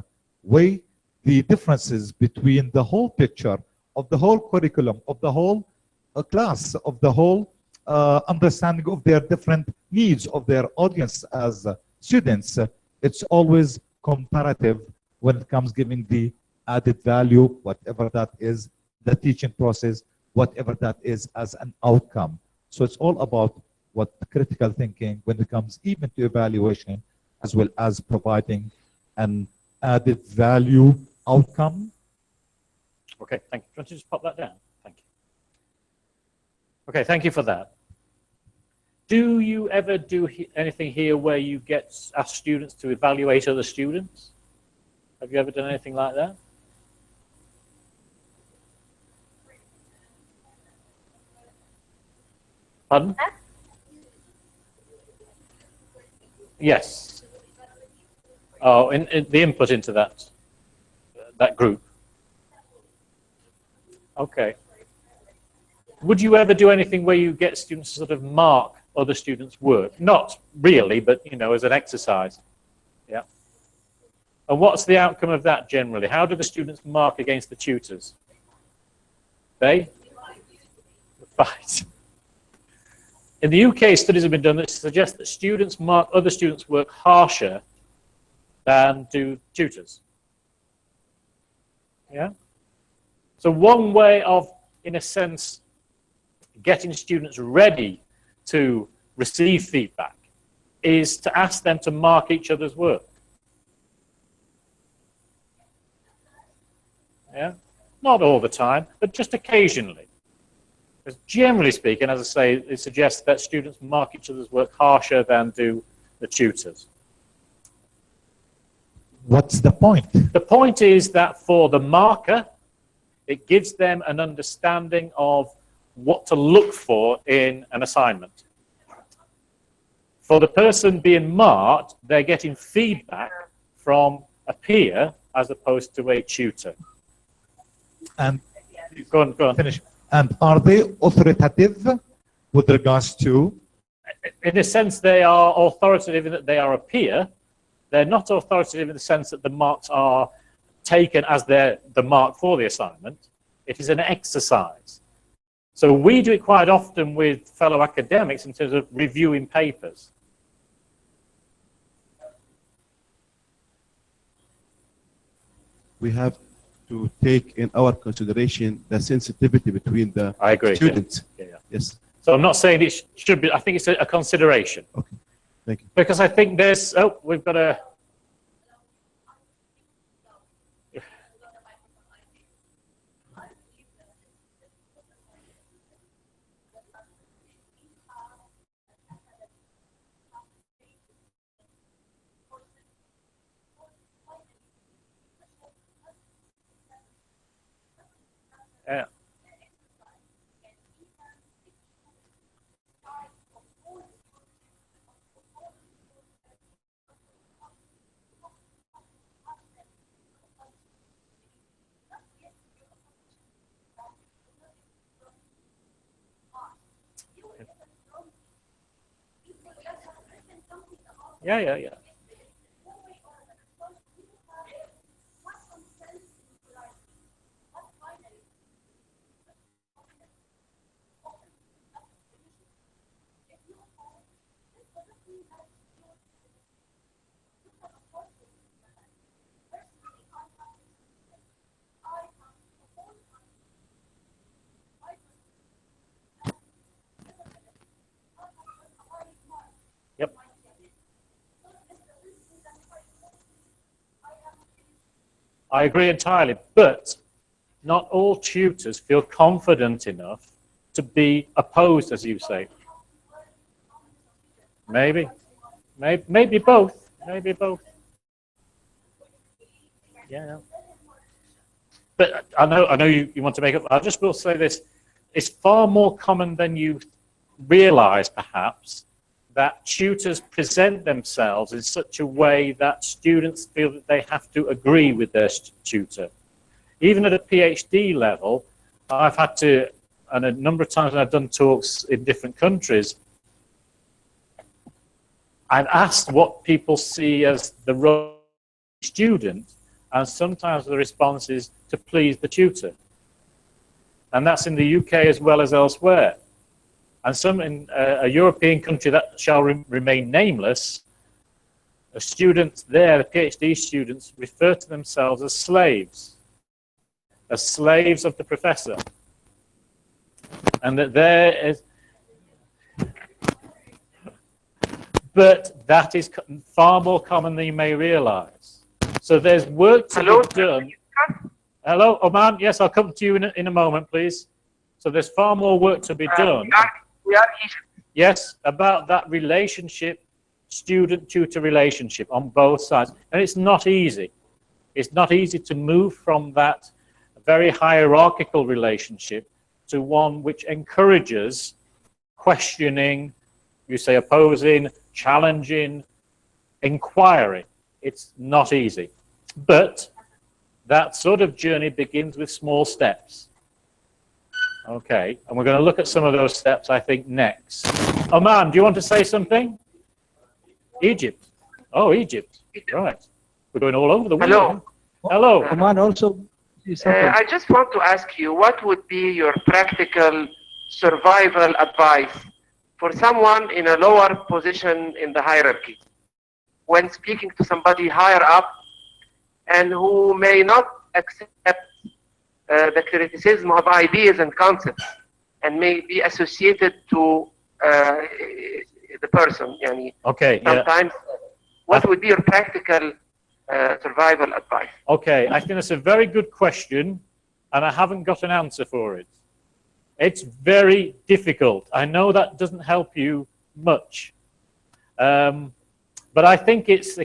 weigh the differences between the whole picture of the whole curriculum, of the whole class, of the whole understanding of their different needs of their audience as students. It's always comparative when it comes giving the added value, whatever that is, the teaching process, whatever that is as an outcome. So it's all about what critical thinking when it comes even to evaluation, as well as providing an added value outcome. Okay, thank you. Do you want to just pop that down? Thank you. Okay, thank you for that. Do you ever do anything here where you ask students to evaluate other students? Have you ever done anything like that? Pardon? Yes. Oh, in the input into that group. Okay. Would you ever do anything where you get students to sort of mark other students' work? Not really, but as an exercise. Yeah. And what's the outcome of that generally? How do the students mark against the tutors? They fight. In the UK, studies have been done that suggest that students mark other students' work harsher than do tutors. Yeah? So one way of, in a sense, getting students ready to receive feedback is to ask them to mark each other's work. Yeah? Not all the time, but just occasionally. Because generally speaking, as I say, it suggests that students mark each other's work harsher than do the tutors. What's the point? The point is that for the marker, it gives them an understanding of what to look for in an assignment. For the person being marked, they're getting feedback from a peer as opposed to a tutor. And go on. Finish. And are they authoritative with regards to? In a sense, they are authoritative in that they are a peer. They're not authoritative in the sense that the marks are taken as the mark for the assignment. It is an exercise. So we do it quite often with fellow academics in terms of reviewing papers. We have to take in our consideration the sensitivity between the students. Yeah. Yeah. Yes. So I'm not saying it should be, I think it's a consideration. Okay, thank you. Because I think there's, we've got a... Yeah. Yeah. Yep. I agree entirely, but not all tutors feel confident enough to be opposed, as you say. Maybe both. Maybe both. Yeah. But I know you want to make up. I just will say this: it's far more common than you realize, perhaps, that tutors present themselves in such a way that students feel that they have to agree with their tutor. Even at a PhD level, I've had to, and a number of times when I've done talks in different countries, I've asked what people see as the role of the student, and sometimes the response is to please the tutor. And that's in the UK as well as elsewhere. And some in a European country that shall remain nameless, the students there, the PhD students, refer to themselves as slaves of the professor. And that there is, but that is far more common than you may realize. So there's work to be done. Hello, Oman? Yes, I'll come to you in a moment, please. So there's far more work to be done. Yes, about that relationship, student-tutor relationship on both sides. And it's not easy. It's not easy to move from that very hierarchical relationship to one which encourages questioning, you say opposing, challenging, inquiry. It's not easy. But that sort of journey begins with small steps. Okay, and we're going to look at some of those steps, I think, next. Oman, do you want to say something? Egypt. Oh, Egypt. Right. We're going all over the world. Hello. Oman also. I just want to ask you, what would be your practical survival advice for someone in a lower position in the hierarchy when speaking to somebody higher up and who may not accept the criticism of ideas and concepts and may be associated to the person? Okay. Sometimes, what would be your practical survival advice? Okay, I think that's a very good question, and I haven't got an answer for it. It's very difficult. I know that doesn't help you much. But I think it's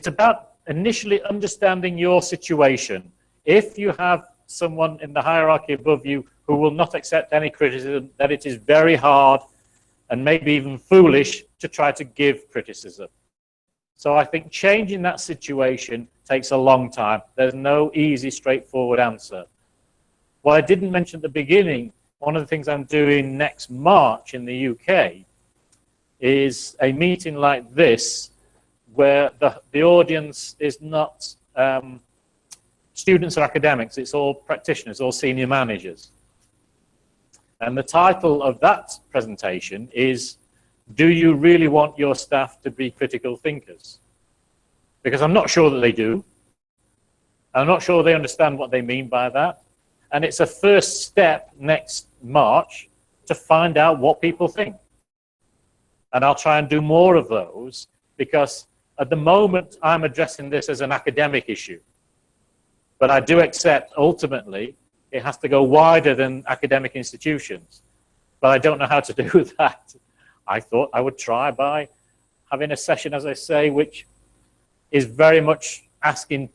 about initially understanding your situation. If you have someone in the hierarchy above you who will not accept any criticism, that it is very hard and maybe even foolish to try to give criticism. So I think changing that situation takes a long time. There's no easy, straightforward answer. What I didn't mention at the beginning, one of the things I'm doing next March in the UK is a meeting like this where the audience is not students or academics, it's all practitioners, all senior managers. And the title of that presentation is, do you really want your staff to be critical thinkers? Because I'm not sure that they do. I'm not sure they understand what they mean by that. And it's a first step next March to find out what people think. And I'll try and do more of those because at the moment I'm addressing this as an academic issue. But I do accept ultimately it has to go wider than academic institutions. But I don't know how to do that. I thought I would try by having a session, as I say, which is very much asking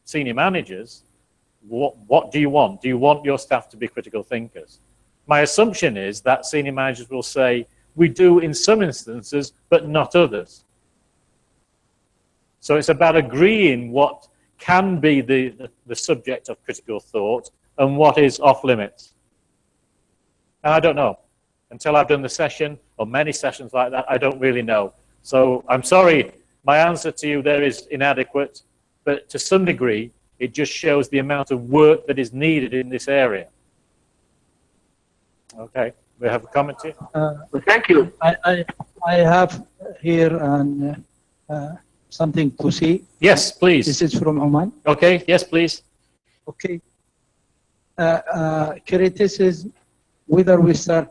senior managers, what do you want? Do you want your staff to be critical thinkers? My assumption is that senior managers will say, we do in some instances, but not others. So it's about agreeing what can be the subject of critical thought and what is off limits. And I don't know. Until I've done the session, or many sessions like that, I don't really know. So I'm sorry, my answer to you there is inadequate, but to some degree, it just shows the amount of work that is needed in this area. Okay, we have a comment here? Thank you. I have here something to say. Yes, please. This is from Oman. Okay, yes, please. Okay. Criticism, whether we start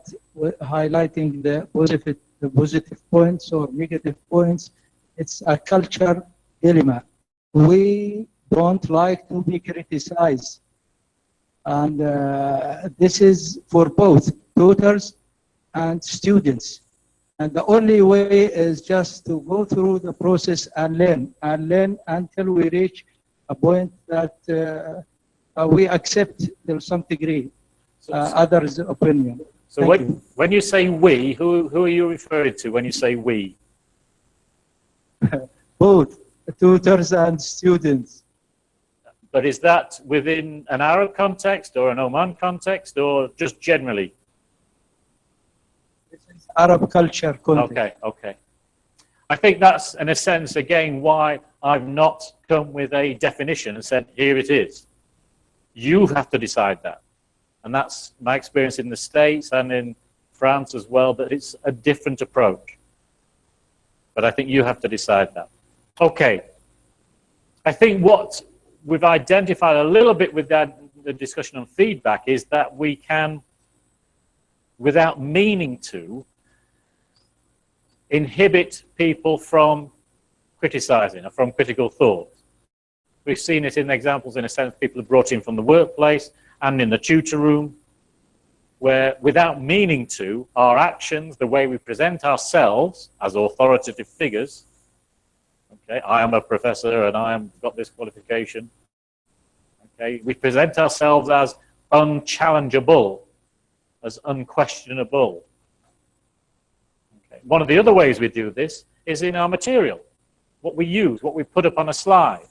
highlighting the positive points or negative points, it's a culture dilemma. We don't like to be criticized. And this is for both tutors and students. And the only way is just to go through the process and learn until we reach a point that we accept to some degree others' opinion. So when you say we, who are you referring to when you say we? Both tutors and students. But is that within an Arab context or an Oman context or just generally? Arab culture context. Okay, okay. I think that's, in a sense, again, why I've not come with a definition and said, here it is. You have to decide that. And that's my experience in the States and in France as well, that it's a different approach. But I think you have to decide that. Okay. I think what we've identified a little bit with that, the discussion on feedback, is that we can, without meaning to, inhibit people from criticizing or from critical thought. We've seen it in examples, in a sense, people are brought in from the workplace and in the tutor room, where without meaning to, our actions, the way we present ourselves as authoritative figures, okay, I am a professor and I am got this qualification, okay, we present ourselves as unchallengeable, as unquestionable. Okay. One of the other ways we do this is in our material, what we use, what we put up on a slide.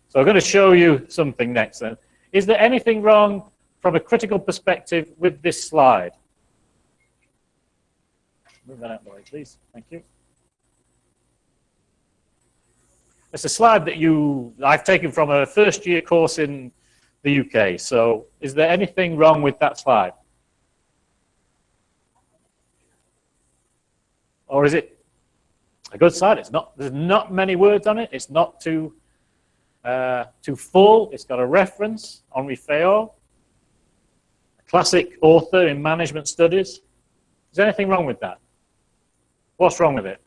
So I'm going to show you something next then. Is there anything wrong from a critical perspective with this slide? Move that out of the way, please. Thank you. It's a slide that I've taken from a first-year course in the UK. So is there anything wrong with that slide? Or is it a good slide? There's not many words on it. It's not too full. It's got a reference, Henri Fayol, a classic author in management studies. Is there anything wrong with that? What's wrong with it?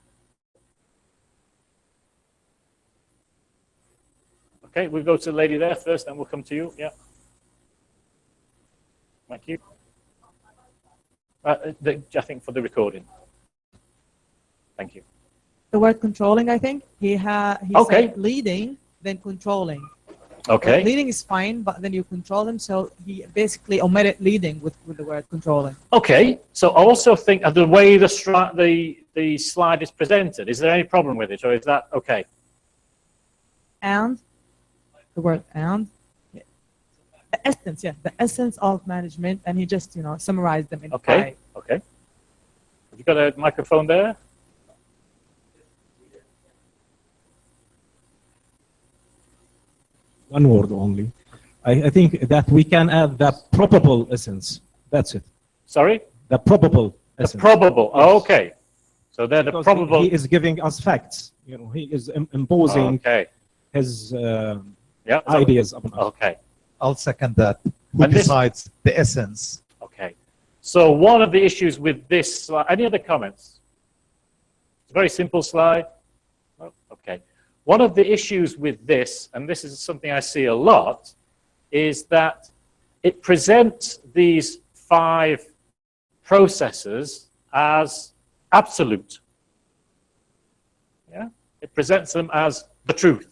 Okay, we'll go to the lady there first, then we'll come to you. Yeah. Thank you. I think for the recording. Thank you. The word controlling, I think. He said leading, then controlling. Okay. Like leading is fine, but then you control them, so he basically omitted leading with the word controlling. Okay, so I also think the way the slide is presented, is there any problem with it, or is that okay? And, the word and, yeah. The essence, yeah, the essence of management, and he just, summarized them in five. Okay. Have you got a microphone there? One word only. I think that we can add the probable essence. That's it. Sorry? The probable essence. The probable. Yes. Oh, okay. So they're the Because probable. He is giving us facts. He is imposing his ideas upon us. Okay. I'll second that. Who decides the essence? Okay. So one of the issues with this slide, any other comments? It's a very simple slide. Oh, okay. One of the issues with this, and this is something I see a lot, is that it presents these 5 processes as absolute. Yeah? It presents them as the truth.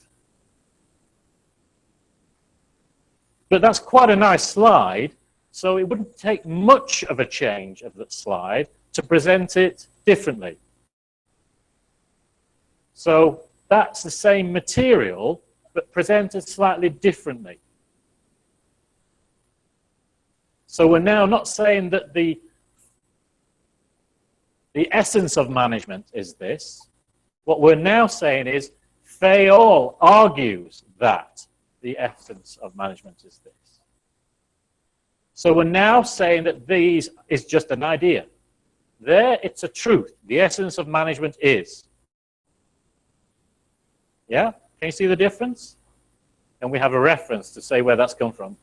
But that's quite a nice slide, so it wouldn't take much of a change of that slide to present it differently. So that's the same material, but presented slightly differently. So we're now not saying that the essence of management is this. What we're now saying is Fayol argues that the essence of management is this. So we're now saying that these is just an idea. There, it's a truth. The essence of management is. Yeah? Can you see the difference? And we have a reference to say where that's come from.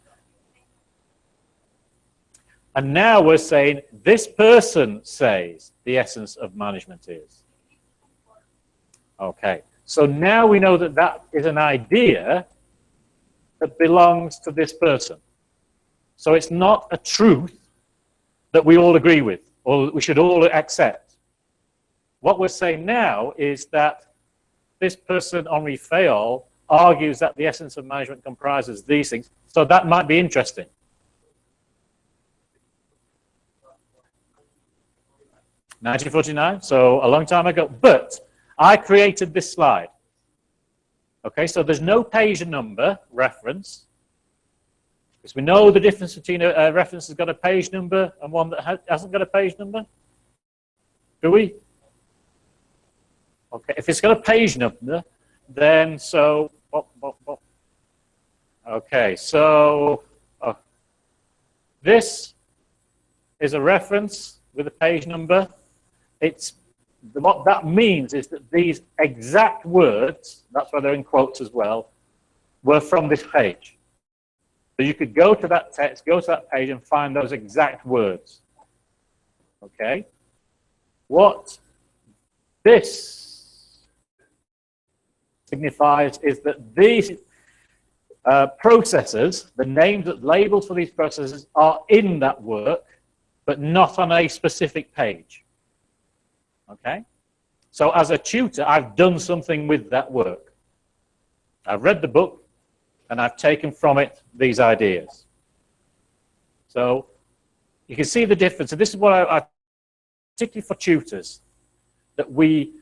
And now we're saying this person says the essence of management is. Okay. So now we know that that is an idea that belongs to this person. So it's not a truth that we all agree with or we should all accept. What we're saying now is that this person, Henri Fayol, argues that the essence of management comprises these things. So that might be interesting. (1949), so a long time ago. But I created this slide. Okay, so there's no page number reference. Because we know the difference between a reference that's got a page number and one that hasn't got a page number. Do we? Okay, if it's got a page number, then so... Okay, so this is a reference with a page number. What that means is that these exact words, that's why they're in quotes as well, were from this page. So you could go to that text, go to that page and find those exact words. Okay? What this signifies is that these processes, the names, labels for these processes are in that work, but not on a specific page. Okay? So as a tutor, I've done something with that work. I've read the book, and I've taken from it these ideas. So you can see the difference. And this is what I particularly for tutors, that we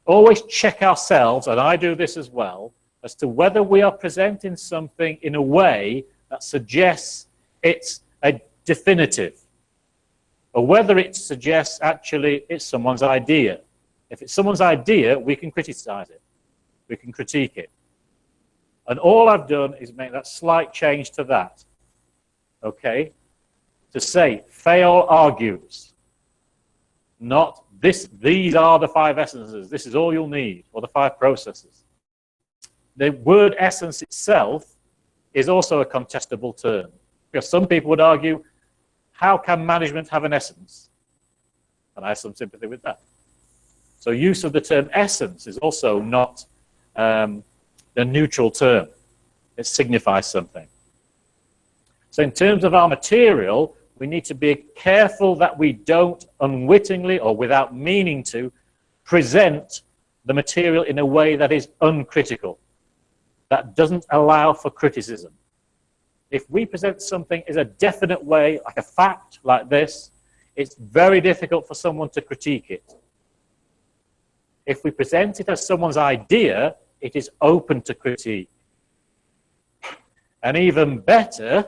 always check ourselves, and I do this as well, as to whether we are presenting something in a way that suggests it's a definitive, or whether it suggests actually it's someone's idea. If it's someone's idea, we can criticize it. We can critique it. And all I've done is make that slight change to that. Okay? To say, Fayol argues. Not this, these are the 5 essences. This is all you'll need, or the 5 processes. The word essence itself is also a contestable term. Because some people would argue, how can management have an essence? And I have some sympathy with that. So use of the term essence is also not a neutral term. It signifies something. So in terms of our material, we need to be careful that we don't unwittingly or without meaning to present the material in a way that is uncritical, that doesn't allow for criticism. If we present something in a definite way, like a fact like this, it's very difficult for someone to critique it. If we present it as someone's idea, it is open to critique. And even better,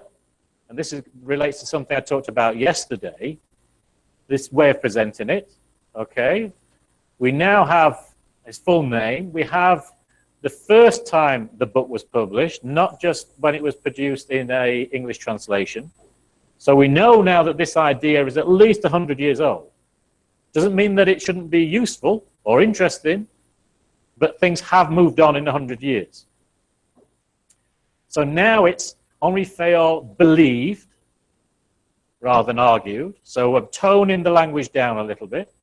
and this relates to something I talked about yesterday, this way of presenting it, okay? We now have his full name. We have the first time the book was published, not just when it was produced in an English translation. So we know now that this idea is at least 100 years old. Doesn't mean that it shouldn't be useful or interesting, but things have moved on in 100 years. So now it's Henri Fayol believed rather than argued. So we're toning the language down a little bit.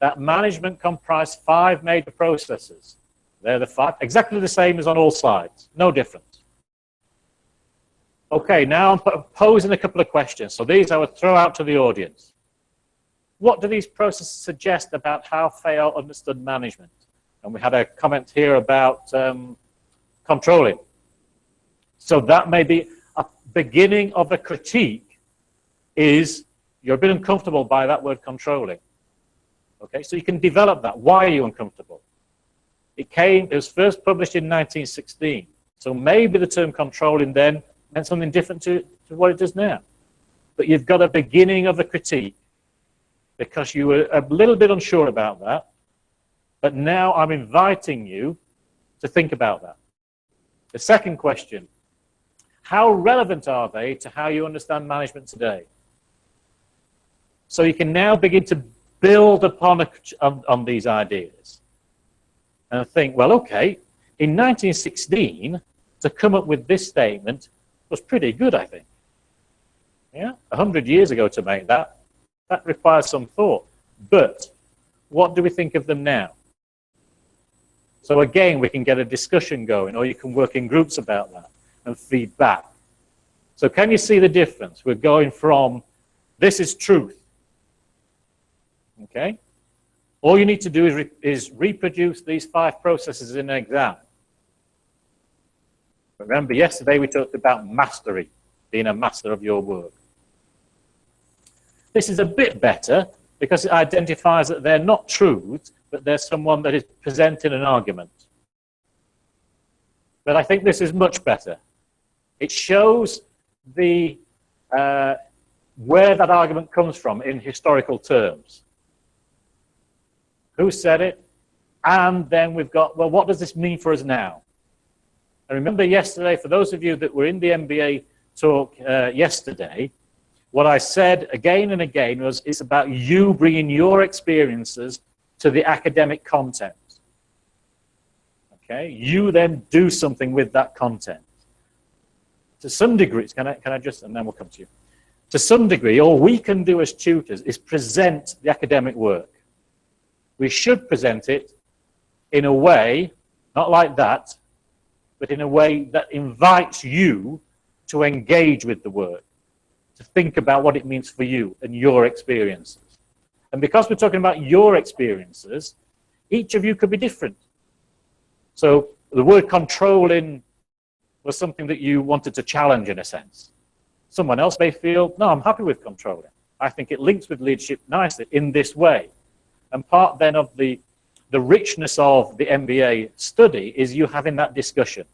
That management comprised 5 major processes. They're the 5, exactly the same as on all slides, no different. Okay, now I'm posing a couple of questions. So these I would throw out to the audience. What do these processes suggest about how Fayol understood management? And we had a comment here about controlling. So that may be a beginning of a critique is you're a bit uncomfortable by that word controlling. Okay, so you can develop that. Why are you uncomfortable? It was first published in 1916. So maybe the term controlling then meant something different to what it does now. But you've got a beginning of a critique because you were a little bit unsure about that. But now I'm inviting you to think about that. The second question, how relevant are they to how you understand management today? So you can now begin to build upon on these ideas and think, well, okay, in 1916, to come up with this statement was pretty good, I think. Yeah, 100 years ago to make that requires some thought. But what do we think of them now? So again, we can get a discussion going, or you can work in groups about that and feedback. So can you see the difference? We're going from, this is truth. Okay? All you need to do is reproduce these 5 processes in an exam. Remember, yesterday we talked about mastery, being a master of your work. This is a bit better because it identifies that they're not truths, but there's someone that is presenting an argument. But I think this is much better. It shows the where that argument comes from in historical terms. Who said it? And then we've got, well, what does this mean for us now? And remember yesterday, for those of you that were in the MBA talk yesterday, what I said again and again was it's about you bringing your experiences to the academic content. Okay? You then do something with that content. To some degree, can I just, and then we'll come to you. To some degree, all we can do as tutors is present the academic work. We should present it in a way, not like that, but in a way that invites you to engage with the work, to think about what it means for you and your experiences. And because we're talking about your experiences, each of you could be different. So the word controlling was something that you wanted to challenge in a sense. Someone else may feel, no, I'm happy with controlling. I think it links with leadership nicely in this way. And part then of the richness of the MBA study is you having that discussion.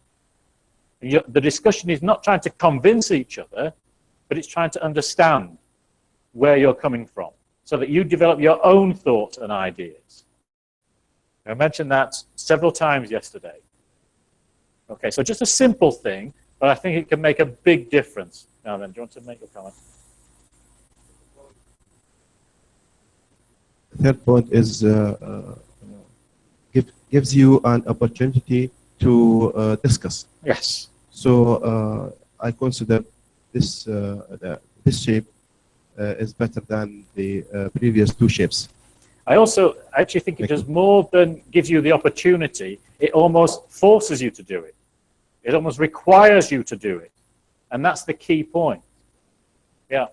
The discussion is not trying to convince each other, but it's trying to understand where you're coming from so that you develop your own thoughts and ideas. I mentioned that several times yesterday. Okay, so just a simple thing, but I think it can make a big difference. Now then, do you want to make your comment? Third point is gives you an opportunity to discuss. Yes. So I consider this this shape is better than the previous 2 shapes. I actually think it does more than gives you the opportunity. It almost forces you to do it. It almost requires you to do it. And that's the key point. Yeah.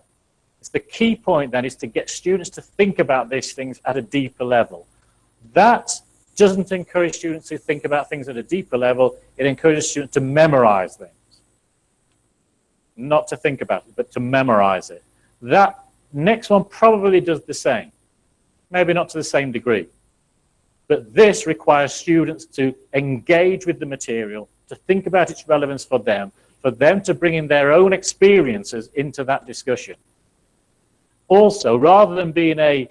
It's the key point then is to get students to think about these things at a deeper level. That doesn't encourage students to think about things at a deeper level. It encourages students to memorize things. Not to think about it, but to memorize it. That next one probably does the same. Maybe not to the same degree. But this requires students to engage with the material, to think about its relevance for them to bring in their own experiences into that discussion. Also, rather than being a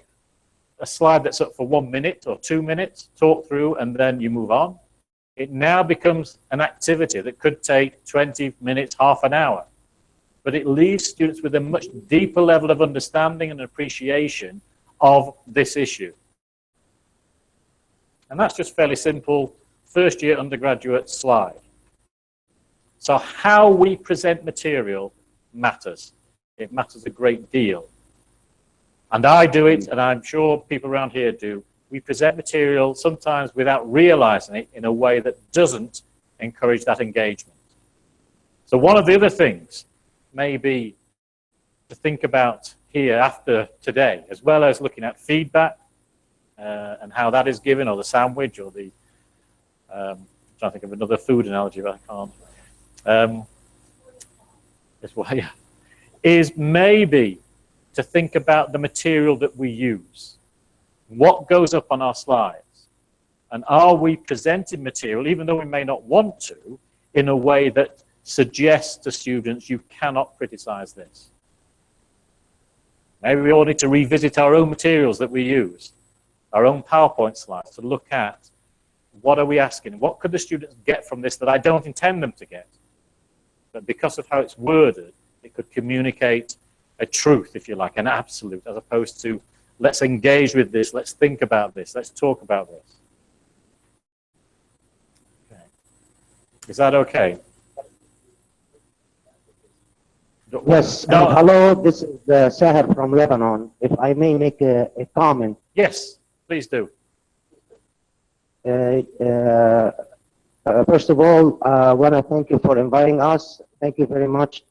slide that's up for 1 minute or 2 minutes, talk through and then you move on, it now becomes an activity that could take 20 minutes, half an hour. But it leaves students with a much deeper level of understanding and appreciation of this issue. And that's just fairly simple, first year undergraduate slide. So how we present material matters. It matters a great deal. And I do it, and I'm sure people around here do. We present material sometimes without realizing it in a way that doesn't encourage that engagement. So one of the other things maybe to think about here after today, as well as looking at feedback and how that is given, or the sandwich, or the, I'm trying to think of another food analogy, but I can't. Is maybe to think about the material that we use. What goes up on our slides? And are we presenting material, even though we may not want to, in a way that suggests to students you cannot criticize this? Maybe we all need to revisit our own materials that we use, our own PowerPoint slides, to look at what are we asking? What could the students get from this that I don't intend them to get? But because of how it's worded, it could communicate a truth, if you like, an absolute, as opposed to let's engage with this, let's think about this, let's talk about this. Okay. Is that okay? Yes. No. Hello, this is Sahar from Lebanon. If I may make a comment. Yes, please do. First of all, I want to thank you for inviting us. Thank you very much.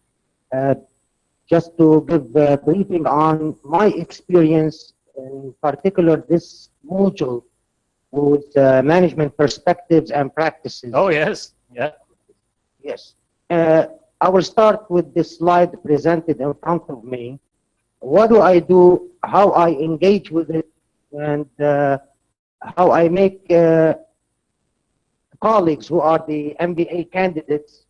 Just to give a briefing on my experience, in particular this module with management perspectives and practices. Oh, yes. Yeah. Yes. I will start with this slide presented in front of me. What do I do, how I engage with it, and how I make colleagues who are the MBA candidates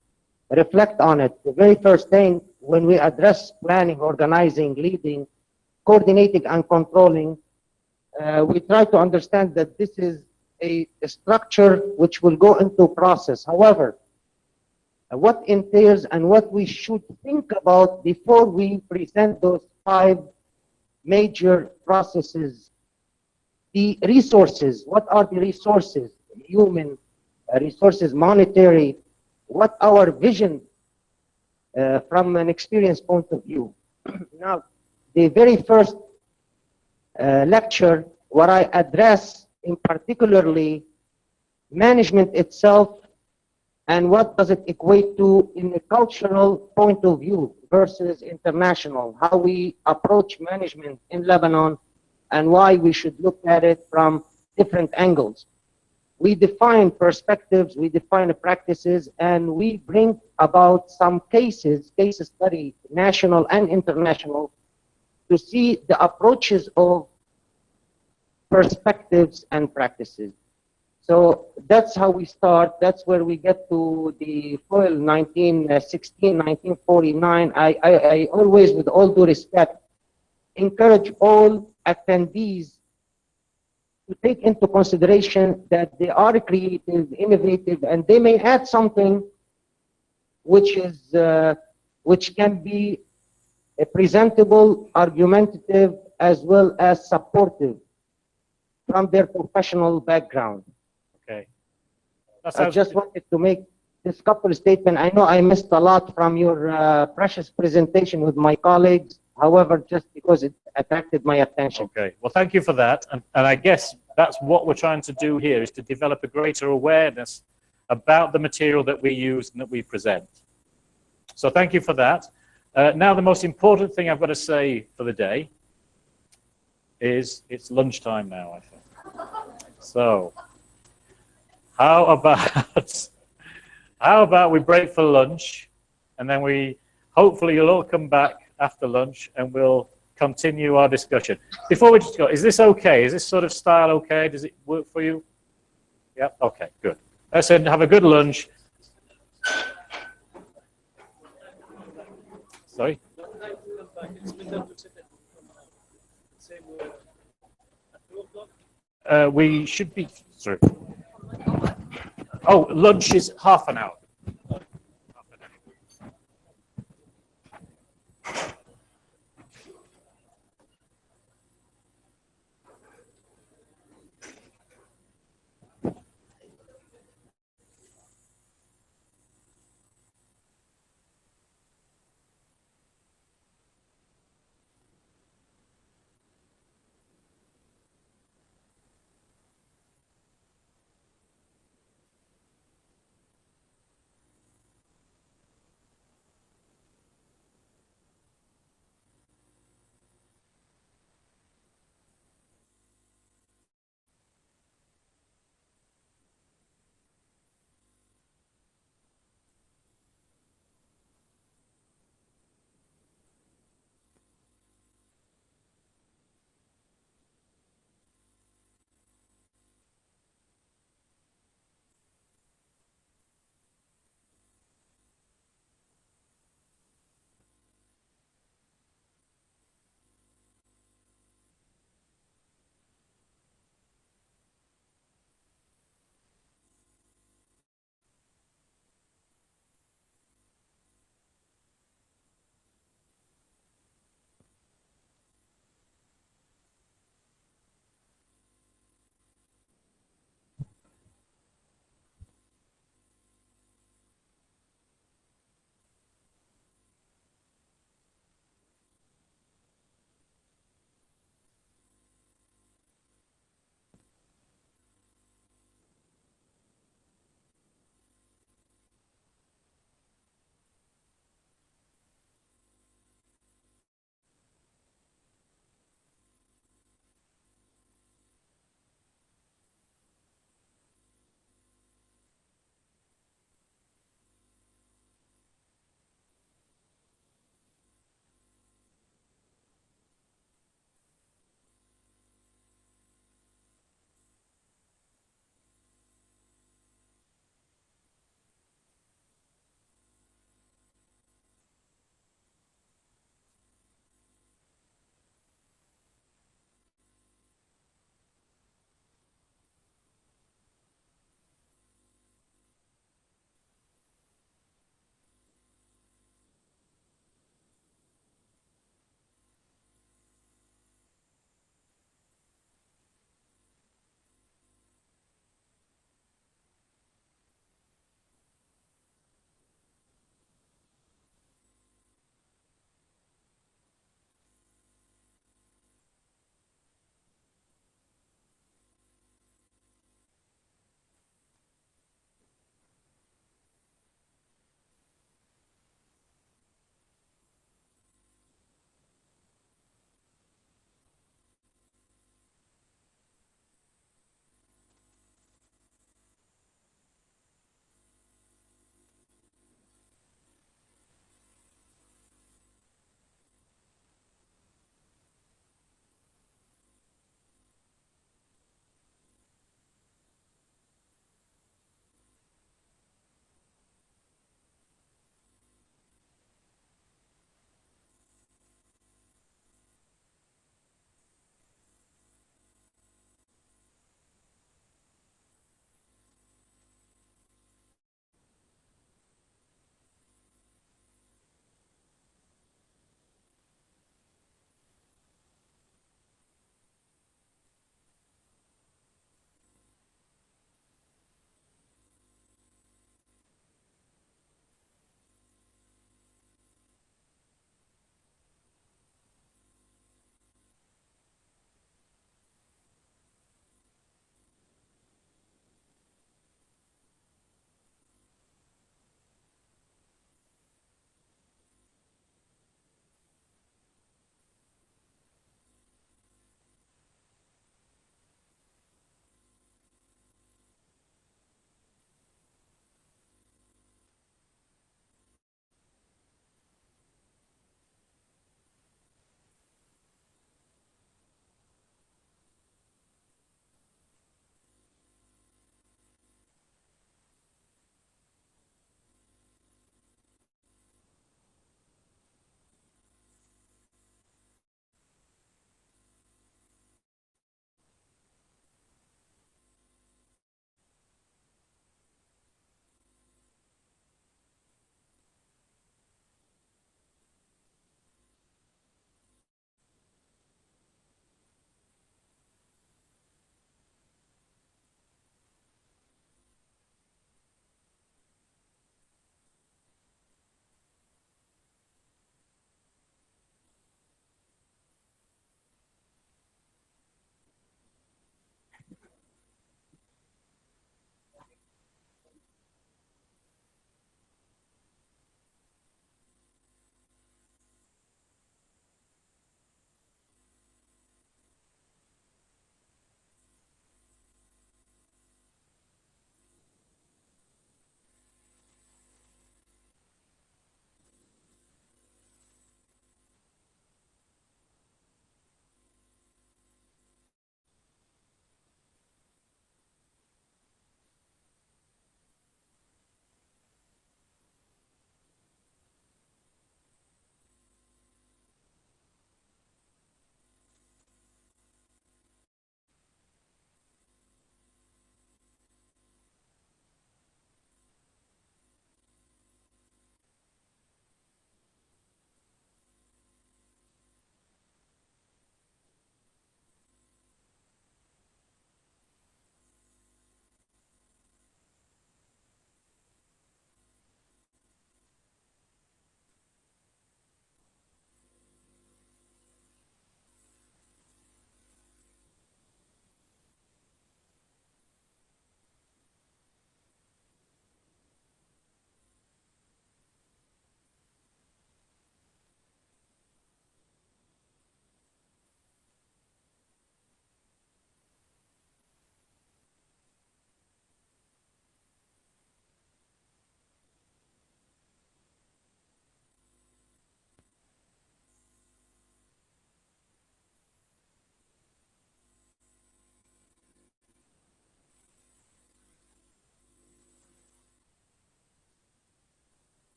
reflect on it. The very first thing, when we address planning, organizing, leading, coordinating, and controlling, we try to understand that this is a structure which will go into process. However, what entails and what we should think about before we present those 5 major processes. The resources, what are the resources? Human resources, monetary, what our vision from an experience point of view. Now, the very first lecture, what I address in particularly management itself and what does it equate to in a cultural point of view versus international, how we approach management in Lebanon and why we should look at it from different angles. We define perspectives, we define practices, and we bring about some case study, national and international, to see the approaches of perspectives and practices. So that's how we start. That's where we get to the FOIL 1916, 1949. I always, with all due respect, encourage all attendees to take into consideration that they are creative, innovative, and they may add something which is which can be presentable, argumentative, as well as supportive from their professional background. Okay. I just wanted to make this couple of statements. I know I missed a lot from your precious presentation with my colleagues. However, just because it attracted my attention. Okay, well, thank you for that. And I guess that's what we're trying to do here, is to develop a greater awareness about the material that we use and that we present. So thank you for that. Now, the most important thing I've got to say for the day is it's lunchtime now, I think. So, how about we break for lunch, and then hopefully you'll all come back after lunch, and we'll continue our discussion. Before we just go, is this okay? Is this sort of style okay? Does it work for you? Yeah. Okay. Good. Let's have a good lunch. Sorry. We should be. Sorry. Oh, lunch is half an hour.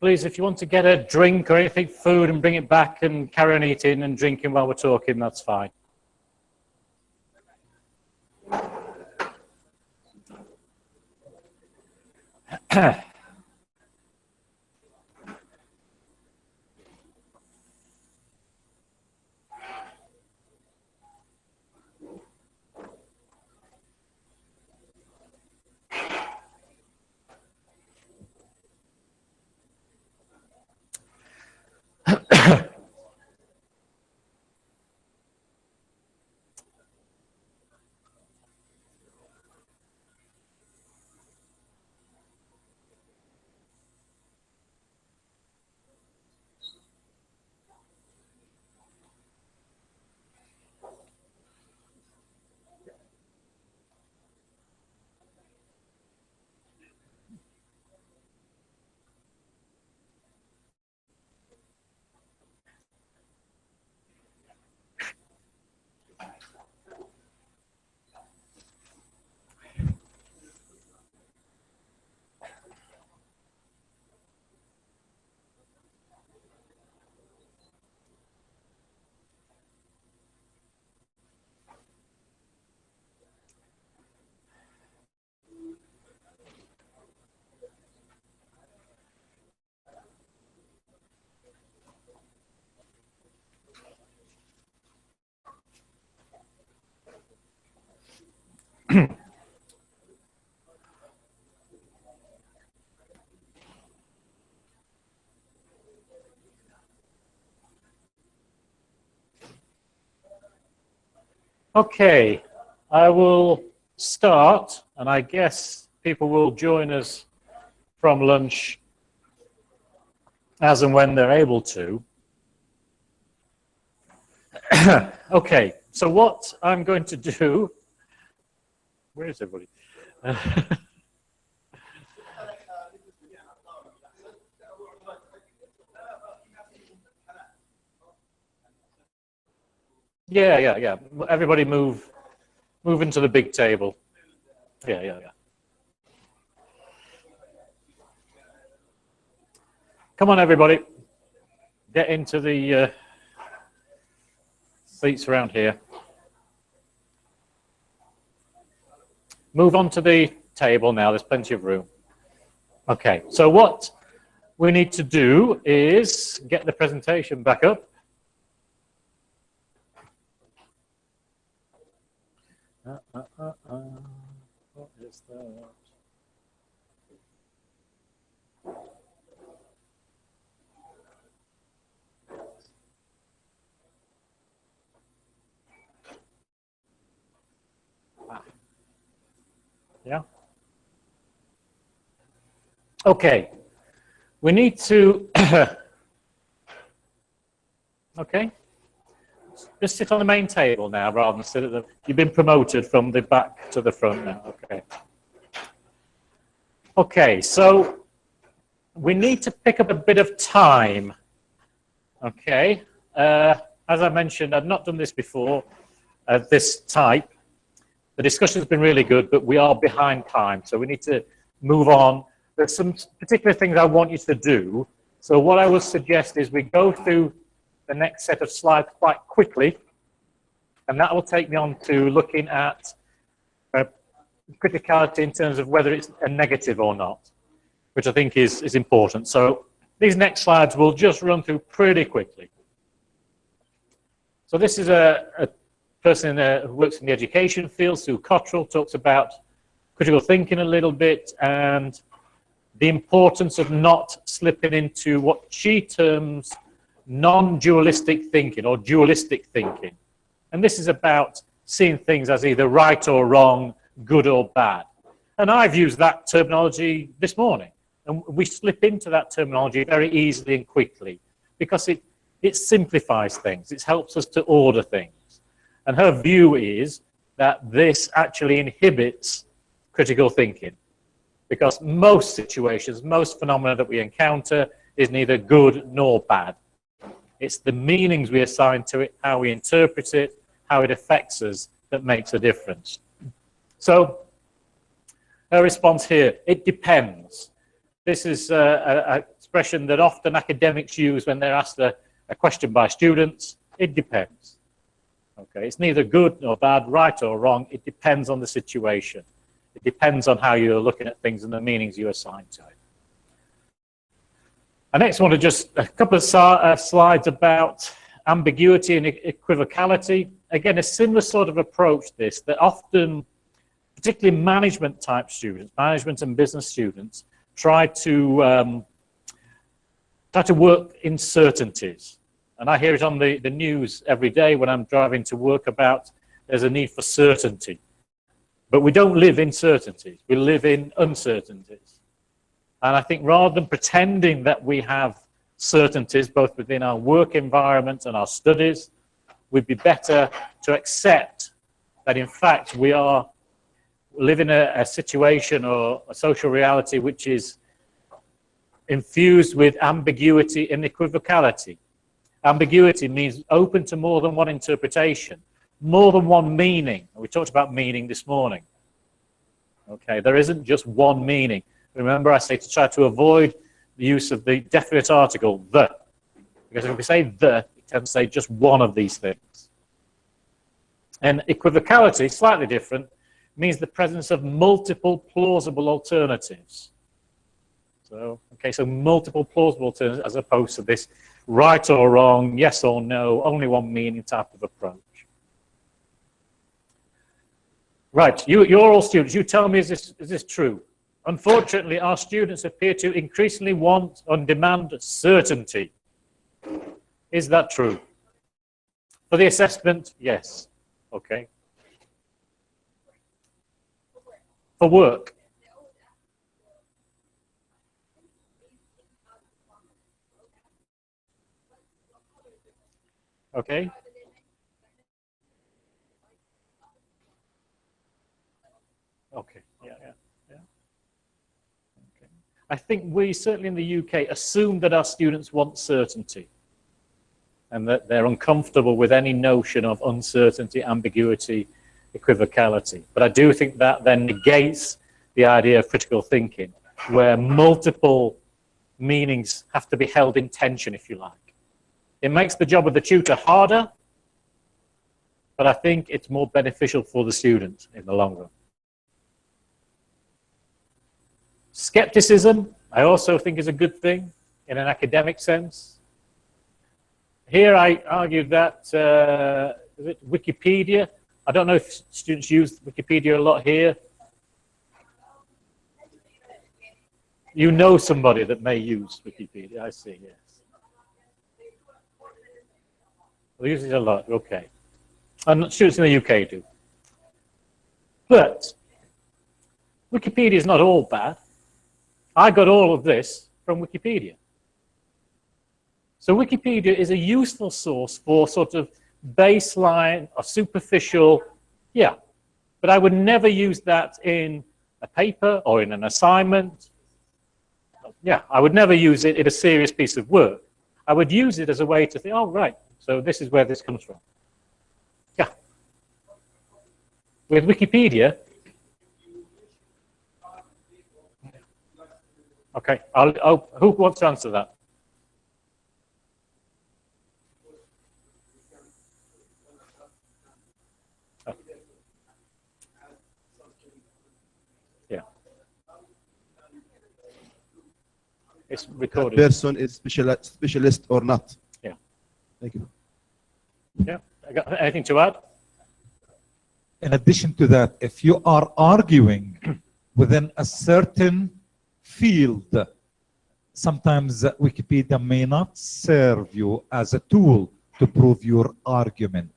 please, if you want to get a drink or anything, food, and bring it back and carry on eating and drinking while we're talking, that's fine. Okay, I will start, and I guess people will join us from lunch as and when they're able to. Okay, so what I'm going to do, where is everybody? Yeah. Everybody move into the big table. Yeah. Come on, everybody. Get into the seats around here. Move on to the table now. There's plenty of room. Okay, so what we need to do is get the presentation back up. What is that? Yeah. Okay. We need to. Okay. Just sit on the main table now rather than sit at the. You've been promoted from the back to the front now. Okay. Okay, so we need to pick up a bit of time. Okay. As I mentioned, I've not done this before, this type. The discussion's been really good, but we are behind time, so we need to move on. There's some particular things I want you to do. So what I would suggest is we go through the next set of slides quite quickly, and that will take me on to looking at criticality in terms of whether it's a negative or not, which I think is important. So these next slides we'll just run through pretty quickly. So this is a person who works in the education field, Sue Cottrell, talks about critical thinking a little bit and the importance of not slipping into what she terms non-dualistic thinking or dualistic thinking. And this is about seeing things as either right or wrong, good or bad. And I've used that terminology this morning. And we slip into that terminology very easily and quickly because it simplifies things. It helps us to order things. And her view is that this actually inhibits critical thinking because most situations, most phenomena that we encounter is neither good nor bad. It's the meanings we assign to it, how we interpret it, how it affects us that makes a difference. So her response here, it depends. This is a expression that often academics use when they're asked a question by students. It depends. Okay, it's neither good nor bad, right or wrong. It depends on the situation. It depends on how you're looking at things and the meanings you assign to it. I next want to just a couple of slides about ambiguity and equivocality. Again, a similar sort of approach this, that often, particularly management type students, management and business students, try to work in certainties. And I hear it on the news every day when I'm driving to work about there's a need for certainty. But we don't live in certainties, we live in uncertainties. And I think rather than pretending that we have certainties both within our work environment and our studies, we'd be better to accept that in fact we are living a situation or a social reality which is infused with ambiguity and equivocality. Ambiguity means open to more than one interpretation, more than one meaning. We talked about meaning this morning. Okay, there isn't just one meaning. Remember, I say to try to avoid the use of the definite article, the. Because if we say the, it tends to say just one of these things. And equivocality, slightly different, means the presence of multiple plausible alternatives. So, okay, so multiple plausible alternatives as opposed to this right or wrong, yes or no, only one meaning type of approach. Right, you're all students. You tell me, is this true? Unfortunately, our students appear to increasingly want and demand certainty. Is that true? For the assessment, yes. Okay. For work. Okay. Okay. Yeah. Okay. I think we certainly in the UK assume that our students want certainty and that they're uncomfortable with any notion of uncertainty, ambiguity, equivocality. But I do think that then negates the idea of critical thinking, where multiple meanings have to be held in tension, if you like. It makes the job of the tutor harder, but I think it's more beneficial for the student in the long run. Skepticism, I also think is a good thing in an academic sense. Here I argue that is it Wikipedia? I don't know if students use Wikipedia a lot here. You know somebody that may use Wikipedia, I see, yes. They use it a lot, okay. And students in the UK do. But Wikipedia is not all bad. I got all of this from Wikipedia. So Wikipedia is a useful source for sort of baseline or superficial, yeah. But I would never use that in a paper or in an assignment. Yeah, I would never use it in a serious piece of work. I would use it as a way to think, oh, right, so this is where this comes from. Yeah. With Wikipedia, okay, who wants to answer that? Yeah. It's recorded. That person is specialist or not. Yeah. Thank you. Yeah. Anything to add? In addition to that, if you are arguing within a certain field, sometimes Wikipedia may not serve you as a tool to prove your argument.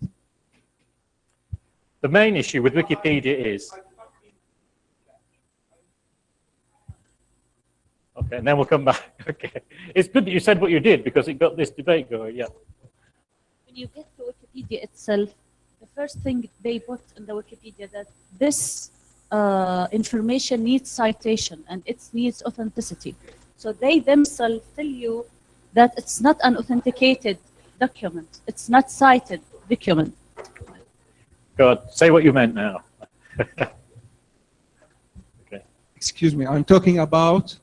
The main issue with Wikipedia is... Okay, and then we'll come back. Okay. It's good that you said what you did because it got this debate going, yeah. When you get to Wikipedia itself, the first thing they put in the Wikipedia that this information needs citation and it needs authenticity. So they themselves tell you that it's not an authenticated document. It's not cited document. God, say what you meant now. Okay. Excuse me, I'm talking about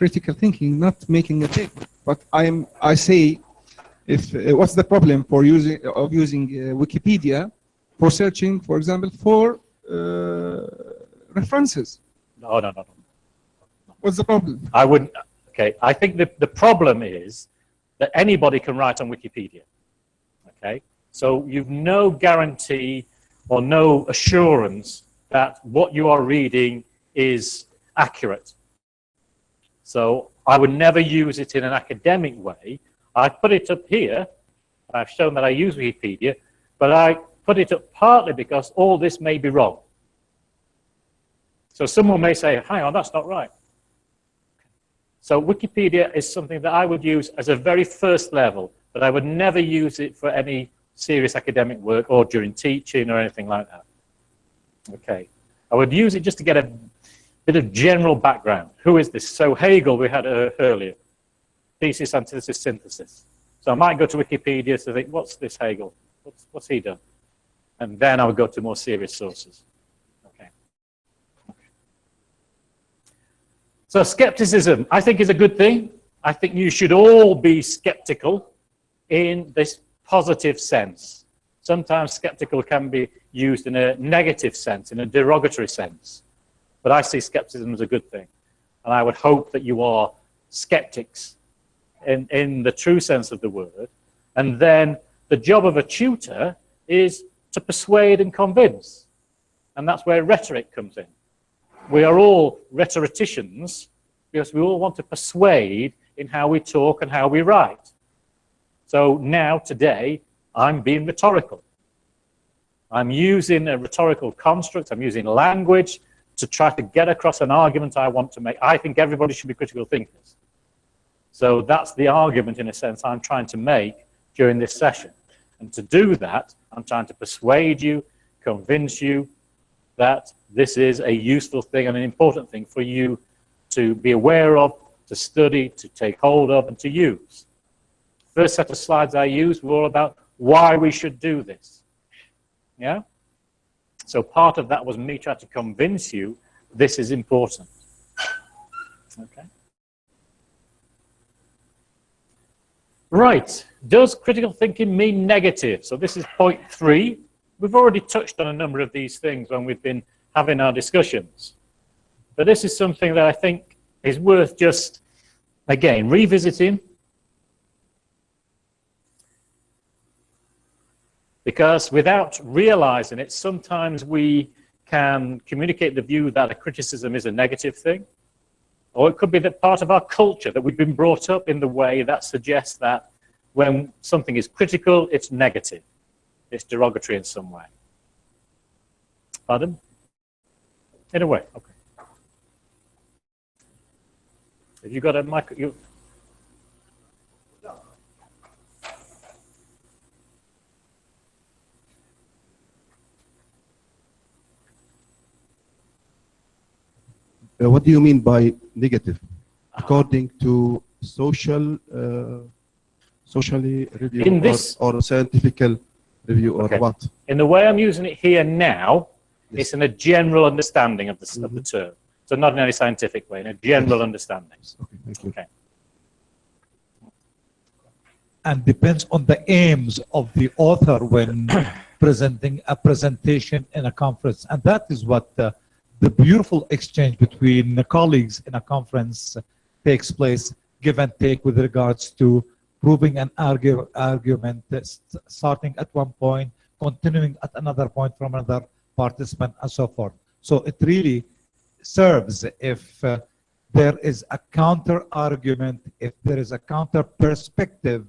critical thinking, not making a paper. But I say, if what's the problem for using Wikipedia for searching, for example, for references? No. What's the problem? I wouldn't. Okay, I think the problem is that anybody can write on Wikipedia. Okay, so you've no guarantee or no assurance that what you are reading is accurate. So I would never use it in an academic way. I put it up here. I've shown that I use Wikipedia, but I put it up partly because all this may be wrong. So someone may say, hang on, that's not right. So Wikipedia is something that I would use as a very first level, but I would never use it for any serious academic work or during teaching or anything like that. Okay. I would use it just to get a bit of general background. Who is this? So Hegel, we had earlier. Thesis, antithesis, synthesis. So I might go to Wikipedia to think, what's this Hegel? What's he done? And then I would go to more serious sources. Okay. So skepticism, I think, is a good thing. I think you should all be skeptical in this positive sense. Sometimes skeptical can be used in a negative sense, in a derogatory sense. But I see skepticism as a good thing. And I would hope that you are skeptics in the true sense of the word. And then the job of a tutor is to persuade and convince. And that's where rhetoric comes in. We are all rhetoricians because we all want to persuade in how we talk and how we write. So now, today, I'm being rhetorical. I'm using a rhetorical construct, I'm using language to try to get across an argument I want to make. I think everybody should be critical thinkers. So that's the argument, in a sense, I'm trying to make during this session. And to do that, I'm trying to persuade you, convince you that this is a useful thing and an important thing for you to be aware of, to study, to take hold of, and to use. First set of slides I used were all about why we should do this. Yeah? So part of that was me trying to convince you this is important. Okay. Right. Does critical thinking mean negative? So this is point 3. We've already touched on a number of these things when we've been having our discussions. But this is something that I think is worth just, again, revisiting. Because without realizing it, sometimes we can communicate the view that a criticism is a negative thing. Or it could be that part of our culture, that we've been brought up in the way that suggests that when something is critical, it's negative. It's derogatory in some way. Pardon? In a way, okay. Have you got a mic? What do you mean by negative? According to socially review in this, or scientific review or what? In the way I'm using it here now, it's in a general understanding of the, of the term. So not in any scientific way, in a general understanding. Okay, thank you. Okay. And depends on the aims of the author when presenting a presentation in a conference. And that is what the beautiful exchange between the colleagues in a conference takes place, give and take with regards to proving an argument, starting at one point, continuing at another point from another participant, and so forth. So it really serves if there is a counter argument, if there is a counter perspective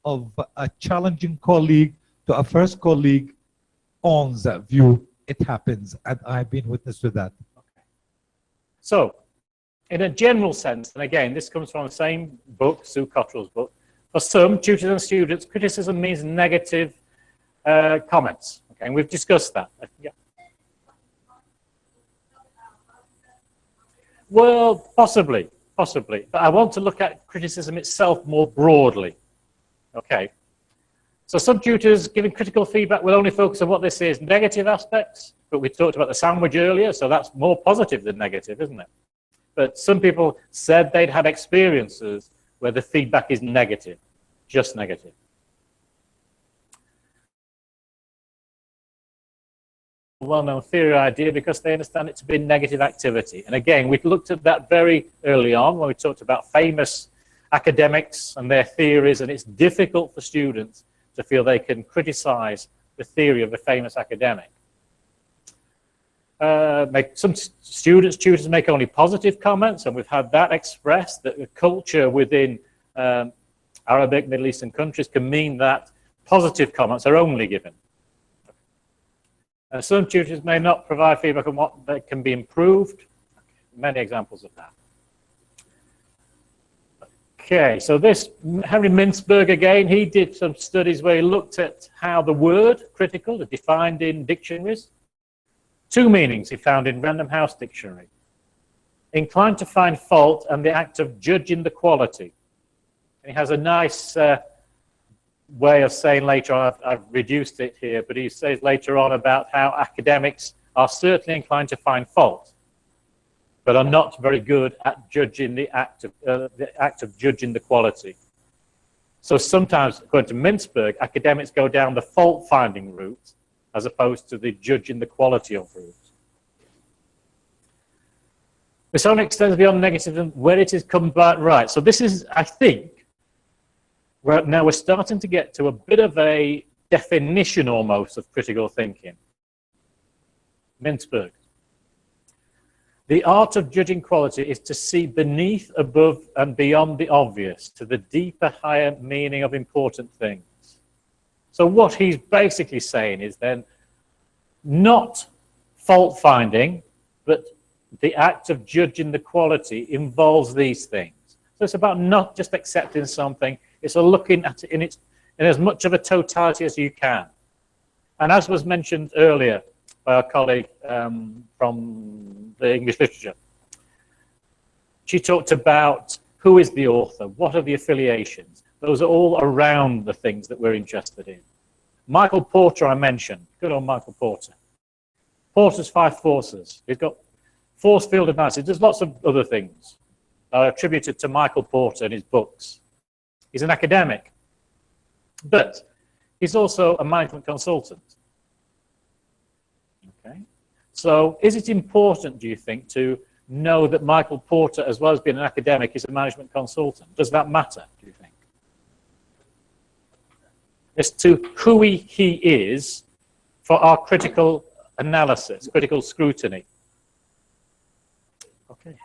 of a challenging colleague to a first colleague owns that view, it happens, and I've been witness to that. Okay. So, in a general sense, and again, this comes from the same book, Sue Cottrell's book, for some tutors and students, criticism means negative comments. Okay, and we've discussed that. Yeah. Well, possibly, but I want to look at criticism itself more broadly. Okay. So some tutors giving critical feedback will only focus on what they say is negative aspects, but we talked about the sandwich earlier, so that's more positive than negative, isn't it? But some people said they'd had experiences where the feedback is negative, just negative. Well-known theory idea because they understand it to be negative activity. And again, we looked at that very early on when we talked about famous academics and their theories, and it's difficult for students to feel they can criticize the theory of a famous academic. Some students, tutors make only positive comments, and we've had that expressed, that the culture within Arabic, Middle Eastern countries can mean that positive comments are only given. Some tutors may not provide feedback on what that can be improved. Many examples of that. Okay, so this, Henry Mintzberg again, he did some studies where he looked at how the word critical is defined in dictionaries. Two meanings he found in Random House Dictionary. Inclined to find fault and the act of judging the quality. And he has a nice way of saying later on, I've reduced it here, but he says later on about how academics are certainly inclined to find fault, but are not very good at judging the act of judging the quality. So sometimes, according to Mintzberg, academics go down the fault-finding route as opposed to the judging the quality of route. This only extends beyond negativism where it is combined. Right, so this is, I think, now we're starting to get to a bit of a definition almost of critical thinking. Mintzberg. The art of judging quality is to see beneath, above, and beyond the obvious, to the deeper, higher meaning of important things. So what he's basically saying is then not fault finding, but the act of judging the quality involves these things. So it's about not just accepting something, it's looking at it in as much of a totality as you can. And as was mentioned earlier by our colleague from the English literature, she talked about who is the author, what are the affiliations. Those are all around the things that we're interested in. Michael Porter I mentioned, good old Michael Porter. Porter's 5 forces. He's got force field analysis. There's lots of other things that are attributed to Michael Porter in his books. He's an academic, but he's also a management consultant. Okay, so is it important, do you think, to know that Michael Porter, as well as being an academic, is a management consultant? Does that matter, do you think? As to who he is for our critical analysis, critical scrutiny. Okay.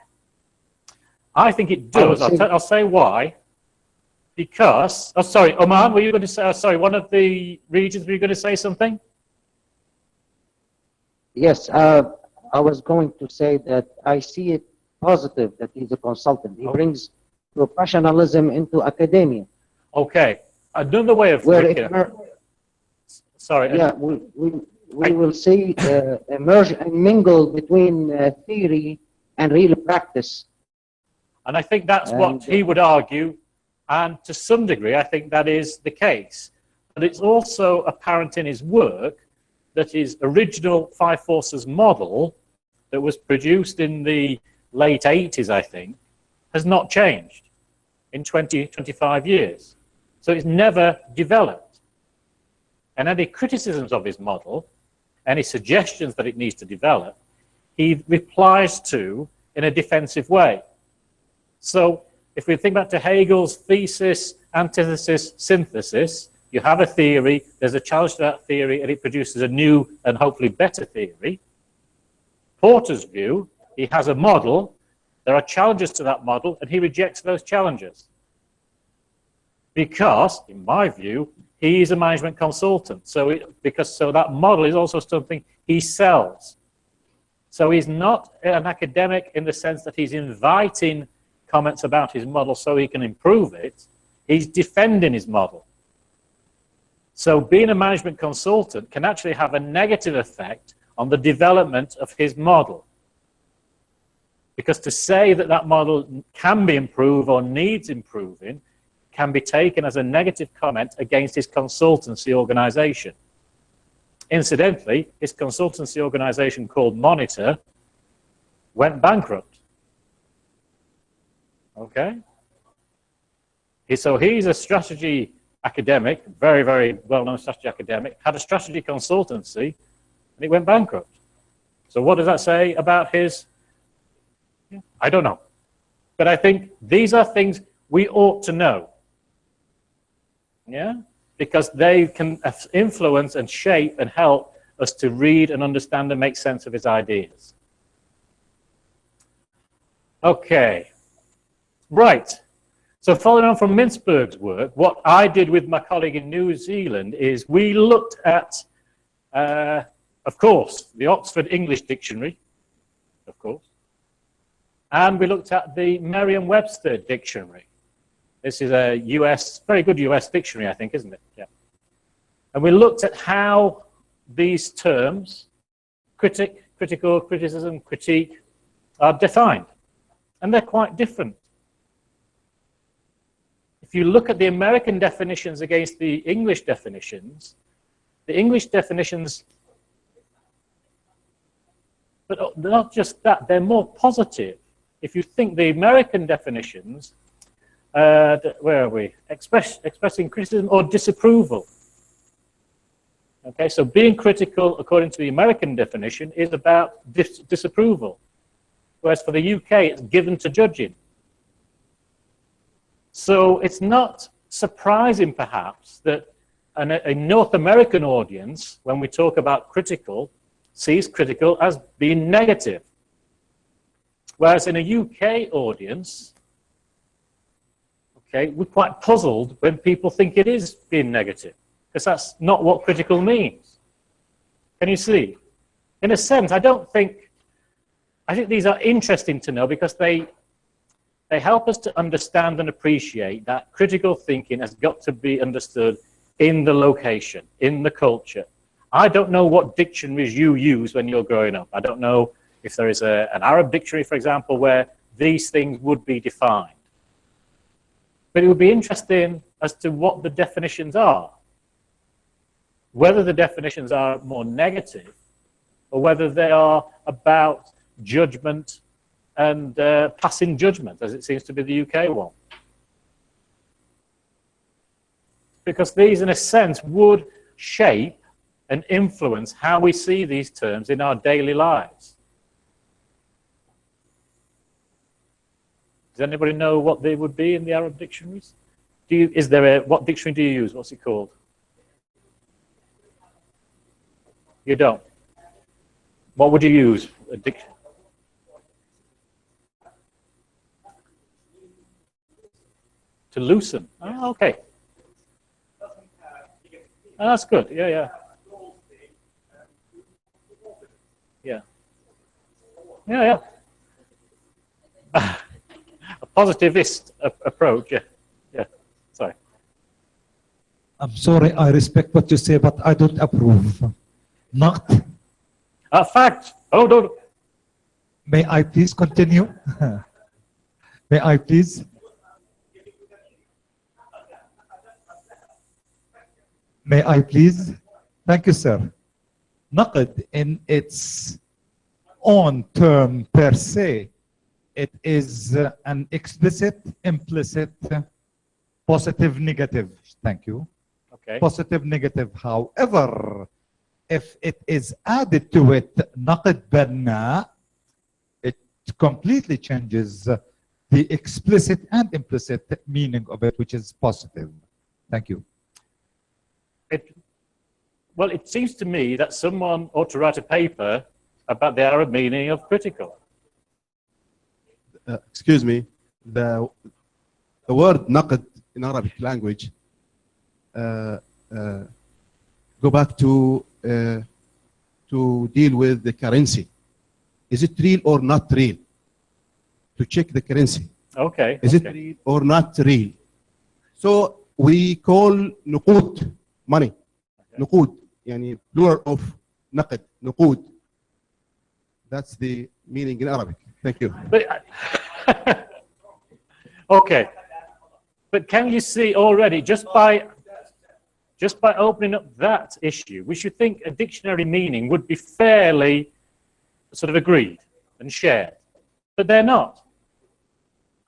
I think it does. I'll say why. Because, oh, sorry, Oman, were you going to say, sorry, one of the regions, were you going to say something? Yes, I was going to say that I see it positive that he's a consultant. He brings professionalism into academia. Okay, another way of looking at it. Sorry. Yeah, we will see emerge and mingle between theory and real practice. And I think that's what he would argue. And to some degree, I think that is the case. But it's also apparent in his work that his original 5 forces model that was produced in the late 80s, I think, has not changed in 25 years. So it's never developed. And any criticisms of his model, any suggestions that it needs to develop, he replies to in a defensive way. So if we think back to Hegel's thesis, antithesis, synthesis, you have a theory, there's a challenge to that theory, and it produces a new and hopefully better theory. Porter's view, he has a model, there are challenges to that model, and he rejects those challenges. Because, in my view, he is a management consultant. So that model is also something he sells. So he's not an academic in the sense that he's inviting comments about his model so he can improve it. He's defending his model. So being a management consultant can actually have a negative effect on the development of his model. Because to say that that model can be improved or needs improving can be taken as a negative comment against his consultancy organization. Incidentally, his consultancy organization called Monitor went bankrupt. Okay? So he's a strategy academic, very, very well-known strategy academic, had a strategy consultancy, and it went bankrupt. So what does that say about his? I don't know. But I think these are things we ought to know. Yeah? Because they can influence and shape and help us to read and understand and make sense of his ideas. Okay. Right. So following on from Mintzberg's work, what I did with my colleague in New Zealand is we looked at, of course, the Oxford English Dictionary, of course, and we looked at the Merriam-Webster Dictionary. This is a very good US dictionary, I think, isn't it? Yeah. And we looked at how these terms, critic, critical, criticism, critique, are defined. And they're quite different. If you look at the American definitions against the English definitions, but not just that, they're more positive. If you think the American definitions, where are we? Expressing criticism or disapproval. Okay, so being critical, according to the American definition, is about disapproval. Whereas for the UK, it's given to judging. So it's not surprising, perhaps, that a North American audience, when we talk about critical, sees critical as being negative. Whereas in a UK audience, okay, we're quite puzzled when people think it is being negative, because that's not what critical means. Can you see? In a sense, I think these are interesting to know because they help us to understand and appreciate that critical thinking has got to be understood in the location, in the culture. I don't know what dictionaries you use when you're growing up. I don't know if there is an Arab dictionary, for example, where these things would be defined. But it would be interesting as to what the definitions are. Whether the definitions are more negative or whether they are about judgment and passing judgment, as it seems to be the UK one. Because these, in a sense, would shape and influence how we see these terms in our daily lives. Does anybody know what they would be in the Arab dictionaries? What dictionary do you use? What's it called? You don't? What would you use? A dictionary? To loosen. Oh, okay. Oh, that's good. Yeah, yeah. Yeah. Yeah, yeah. A positivist approach. Yeah. Yeah. Sorry. I'm sorry, I respect what you say, but I don't approve. Not. A fact. Oh, don't. May I please continue? May I please? May I please? Thank you, sir. Naqd in its own term per se, it is an explicit, implicit, positive, negative. Thank you. Okay. Positive, negative. However, if it is added to it, naqd banna, it completely changes the explicit and implicit meaning of it, which is positive. Thank you. Well, it seems to me that someone ought to write a paper about the Arab meaning of critical. Excuse me, the word naqd in Arabic language go back to deal with the currency. Is it real or not real? To check the currency. Okay. Is it real or not real? So we call nuqud money. Nuqud, yani plural of naqd, nuqud. That's the meaning in Arabic. Thank you. Okay. But can you see already, just by opening up that issue, we should think a dictionary meaning would be fairly sort of agreed and shared. But they're not.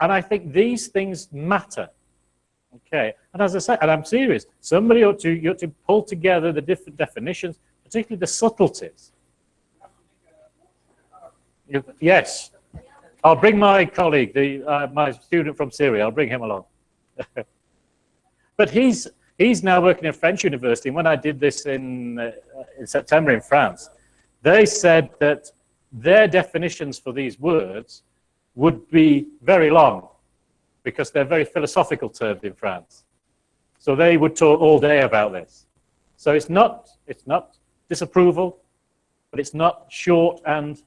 And I think these things matter. Okay, and as I say, and I'm serious, you ought to pull together the different definitions, particularly the subtleties. Yes, I'll bring my colleague, my student from Syria, I'll bring him along. But he's now working at French University, and when I did this in September in France, they said that their definitions for these words would be very long, because they're very philosophical terms in France. So they would talk all day about this. So it's not disapproval, but it's not short and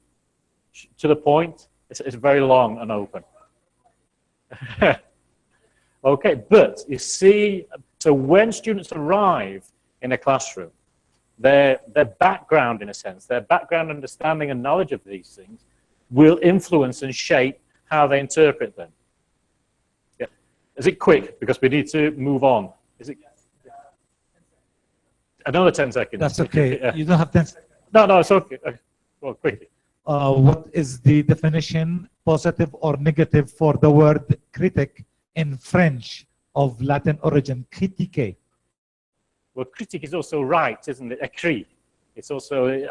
to the point. It's very long and open. Okay, but you see, so when students arrive in a classroom, their background, in a sense, their background understanding and knowledge of these things will influence and shape how they interpret them. Yeah. Is it quick? Because we need to move on. Is it? Another 10 seconds. That's okay. Yeah. You don't have 10 seconds. No, it's okay. Well, quickly. What is the definition, positive or negative, for the word critic in French of Latin origin, critiquer? Well, critique is also right, isn't it? Écrit. It's also,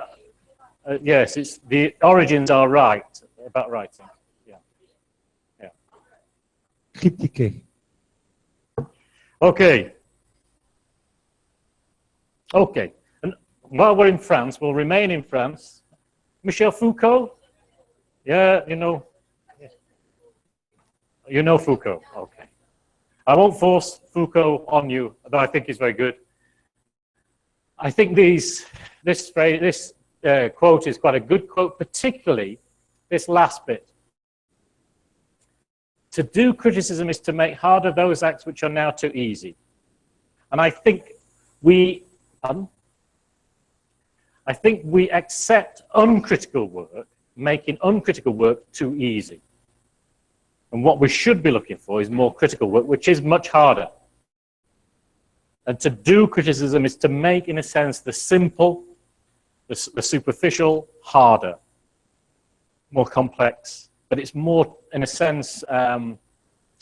yes, it's, the origins are right, about writing. Yeah. Yeah. Critiquer. Okay. Okay. And while we're in France, we'll remain in France. Michel Foucault? Yeah, you know. You know Foucault. Okay. I won't force Foucault on you, though I think he's very good. I think this quote is quite a good quote, particularly this last bit. To do criticism is to make harder those acts which are now too easy. And I think we accept uncritical work, making uncritical work too easy. And what we should be looking for is more critical work, which is much harder. And to do criticism is to make, in a sense, the simple, the superficial, harder, more complex. But it's more, in a sense,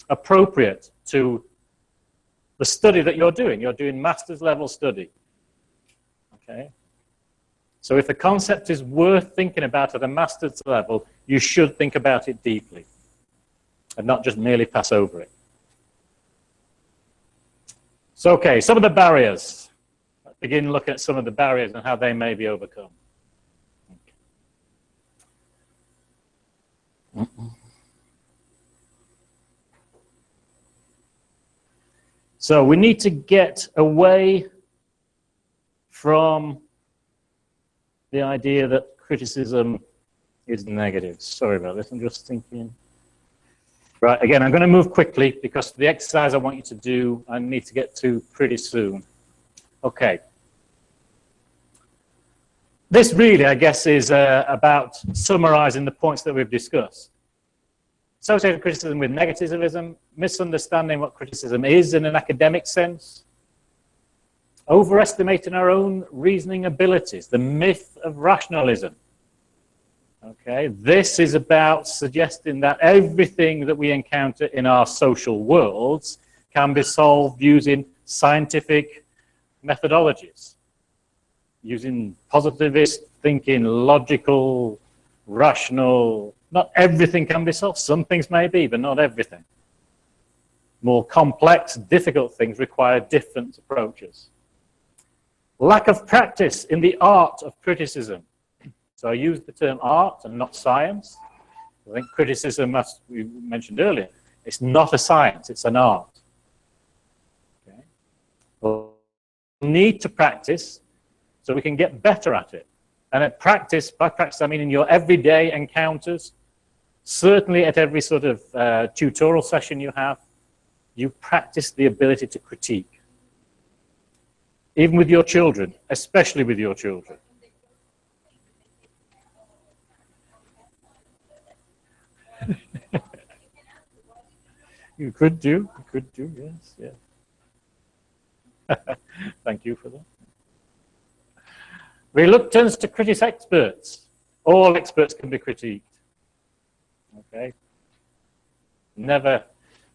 appropriate to the study that you're doing. You're doing master's level study. Okay? So if the concept is worth thinking about at a master's level, you should think about it deeply and not just merely pass over it. So, okay, some of the barriers. Let's begin looking at some of the barriers and how they may be overcome. So we need to get away from the idea that criticism is negative. Sorry about this, I'm just thinking. Right, again, I'm going to move quickly because the exercise I want you to do, I need to get to pretty soon. Okay. This really, I guess, is about summarizing the points that we've discussed. Associated criticism with negativism, misunderstanding what criticism is in an academic sense, overestimating our own reasoning abilities, the myth of rationalism. Okay, this is about suggesting that everything that we encounter in our social worlds can be solved using scientific methodologies, using positivist thinking, logical, rational. Not everything can be solved. Some things may be, but not everything. More complex, difficult things require different approaches. Lack of practice in the art of criticism. So I use the term art and not science. I think criticism, as we mentioned earlier, it's not a science, it's an art. Okay. Well, we need to practice so we can get better at it. And at practice, by practice I mean in your everyday encounters, certainly at every sort of tutorial session you have, you practice the ability to critique. Even with your children, especially with your children. You could do, yes, yeah. Thank you for that. Reluctance to criticize experts. All experts can be critiqued. Okay. Never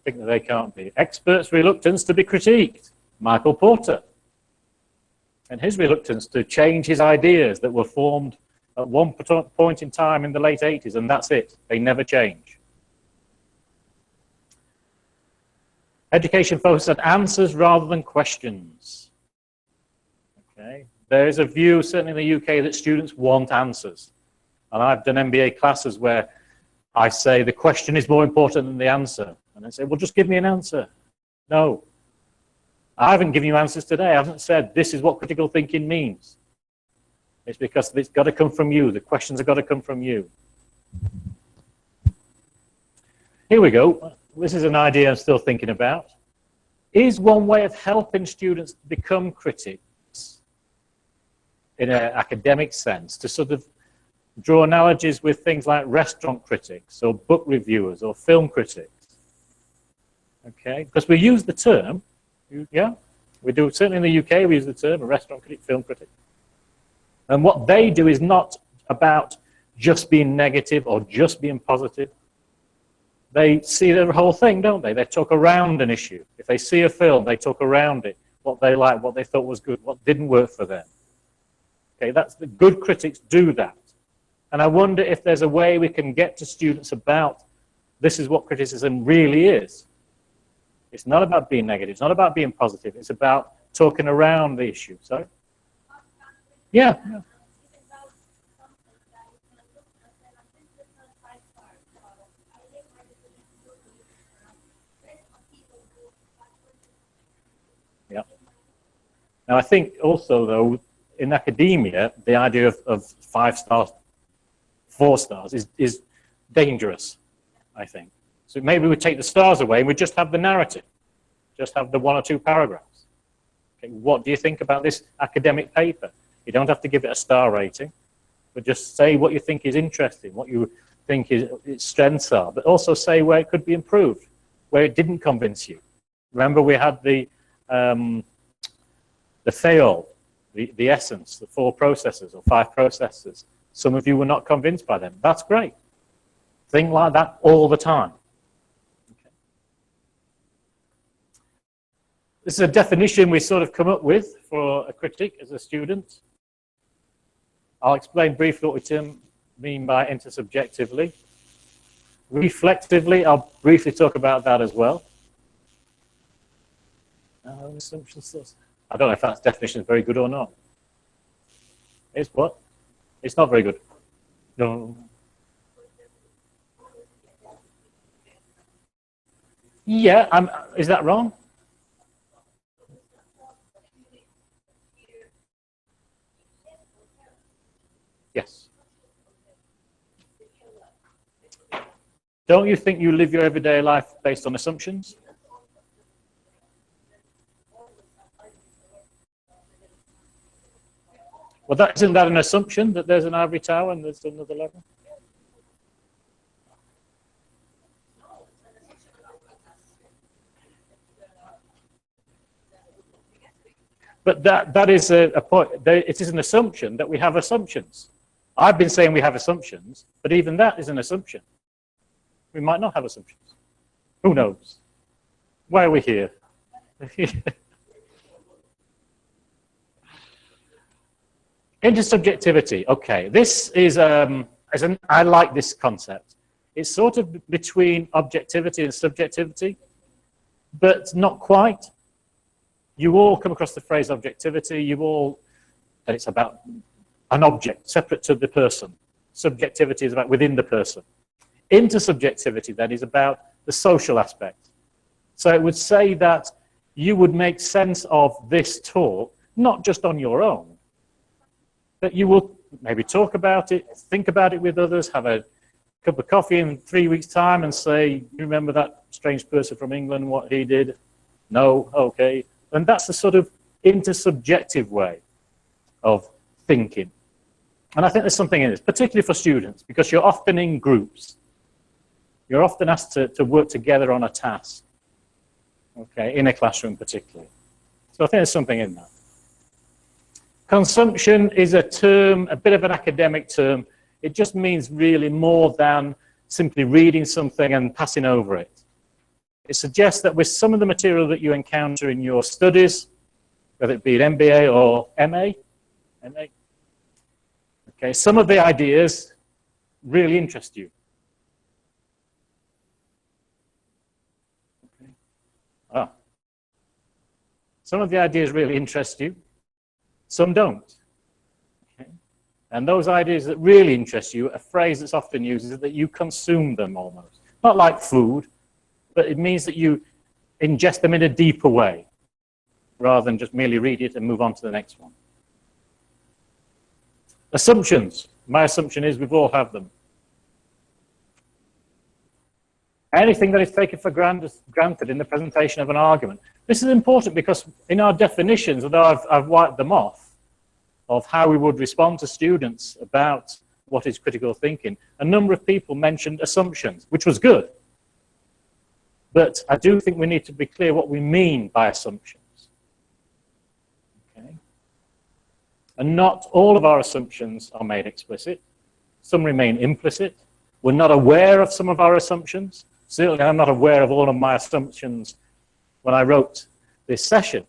think that they can't be. Experts' reluctance to be critiqued. Michael Porter. And his reluctance to change his ideas that were formed at one point in time in the late 80s, and that's it. They never change. Education focuses on answers rather than questions. Okay. There is a view, certainly in the UK, that students want answers. And I've done MBA classes where I say the question is more important than the answer. And they say, well, just give me an answer. No. I haven't given you answers today. I haven't said this is what critical thinking means. It's because it's got to come from you. The questions have got to come from you. Here we go. This is an idea I'm still thinking about. Is one way of helping students to become critics in an academic sense to sort of draw analogies with things like restaurant critics or book reviewers or film critics? Okay, because we use the term, yeah, we do, certainly in the UK, we use the term a restaurant critic, film critic. And what they do is not about just being negative or just being positive. They see the whole thing, don't they? They talk around an issue. If they see a film, they talk around it, what they like, what they thought was good, what didn't work for them. Okay, that's the good critics do that. And I wonder if there's a way we can get to students about this is what criticism really is. It's not about being negative. It's not about being positive. It's about talking around the issue. So, yeah. Yeah. Now, I think also, though, in academia, the idea of 5 stars, 4 stars is dangerous, I think. So maybe we take the stars away and we just have the narrative, just have the 1 or 2 paragraphs. Okay, what do you think about this academic paper? You don't have to give it a star rating, but just say what you think is interesting, what you think its strengths are, but also say where it could be improved, where it didn't convince you. Remember, we had the FAOL, the essence, the 4 processes or 5 processes. Some of you were not convinced by them. That's great. Think like that all the time. Okay. This is a definition we sort of come up with for a critic as a student. I'll explain briefly what we mean by intersubjectively. Reflectively, I'll briefly talk about that as well. I don't know if that definition is very good or not. It's what? It's not very good. No. Yeah, is that wrong? Yes. Don't you think you live your everyday life based on assumptions? Well, isn't that an assumption, that there's an ivory tower and there's another level? But that is a point. It is an assumption that we have assumptions. I've been saying we have assumptions, but even that is an assumption. We might not have assumptions. Who knows? Why are we here? Intersubjectivity. Okay, this is I like this concept. It's sort of between objectivity and subjectivity, but not quite. You all come across the phrase objectivity. And it's about an object separate to the person. Subjectivity is about within the person. Intersubjectivity then is about the social aspect. So it would say that you would make sense of this talk, not just on your own, but you will maybe talk about it, think about it with others, have a cup of coffee in 3 weeks' time and say, you remember that strange person from England, what he did? No? Okay. And that's the sort of intersubjective way of thinking. And I think there's something in this, particularly for students, because you're often in groups. You're often asked to work together on a task, okay, in a classroom particularly. So I think there's something in that. Consumption is a term, a bit of an academic term. It just means really more than simply reading something and passing over it. It suggests that with some of the material that you encounter in your studies, whether it be an MBA or MA, okay, some of the ideas really interest you. Okay. Ah. Some of the ideas really interest you, some don't. Okay. And those ideas that really interest you, a phrase that's often used is that you consume them almost. Not like food, but it means that you ingest them in a deeper way, rather than just merely read it and move on to the next one. Assumptions. My assumption is we've all had them. Anything that is taken for granted in the presentation of an argument. This is important because in our definitions, although I've wiped them off, of how we would respond to students about what is critical thinking, a number of people mentioned assumptions, which was good. But I do think we need to be clear what we mean by assumptions. Okay? And not all of our assumptions are made explicit. Some remain implicit. We're not aware of some of our assumptions. Certainly, I'm not aware of all of my assumptions when I wrote this session.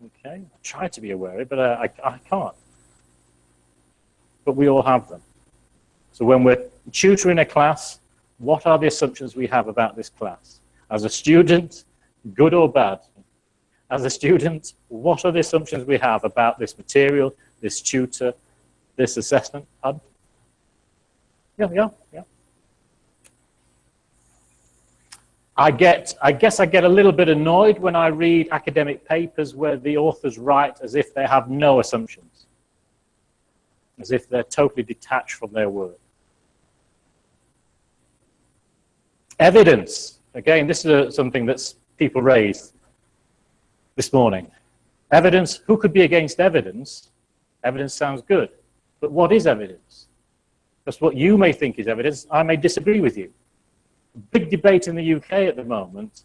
Okay, I try to be aware of it, but I can't. But we all have them. So when we're tutoring a class, what are the assumptions we have about this class? As a student, good or bad? As a student, what are the assumptions we have about this material, this tutor, this assessment? Pardon? Yeah. I guess I get a little bit annoyed when I read academic papers where the authors write as if they have no assumptions, as if they're totally detached from their work. Evidence. Again, this is something that people raised this morning. Evidence. Who could be against evidence? Evidence sounds good. But what is evidence? Because what you may think is evidence, I may disagree with you. Big debate in the UK at the moment.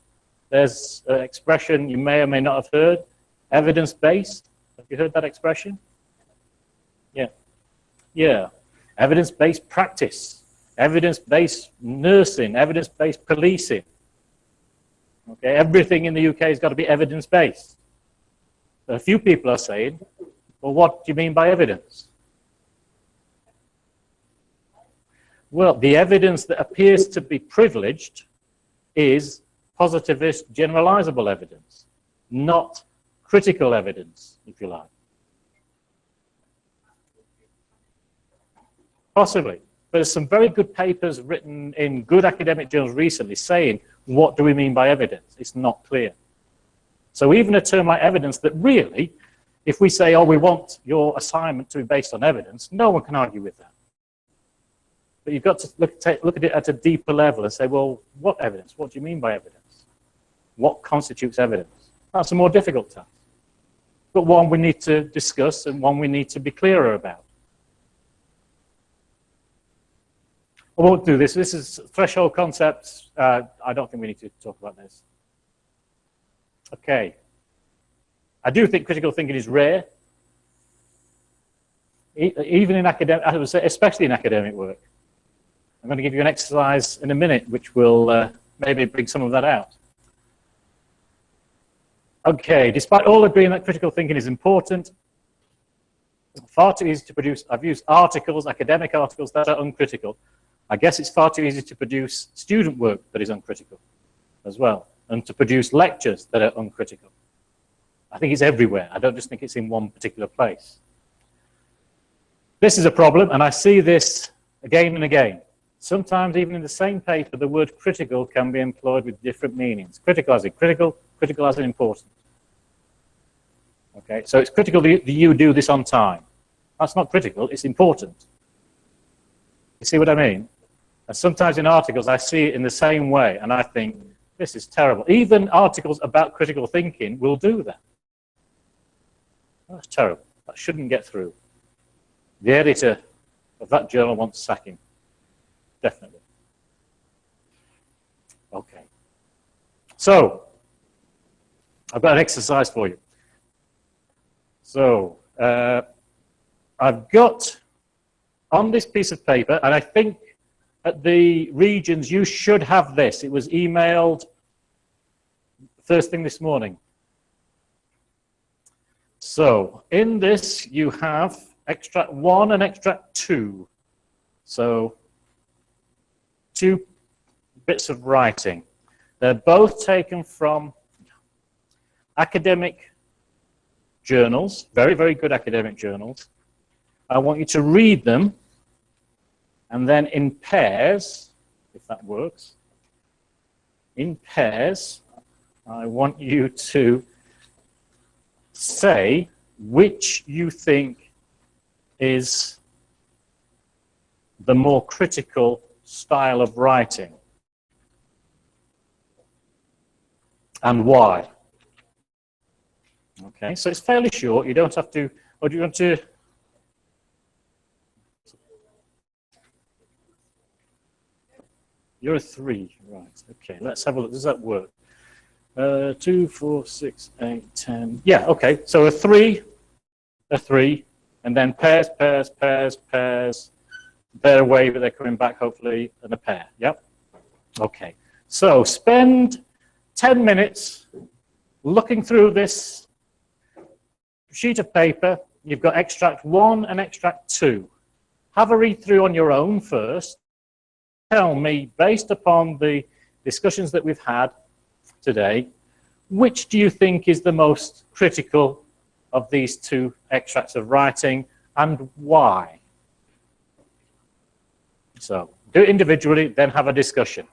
There's an expression you may or may not have heard, evidence-based. Have you heard that expression? Yeah. Evidence-based practice, evidence-based nursing, evidence-based policing. Okay, everything in the UK has got to be evidence-based. A few people are saying, well, what do you mean by evidence? Well, the evidence that appears to be privileged is positivist generalizable evidence, not critical evidence, if you like. Possibly. But there's some very good papers written in good academic journals recently saying, what do we mean by evidence? It's not clear. So even a term like evidence that really, if we say, oh, we want your assignment to be based on evidence, no one can argue with that. But you've got to look at it at a deeper level and say, well, what evidence? What do you mean by evidence? What constitutes evidence? That's a more difficult task, but one we need to discuss and one we need to be clearer about. I won't do this. This is threshold concepts. I don't think we need to talk about this. Okay. I do think critical thinking is rare, even in academic, I would say, especially in academic work. I'm going to give you an exercise in a minute, which will maybe bring some of that out. Okay, despite all agreeing that critical thinking is important, far too easy to produce. I've used articles, academic articles that are uncritical. I guess it's far too easy to produce student work that is uncritical as well, and to produce lectures that are uncritical. I think it's everywhere. I don't just think it's in one particular place. This is a problem, and I see this again and again. Sometimes even in the same paper, the word critical can be employed with different meanings. Critical as in critical, critical as in important. Okay, so it's critical that you do this on time. That's not critical, it's important. You see what I mean? And sometimes in articles, I see it in the same way, and I think, this is terrible. Even articles about critical thinking will do that. That's terrible. That shouldn't get through. The editor of that journal wants sacking. Definitely. Okay. So, I've got an exercise for you. So, I've got on this piece of paper, and I think at the regions, you should have this. It was emailed first thing this morning. So in this, you have extract 1 and extract 2. So 2 bits of writing. They're both taken from academic journals, very, very good academic journals. I want you to read them, and then in pairs, if that works, in pairs, I want you to say which you think is the more critical style of writing and why. Okay, so it's fairly short. You don't have to, or do you want to? You're a 3, right? Okay, let's have a look. Does that work? 2, 4, 6, 8, 10. Yeah, okay. So a 3, and then pairs, pairs, pairs, pairs. They're away, but they're coming back hopefully in a pair. Yep. Okay. So spend 10 minutes looking through this sheet of paper. You've got extract 1 and extract 2. Have a read through on your own first. Tell me, based upon the discussions that we've had today, which do you think is the most critical of these 2 extracts of writing and why? So do it individually, then have a discussion.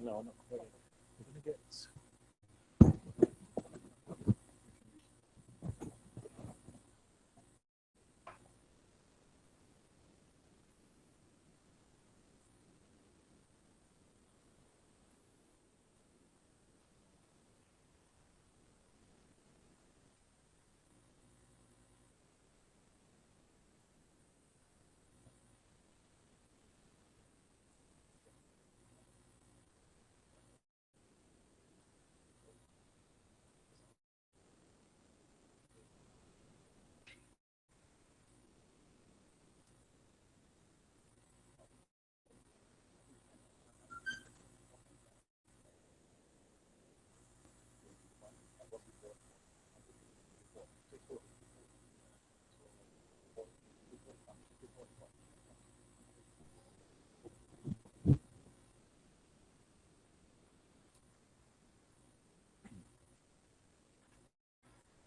No, not quite. We're going to get...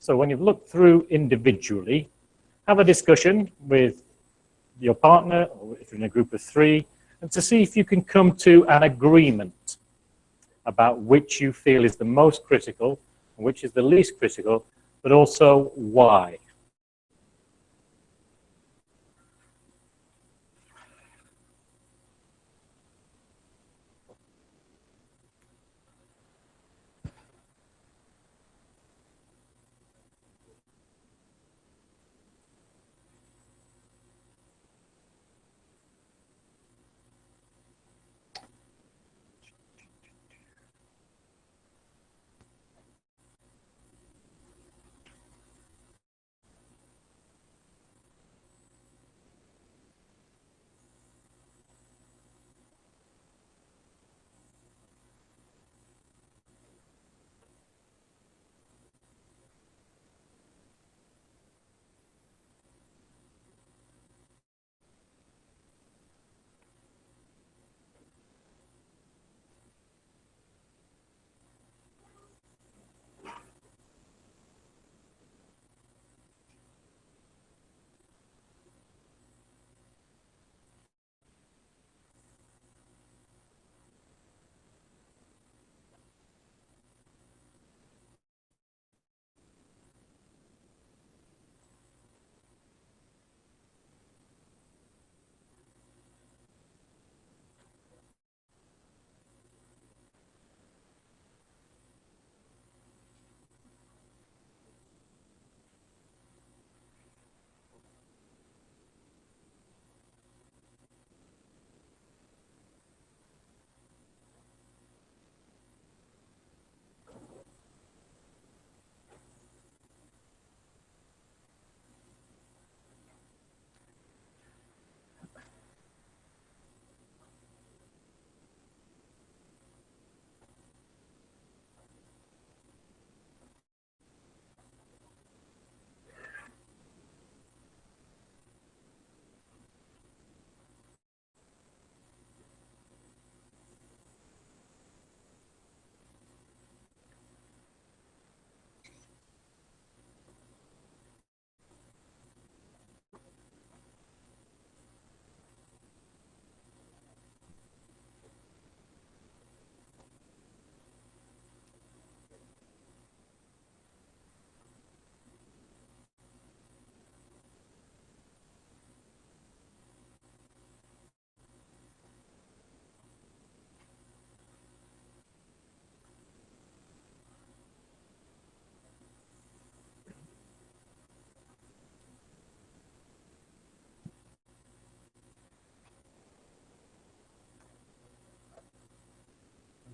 So when you've looked through individually, have a discussion with your partner, or if you're in a group of three, and to see if you can come to an agreement about which you feel is the most critical and which is the least critical, but also why.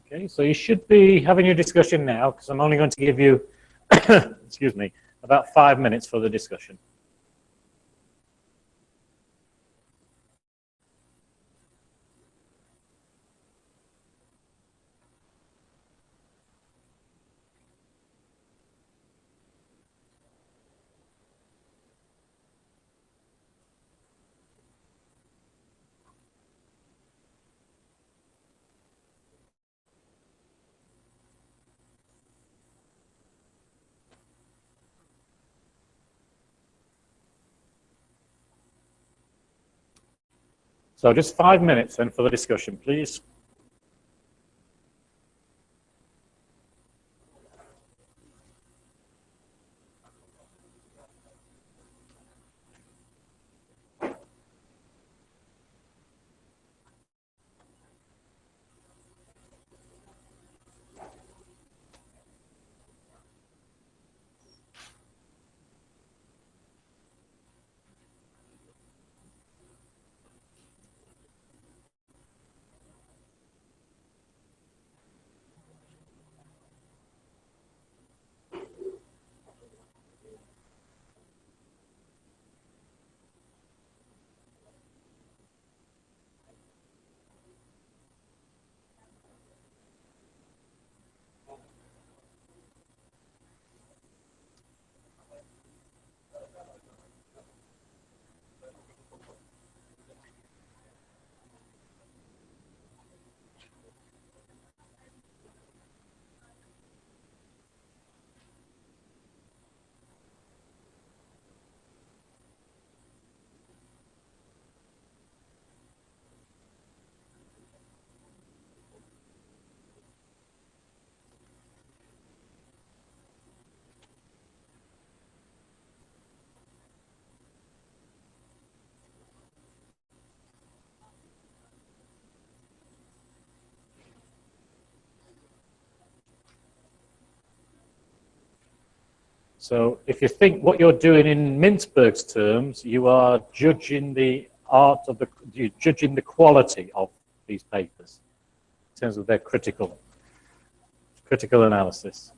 Okay, so you should be having your discussion now, because I'm only going to give you, excuse me, about 5 minutes for the discussion. So just 5 minutes then for the discussion, please. So if you think what you're doing in Mintzberg's terms, you are judging the art of you're judging the quality of these papers in terms of their critical analysis.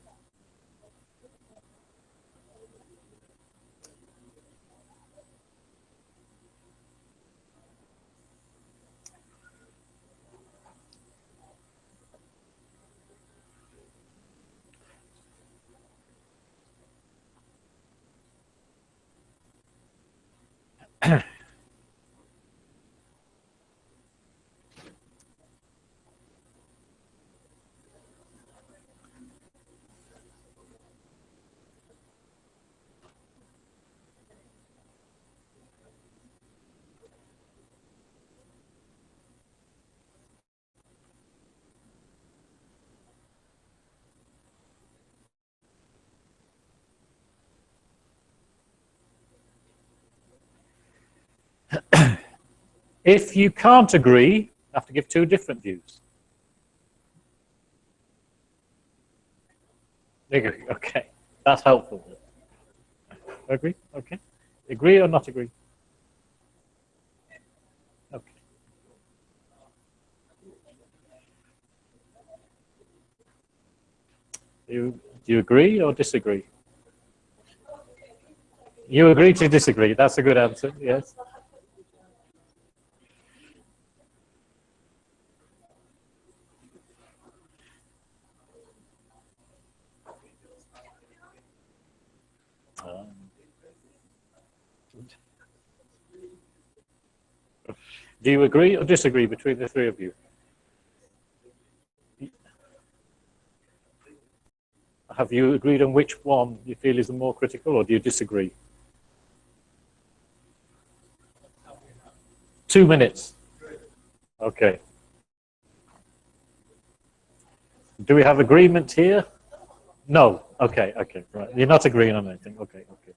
If you can't agree, you have to give two different views. Okay, that's helpful. Agree? Okay. Agree or not agree? Okay. Do you agree or disagree? You agree to disagree. That's a good answer, yes. Do you agree or disagree between the three of you? Have you agreed on which one you feel is the more critical, or do you disagree? 2 minutes. Okay. Do we have agreement here? No. Okay, okay, right. You're not agreeing on anything. Okay, okay.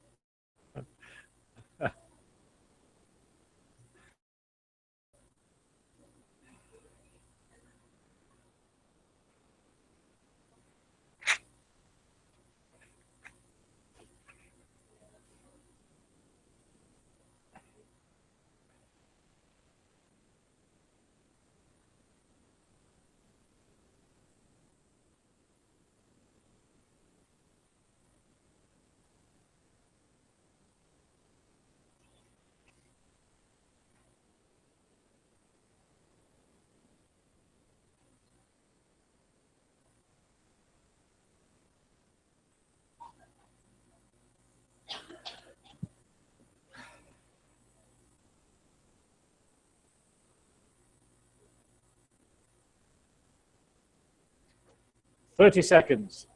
30 seconds.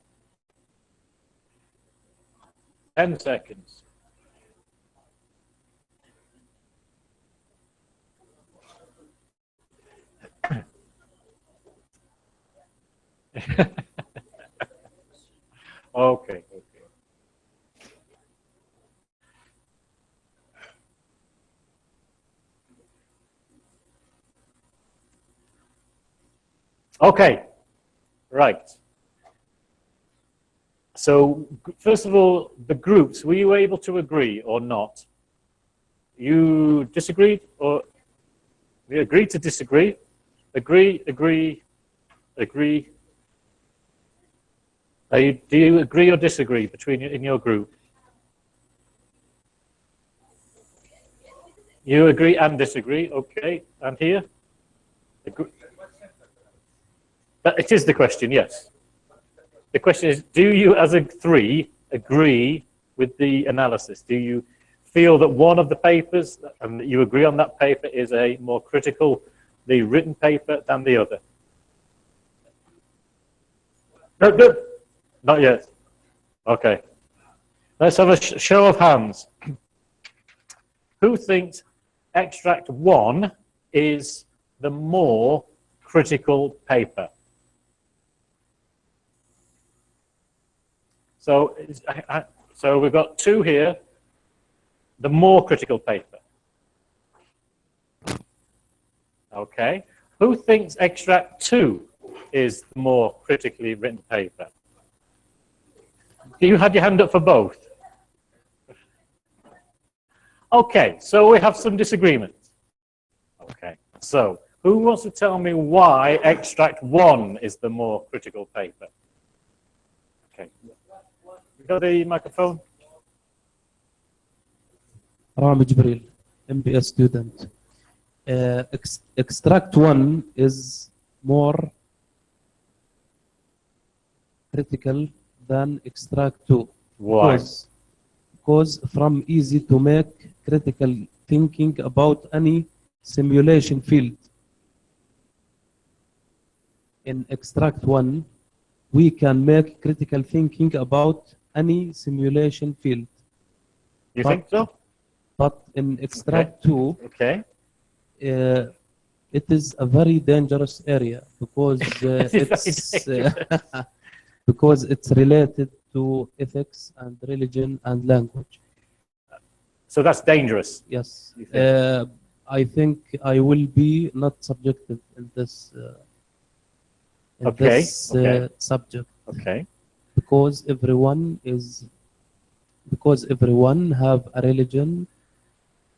10 seconds. Okay, okay. Okay, right. So, first of all, the groups, were you able to agree or not? You disagreed, or we agreed to disagree? Agree, agree, agree. Do you agree or disagree in your group? You agree and disagree, okay. And here? It is the question, yes. The question is, do you as a three agree with the analysis? Do you feel that one of the papers, and that you agree on that paper, is a more critical, the written paper, than the other? No, not yet. Okay. Let's have a show of hands. Who thinks extract 1 is the more critical paper? So we've got 2 here, the more critical paper. Okay. Who thinks extract 2 is the more critically written paper? You had your hand up for both. Okay, so we have some disagreement. Okay, so who wants to tell me why extract 1 is the more critical paper? Okay, you got the microphone? Rami Jibril, MBA student. Extract 1 is more critical than extract 2. Why? Because from easy to make critical thinking about any simulation field. In extract 1, we can make critical thinking about any simulation field. You think so? But in extract 2, okay. It is a very dangerous area because because it's related to ethics and religion and language. So that's dangerous. Yes. I think I will be not subjected in this subject. Okay. Because everyone have a religion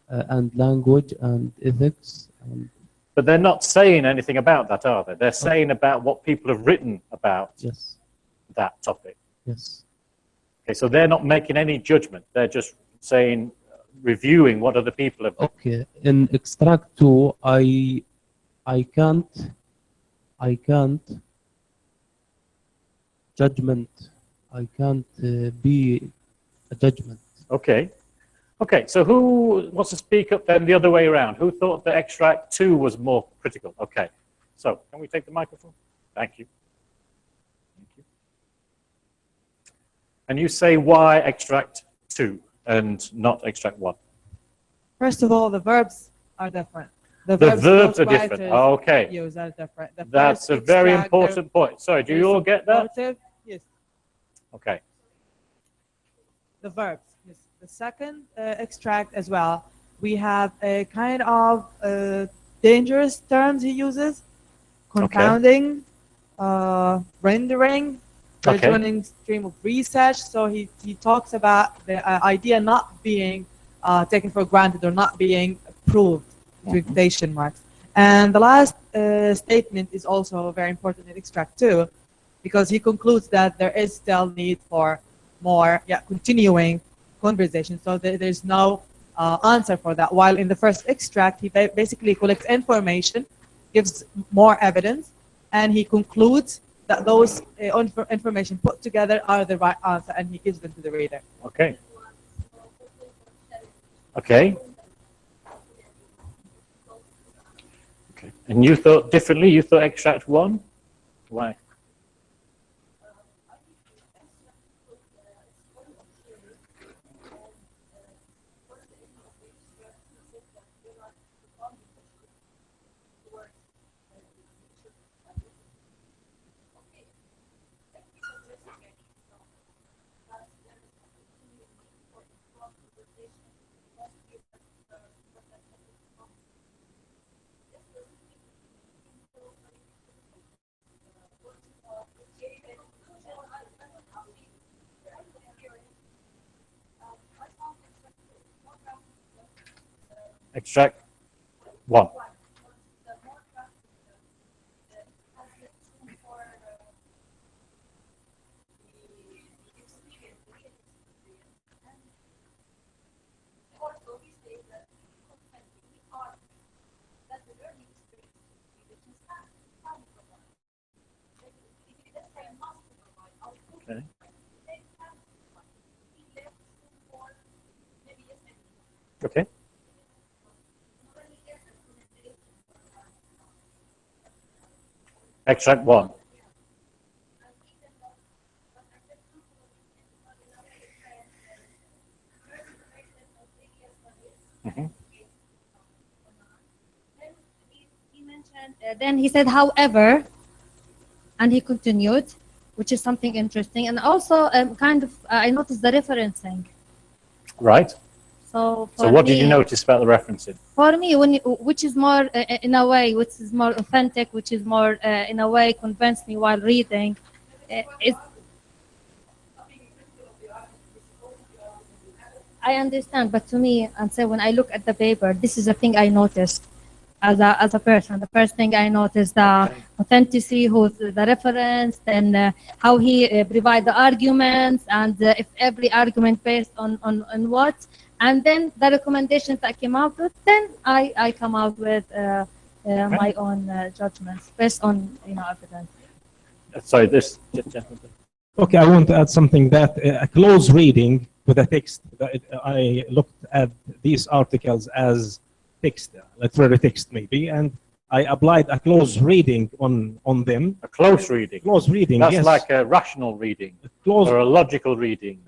and language and ethics. But they're not saying anything about that, are they? They're saying about what people have written about that topic. Yes. Okay, so they're not making any judgment. They're just saying, reviewing what other people have. Okay. In extract 2, I can't judgment. I can't be a judgment. Okay. Okay, so who wants to speak up then the other way around? Who thought that extract 2 was more critical? Okay, so can we take the microphone? Thank you. Thank you. And you say why extract 2 and not extract 1? First of all, the verbs are different. The verbs both are different. writers Okay. use are different. The That's first a very extract, important point. Sorry, do you all get that? Yes. Okay. The verbs. Yes. The second extract as well, we have a kind of dangerous terms he uses, confounding, rendering, joining stream of research. So he talks about the idea not being taken for granted or not being proved, with quotation marks. And the last statement is also very important in extract 2, because he concludes that there is still need for more continuing conversation. So there's no answer for that. While in the first extract, he basically collects information, gives more evidence, and he concludes that those information put together are the right answer, and he gives them to the reader. Okay. Okay. Okay. And you thought differently? You thought extract 1? Why? Extract 1. Okay. Okay. Extract 1. Then he said, however, and he continued, which is something interesting. And also, I noticed the referencing. Right. So what did you notice about the referencing? For me, which is more, in a way, which is more authentic, which is more, in a way, convinced me while reading, is I understand, but to me, and so when I look at the paper, this is the thing I noticed as a person. The first thing I noticed the authenticity, who's the reference, then how he provide the arguments, and if every argument based on what, and then the recommendations that I came out with. Then I come out with my own judgments based on evidence. Sorry, this gentleman. Okay, I want to add something that a close reading with a text. I looked at these articles as text, literary text maybe, and I applied a close reading on them. A close reading? Close reading, That's yes. like a rational reading, Close, or a logical reading,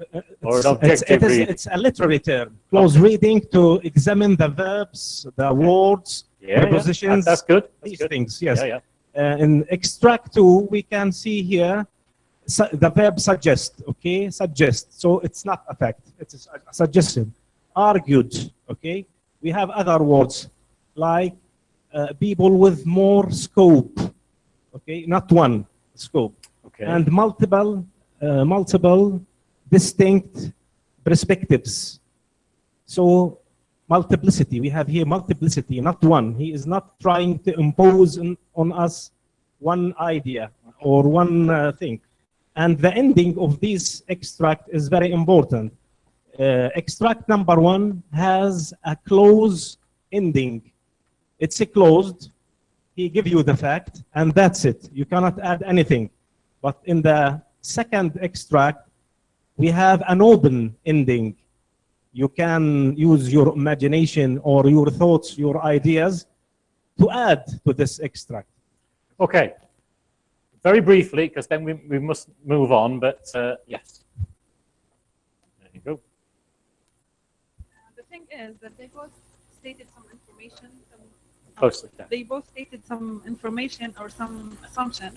or an objective reading. It's a literary term. Close reading to examine the verbs, the words, prepositions. That's good. These things, yes. In extract 2, we can see here the verb suggest, okay? Suggest. So it's not a fact, it's a suggestion. Argued, okay? We have other words like people with more scope, okay? Not one scope. Okay. And multiple distinct perspectives. So multiplicity, we have here multiplicity, not one. He is not trying to impose on us one idea or one thing. And the ending of this extract is very important. Extract number 1 has a close ending. It's a closed. He gives you the fact, and that's it. You cannot add anything. But in the second extract, we have an open ending. You can use your imagination or your thoughts, your ideas, to add to this extract. Okay. Very briefly, because then we must move on, but yes. There you go. The thing is that they both stated some information. Closely, yeah. They both stated some information or some assumption.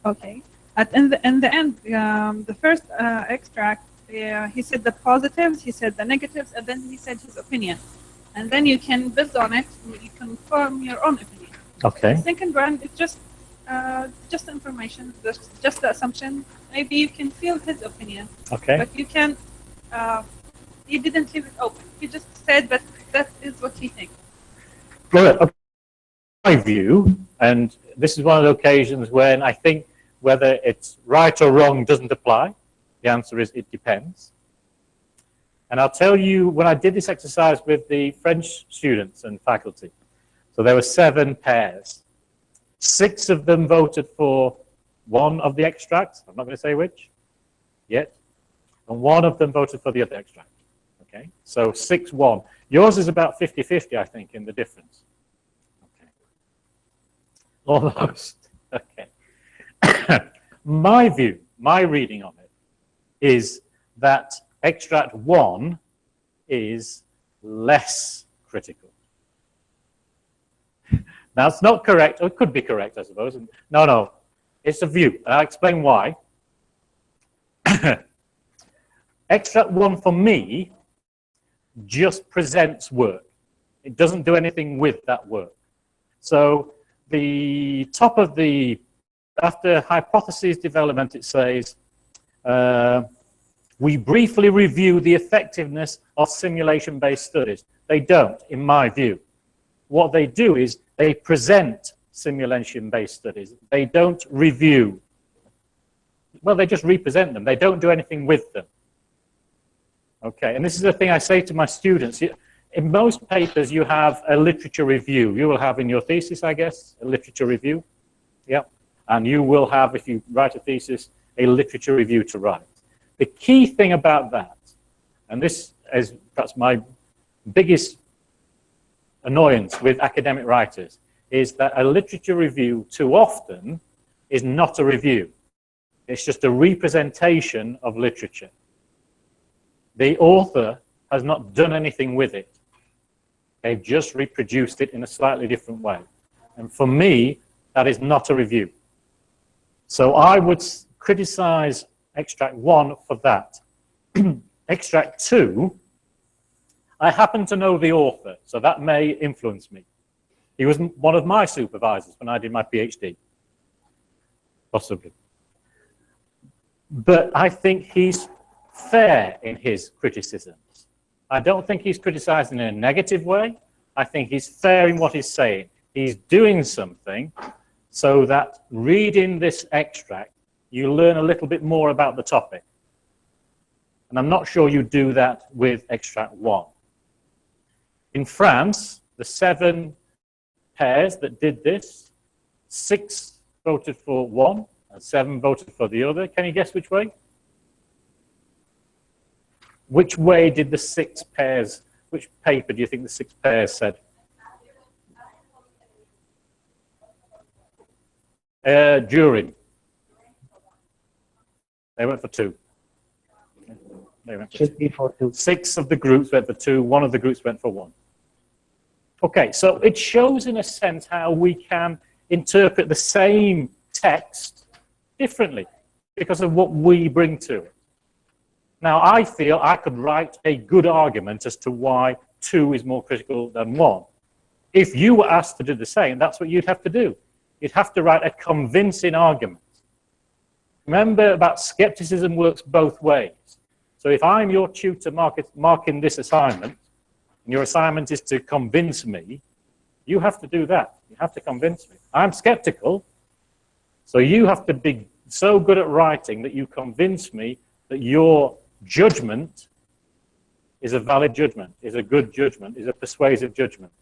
Okay. In the end, the first extract, he said the positives, he said the negatives, and then he said his opinion. And then you can build on it, you can form your own opinion. Okay. The second one is just information, just the assumption. Maybe you can feel his opinion. Okay. But you can, he didn't leave it open. He just said that is what he thinks. Well, my view, and this is one of the occasions when I think whether it's right or wrong doesn't apply. The answer is it depends. And I'll tell you, when I did this exercise with the French students and faculty, so there were 7 pairs. 6 of them voted for one of the extracts. I'm not going to say which yet. And 1 of them voted for the other extract. Okay, so 6-1. Yours is about 50-50, I think, in the difference. Okay. Almost. Okay. My view, my reading of it, is that extract 1 is less critical. Now, it's not correct, or it could be correct, I suppose. No, it's a view, and I'll explain why. Extract 1 for me just presents work. It doesn't do anything with that work. So the top of after hypothesis development, it says, we briefly review the effectiveness of simulation-based studies. They don't, in my view. What they do is they present simulation-based studies. They don't review. Well, they just represent them. They don't do anything with them. Okay, and this is the thing I say to my students. In most papers, you have a literature review. You will have in your thesis, I guess, a literature review. Yeah, and you will have, if you write a thesis, a literature review to write. The key thing about that, and this is perhaps my biggest annoyance with academic writers, is that a literature review too often is not a review. It's just a representation of literature. The author has not done anything with it. They've just reproduced it in a slightly different way. And for me, that is not a review. So I would criticize extract 1 for that. Extract 2, I happen to know the author, so that may influence me. He was one of my supervisors when I did my PhD, possibly. But I think he's fair in his criticisms. I don't think he's criticizing in a negative way. I think he's fair in what he's saying. He's doing something so that reading this extract, you learn a little bit more about the topic. And I'm not sure you do that with extract 1. In France, the 7 pairs that did this, 6 voted for one and 7 voted for the other. Can you guess which way? Which way did the 6 pairs, which paper do you think the 6 pairs said? Jury. They went for 2. They went for Should be for 2. 6 of the groups went for 2. 1 of the groups went for 1. Okay, so it shows in a sense how we can interpret the same text differently because of what we bring to it. Now, I feel I could write a good argument as to why 2 is more critical than 1. If you were asked to do the same, that's what you'd have to do. You'd have to write a convincing argument. Remember about skepticism works both ways. So if I'm your tutor marking this assignment, and your assignment is to convince me, you have to do that. You have to convince me. I'm skeptical, so you have to be so good at writing that you convince me that your judgment is a valid judgment, is a good judgment, is a persuasive judgment.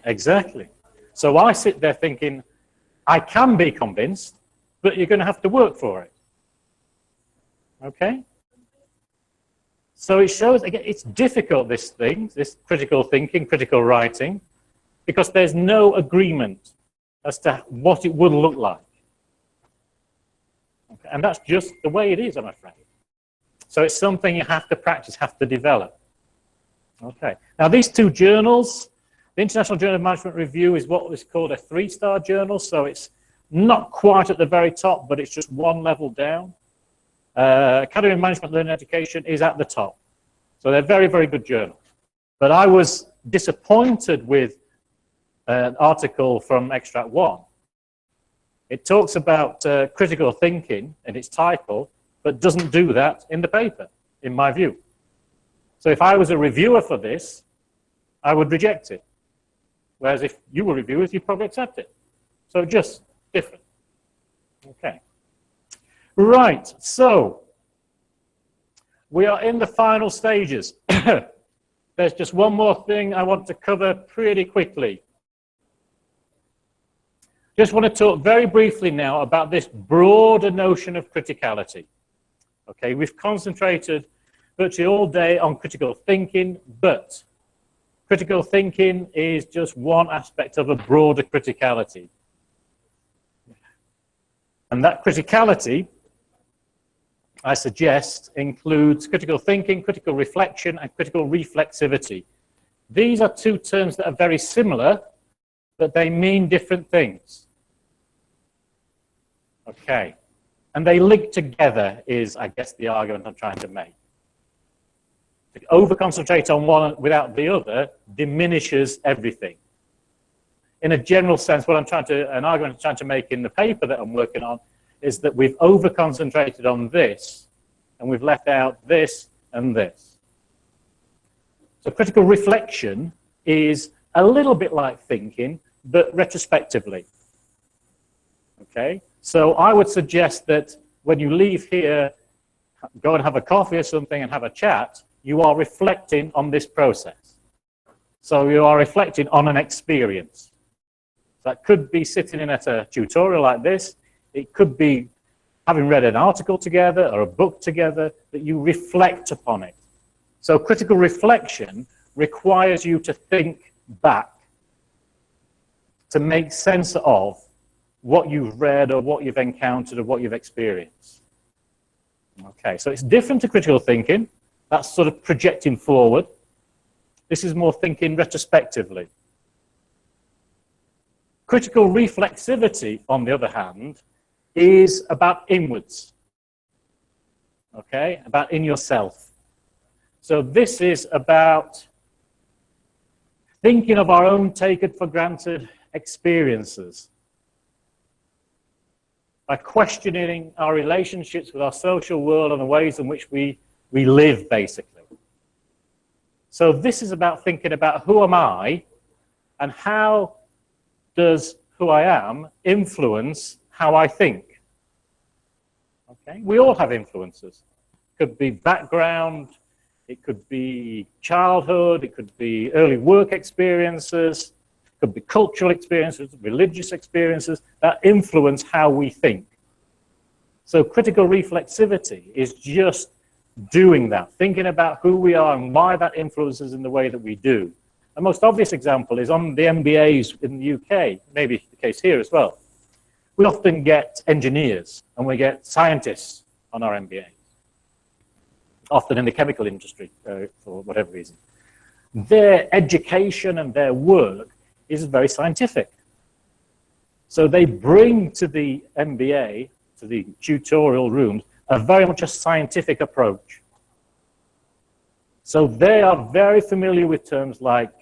Exactly. So I sit there thinking, I can be convinced, but you're going to have to work for it. Okay? So it shows, again, it's difficult, this thing, this critical thinking, critical writing, because there's no agreement as to what it would look like. Okay? And that's just the way it is, I'm afraid. So it's something you have to practice, have to develop. Okay. Now, these 2 journals, the International Journal of Management Review is what is called a 3-star journal, so it's not quite at the very top, but it's just 1 level down. Academy of Management Learning Education is at the top. So they're very, very good journals. But I was disappointed with an article from Extract 1. It talks about critical thinking in its title, but doesn't do that in the paper, in my view. So if I was a reviewer for this, I would reject it. Whereas if you were reviewers, you'd probably accept it. So just different. Okay. Right, so we are in the final stages. There's just one more thing I want to cover pretty quickly. Just want to talk very briefly now about this broader notion of criticality. Okay, we've concentrated virtually all day on critical thinking, but critical thinking is just one aspect of a broader criticality. And that criticality, I suggest, includes critical thinking, critical reflection, and critical reflexivity. These are 2 terms that are very similar, but they mean different things. Okay. And they link together is, I guess, the argument I'm trying to make. To over-concentrate on one without the other diminishes everything. In a general sense, an argument I'm trying to make in the paper that I'm working on is that we've over-concentrated on this, and we've left out this and this. So critical reflection is a little bit like thinking, but retrospectively. Okay? So I would suggest that when you leave here, go and have a coffee or something and have a chat, you are reflecting on this process. So you are reflecting on an experience. That could be sitting in at a tutorial like this. It could be having read an article together or a book together, that you reflect upon it. So critical reflection requires you to think back, to make sense of what you've read or what you've encountered or what you've experienced. Okay, so it's different to critical thinking. That's sort of projecting forward. This is more thinking retrospectively. Critical reflexivity, on the other hand, is about inwards. Okay, about in yourself. So this is about thinking of our own taken for granted experiences. by questioning our relationships with our social world and the ways in which we live, basically. So this is about thinking about who am I and how does who I am influence how I think. Okay? We all have influences. It could be background, it could be childhood, it could be early work experiences, it could be cultural experiences, religious experiences that influence how we think. So critical reflexivity is just doing that, thinking about who we are and why that influences in the way that we do. The most obvious example is on the MBAs in the UK, maybe the case here as well. We often get engineers and we get scientists on our MBAs, often in the chemical industry for whatever reason. Their education and their work is very scientific. So they bring to the MBA, to the tutorial rooms, a very much a scientific approach. So they are very familiar with terms like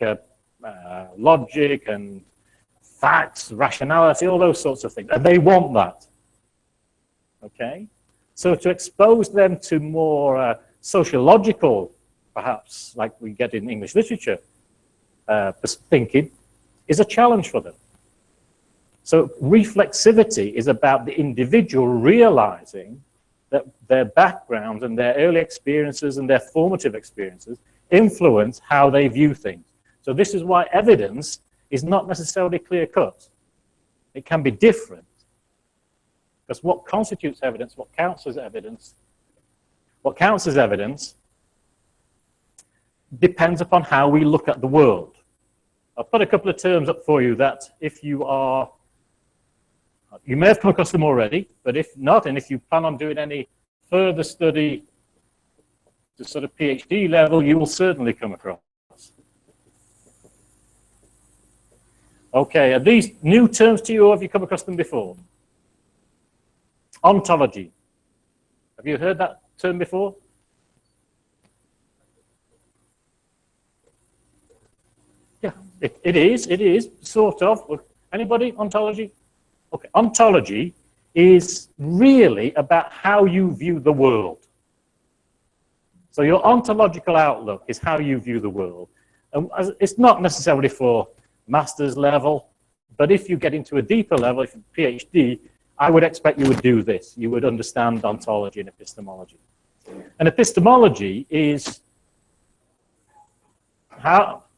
logic and facts, rationality, all those sorts of things, and they want that. Okay? So to expose them to more sociological, perhaps, like we get in English literature, thinking, is a challenge for them. So reflexivity is about the individual realizing that their backgrounds and their early experiences and their formative experiences influence how they view things. So this is why evidence is not necessarily clear-cut. It can be different. Because what constitutes evidence, what counts as evidence, depends upon how we look at the world. I'll put a couple of terms up for you that if you are, you may have come across them already, but if not, and if you plan on doing any further study to sort of PhD level, you will certainly come across. Okay, are these new terms to you, or have you come across them before? Ontology. Have you heard that term before? Yeah, it is, sort of. Anybody, ontology? Okay, ontology is really about how you view the world. So your ontological outlook is how you view the world. And it's not necessarily for master's level, but if you get into a deeper level, if you're PhD, I would expect you would do this. You would understand ontology and epistemology. And epistemology is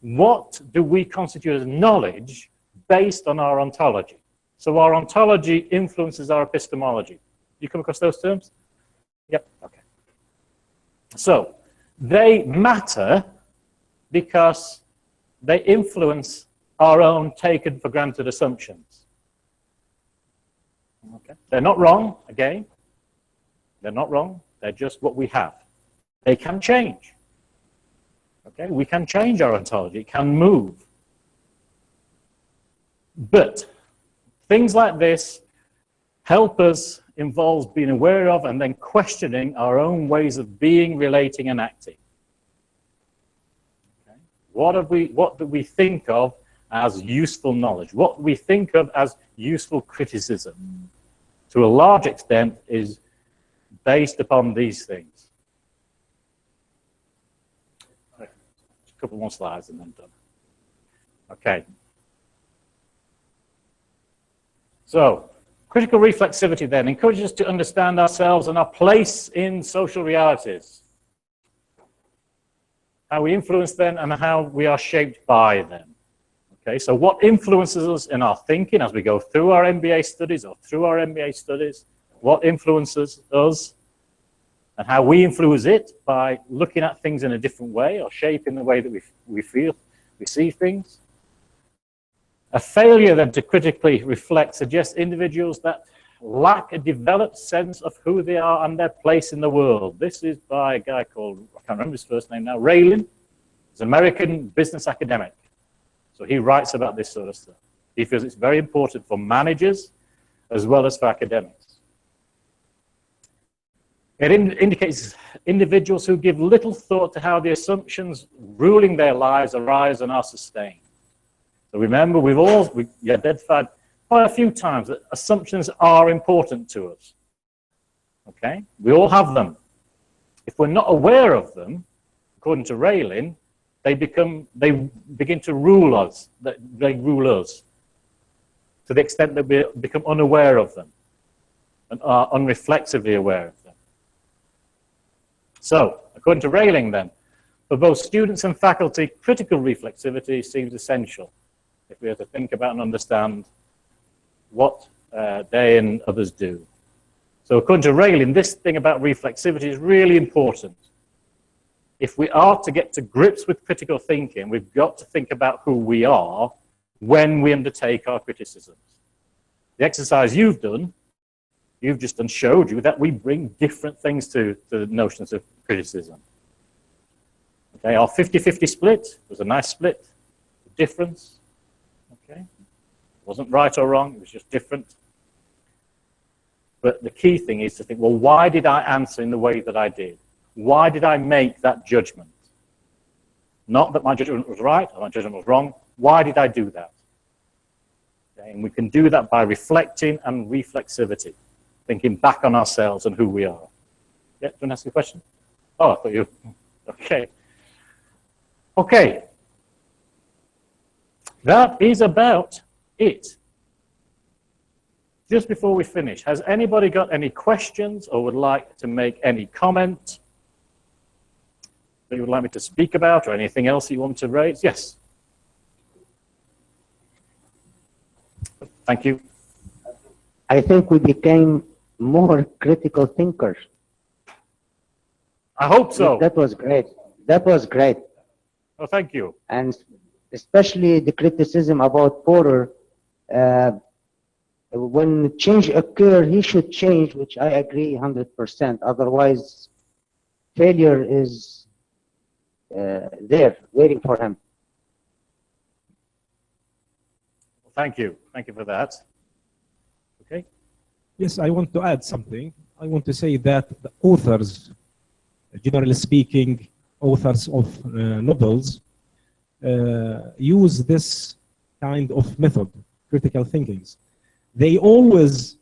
what do we constitute as knowledge based on our ontology? So our ontology influences our epistemology. You come across those terms? Yep, okay. So they matter because they influence our own taken for granted assumptions. Okay. They're not wrong, again. They're not wrong. They're just what we have. They can change. Okay, we can change our ontology. It can move. But things like this help us involve being aware of and then questioning our own ways of being, relating, and acting. Okay. What do we think of as useful knowledge? What do we think of as useful criticism? To a large extent is based upon these things. A couple more slides and then done. Okay. So, critical reflexivity then encourages us to understand ourselves and our place in social realities. How we influence them and how we are shaped by them. Okay, so what influences us in our thinking as we go through our MBA studies or through our MBA studies? What influences us and how we influence it by looking at things in a different way or shaping the way that we see things? A failure then to critically reflect suggests individuals that lack a developed sense of who they are and their place in the world. This is by a guy called, I can't remember his first name now, Raylin. He's an American business academic. So he writes about this sort of stuff. He feels it's very important for managers as well as for academics. It indicates individuals who give little thought to how the assumptions ruling their lives arise and are sustained. So remember, we identified quite a few times that assumptions are important to us. Okay? We all have them. If we're not aware of them, according to Raylin, they begin to rule us. They rule us to the extent that we become unaware of them and are unreflexively aware of them. So, according to Raylin then, for both students and faculty, critical reflexivity seems essential if we have to think about and understand what they and others do. So according to Raylin, this thing about reflexivity is really important. If we are to get to grips with critical thinking, we've got to think about who we are when we undertake our criticisms. The exercise you've just done showed you that we bring different things to the notions of criticism. Okay, our 50-50 split was a nice split. The difference, okay, wasn't right or wrong, it was just different. But the key thing is to think, well, why did I answer in the way that I did? Why did I make that judgment? Not that my judgment was right or my judgment was wrong. Why did I do that? Okay, and we can do that by reflecting and reflexivity, thinking back on ourselves and who we are. Yeah, do you want to ask a question? Oh, I thought you, okay. Okay. That is about it. Just before we finish, has anybody got any questions or would like to make any comment that you would like me to speak about or anything else you want to raise? Yes. Thank you. I think we became more critical thinkers. I hope so. That was great. That was great. Oh, thank you. And especially the criticism about Porter. When change occurs, he should change, which I agree 100%. Otherwise, failure is there, waiting for him. Thank you. Thank you for that. Okay. Yes, I want to add something. I want to say that the authors, generally speaking, authors of novels, use this kind of method, critical thinkings. They always,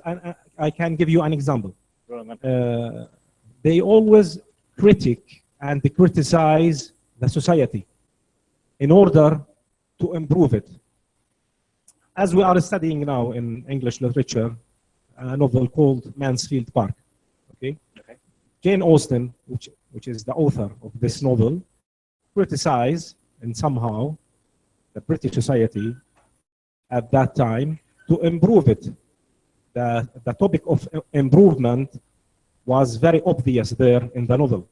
and I can give you an example. They always critique and criticize the society in order to improve it. As we are studying now in English literature, a novel called Mansfield Park. Okay? Jane Austen, which is the author of this novel, criticized and somehow the British society at that time to improve it. The topic of improvement was very obvious there in the novel.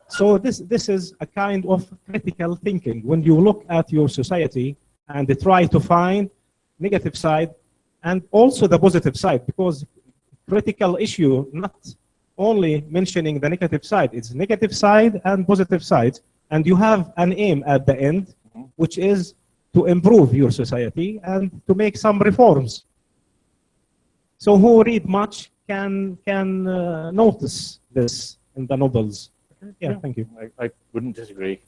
So this is a kind of critical thinking. When you look at your society and try to find negative side and also the positive side, because critical issue not only mentioning the negative side, it's negative side and positive side, and you have an aim at the end, which is to improve your society and to make some reforms. So who read much can notice this in the novels. Yeah, thank you. I wouldn't disagree.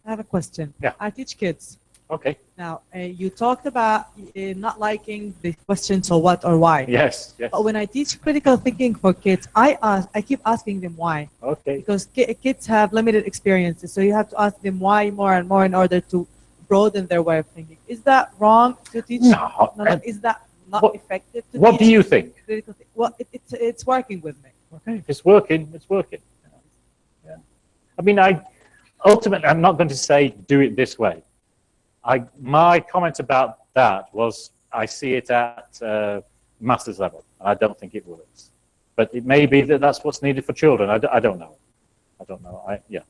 I have a question. Yeah. I teach kids. Okay. Now, you talked about not liking the question, so what or why. Yes, yes. But when I teach critical thinking for kids, I keep asking them why. Okay. Because kids have limited experiences, so you have to ask them why more and more in order to broaden their way of thinking. Is that wrong to teach? No. Is that not effective to What teach do you think? critical thinking? Well, it's working with me. Okay, if it's working, it's working. Yeah. I mean, ultimately, I'm not going to say do it this way. My comment about that was I see it at master's level, and I don't think it works. But it may be that that's what's needed for children. I don't know. I don't know. Yeah.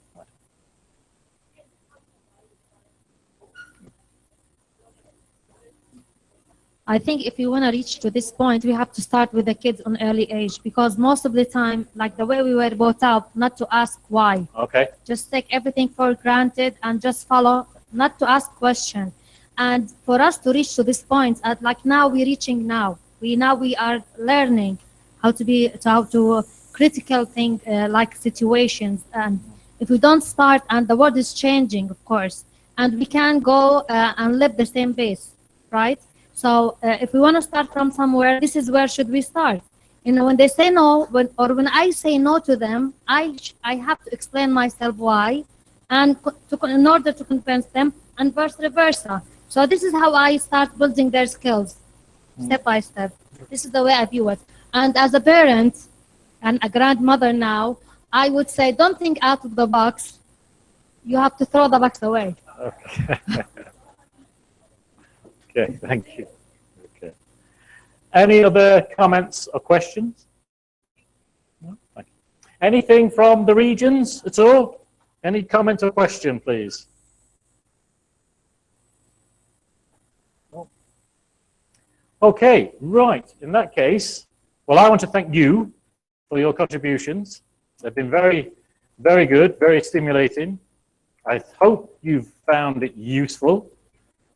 I think if you want to reach to this point, we have to start with the kids on early age, because most of the time, like the way we were brought up, not to ask why. Okay. Just take everything for granted and just follow, not to ask questions. And for us to reach to this point, like now we're reaching now. We are learning how to critical think like situations. And if we don't start, and the world is changing, of course, and we can't go and live the same pace. right? So if we want to start from somewhere, this is where should we start? You know, when they say no, when I say no to them, I have to explain myself why, and in order to convince them, and vice versa. So this is how I start building their skills, step by step. This is the way I view it. And as a parent and a grandmother now, I would say, don't think out of the box. You have to throw the box away. Okay. Okay, thank you. Okay. Any other comments or questions? No? Thank you. Anything from the regions at all? Any comment or question, please? No. Okay, right. In that case, well, I want to thank you for your contributions. They've been very, very good, very stimulating. I hope you've found it useful.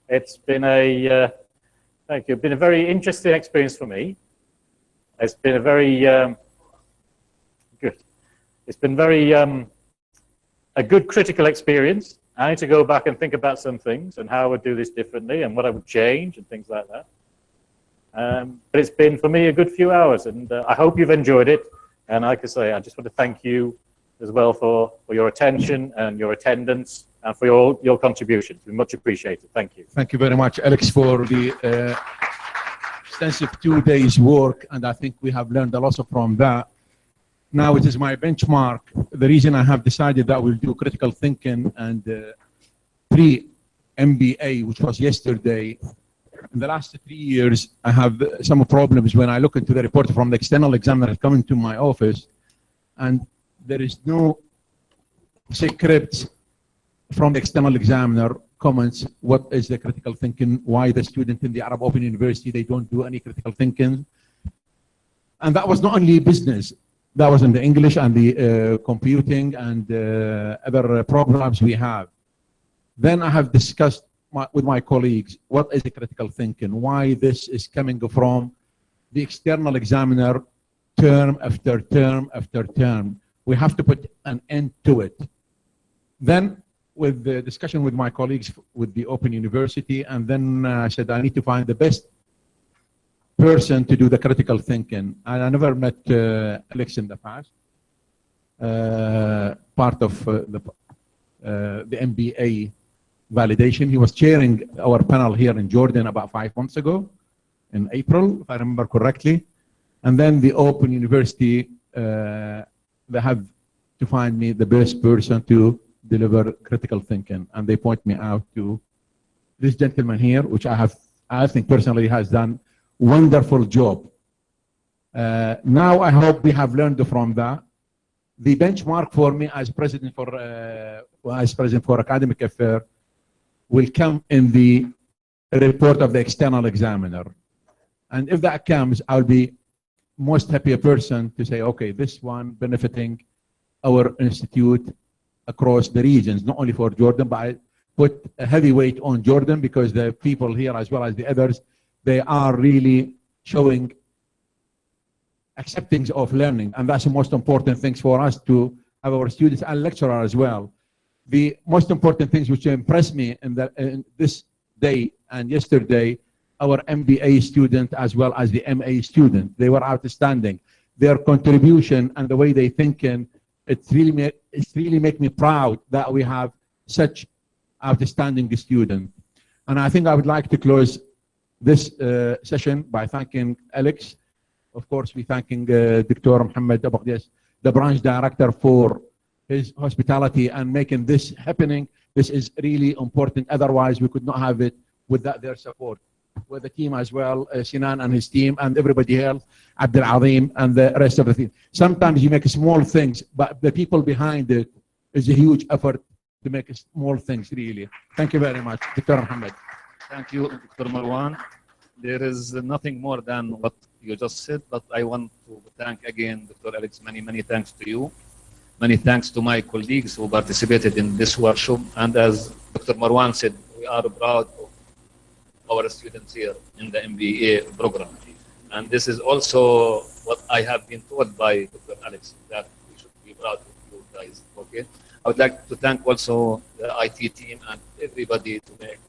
It's been a thank you. It's been a very interesting experience for me. It's been a very good. It's been very a good critical experience. I need to go back and think about some things and how I would do this differently and what I would change and things like that. But it's been for me a good few hours, and I hope you've enjoyed it. And like I say, I just want to thank you as well for your attention and your attendance and for your contributions. We much appreciated. Thank you. Thank you very much, Alex, for the extensive 2 days work, and I think we have learned a lot from that. Now it is my benchmark. The reason I have decided that we'll do critical thinking and pre-MBA, which was yesterday. In the last 3 years, I have some problems when I look into the report from the external examiner coming to my office, and there is no script from the external examiner comments what is the critical thinking, why the student in the Arab Open University, they don't do any critical thinking. And that was not only business, that was in the English and the computing and other programs we have. Then I have discussed with my colleagues, what is the critical thinking? Why this is coming from the external examiner term after term after term. We have to put an end to it. Then with the discussion with my colleagues with the Open University, and then I said I need to find the best person to do the critical thinking. And I never met Alex in the past, part of the MBA validation. He was chairing our panel here in Jordan about 5 months ago, in April, if I remember correctly. And then the Open University, they have to find me the best person to deliver critical thinking. And they point me out to this gentleman here, which I think personally has done wonderful job. Now I hope we have learned from that. The benchmark for me as president for academic affairs will come in the report of the external examiner. And if that comes, I'll be most happier person to say, okay, this one benefiting our institute across the regions, not only for Jordan, but I put a heavy weight on Jordan because the people here as well as the others, they are really showing acceptance of learning. And that's the most important things for us to have our students and lecturers as well. The most important things which impressed me in this day and yesterday, our MBA student as well as the MA student, they were outstanding. Their contribution and the way they thinking, it's really make me proud that we have such outstanding students. And I think I would like to close this session by thanking Alex. Of course, we thanking Dr. Mohammed Abouqdais, the branch director, for his hospitality and making this happening. This is really important. Otherwise, we could not have it without their support. With the team as well, Sinan and his team and everybody else, Abdul Azim and the rest of the team. Sometimes you make small things, but the people behind it is a huge effort to make small things, really. Thank you very much, Dr. Mohammed. Thank you, Dr. Marwan. There is nothing more than what you just said, but I want to thank again Dr. Alex. Many, many thanks to you. Many thanks to my colleagues who participated in this workshop. And as Dr. Marwan said, we are proud of our students here in the MBA program. And this is also what I have been told by Dr. Alex, that we should be proud of you guys. Okay. I would like to thank also the IT team and everybody to make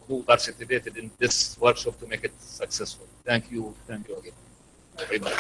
who participated in this workshop to make it successful. Thank you again, very much.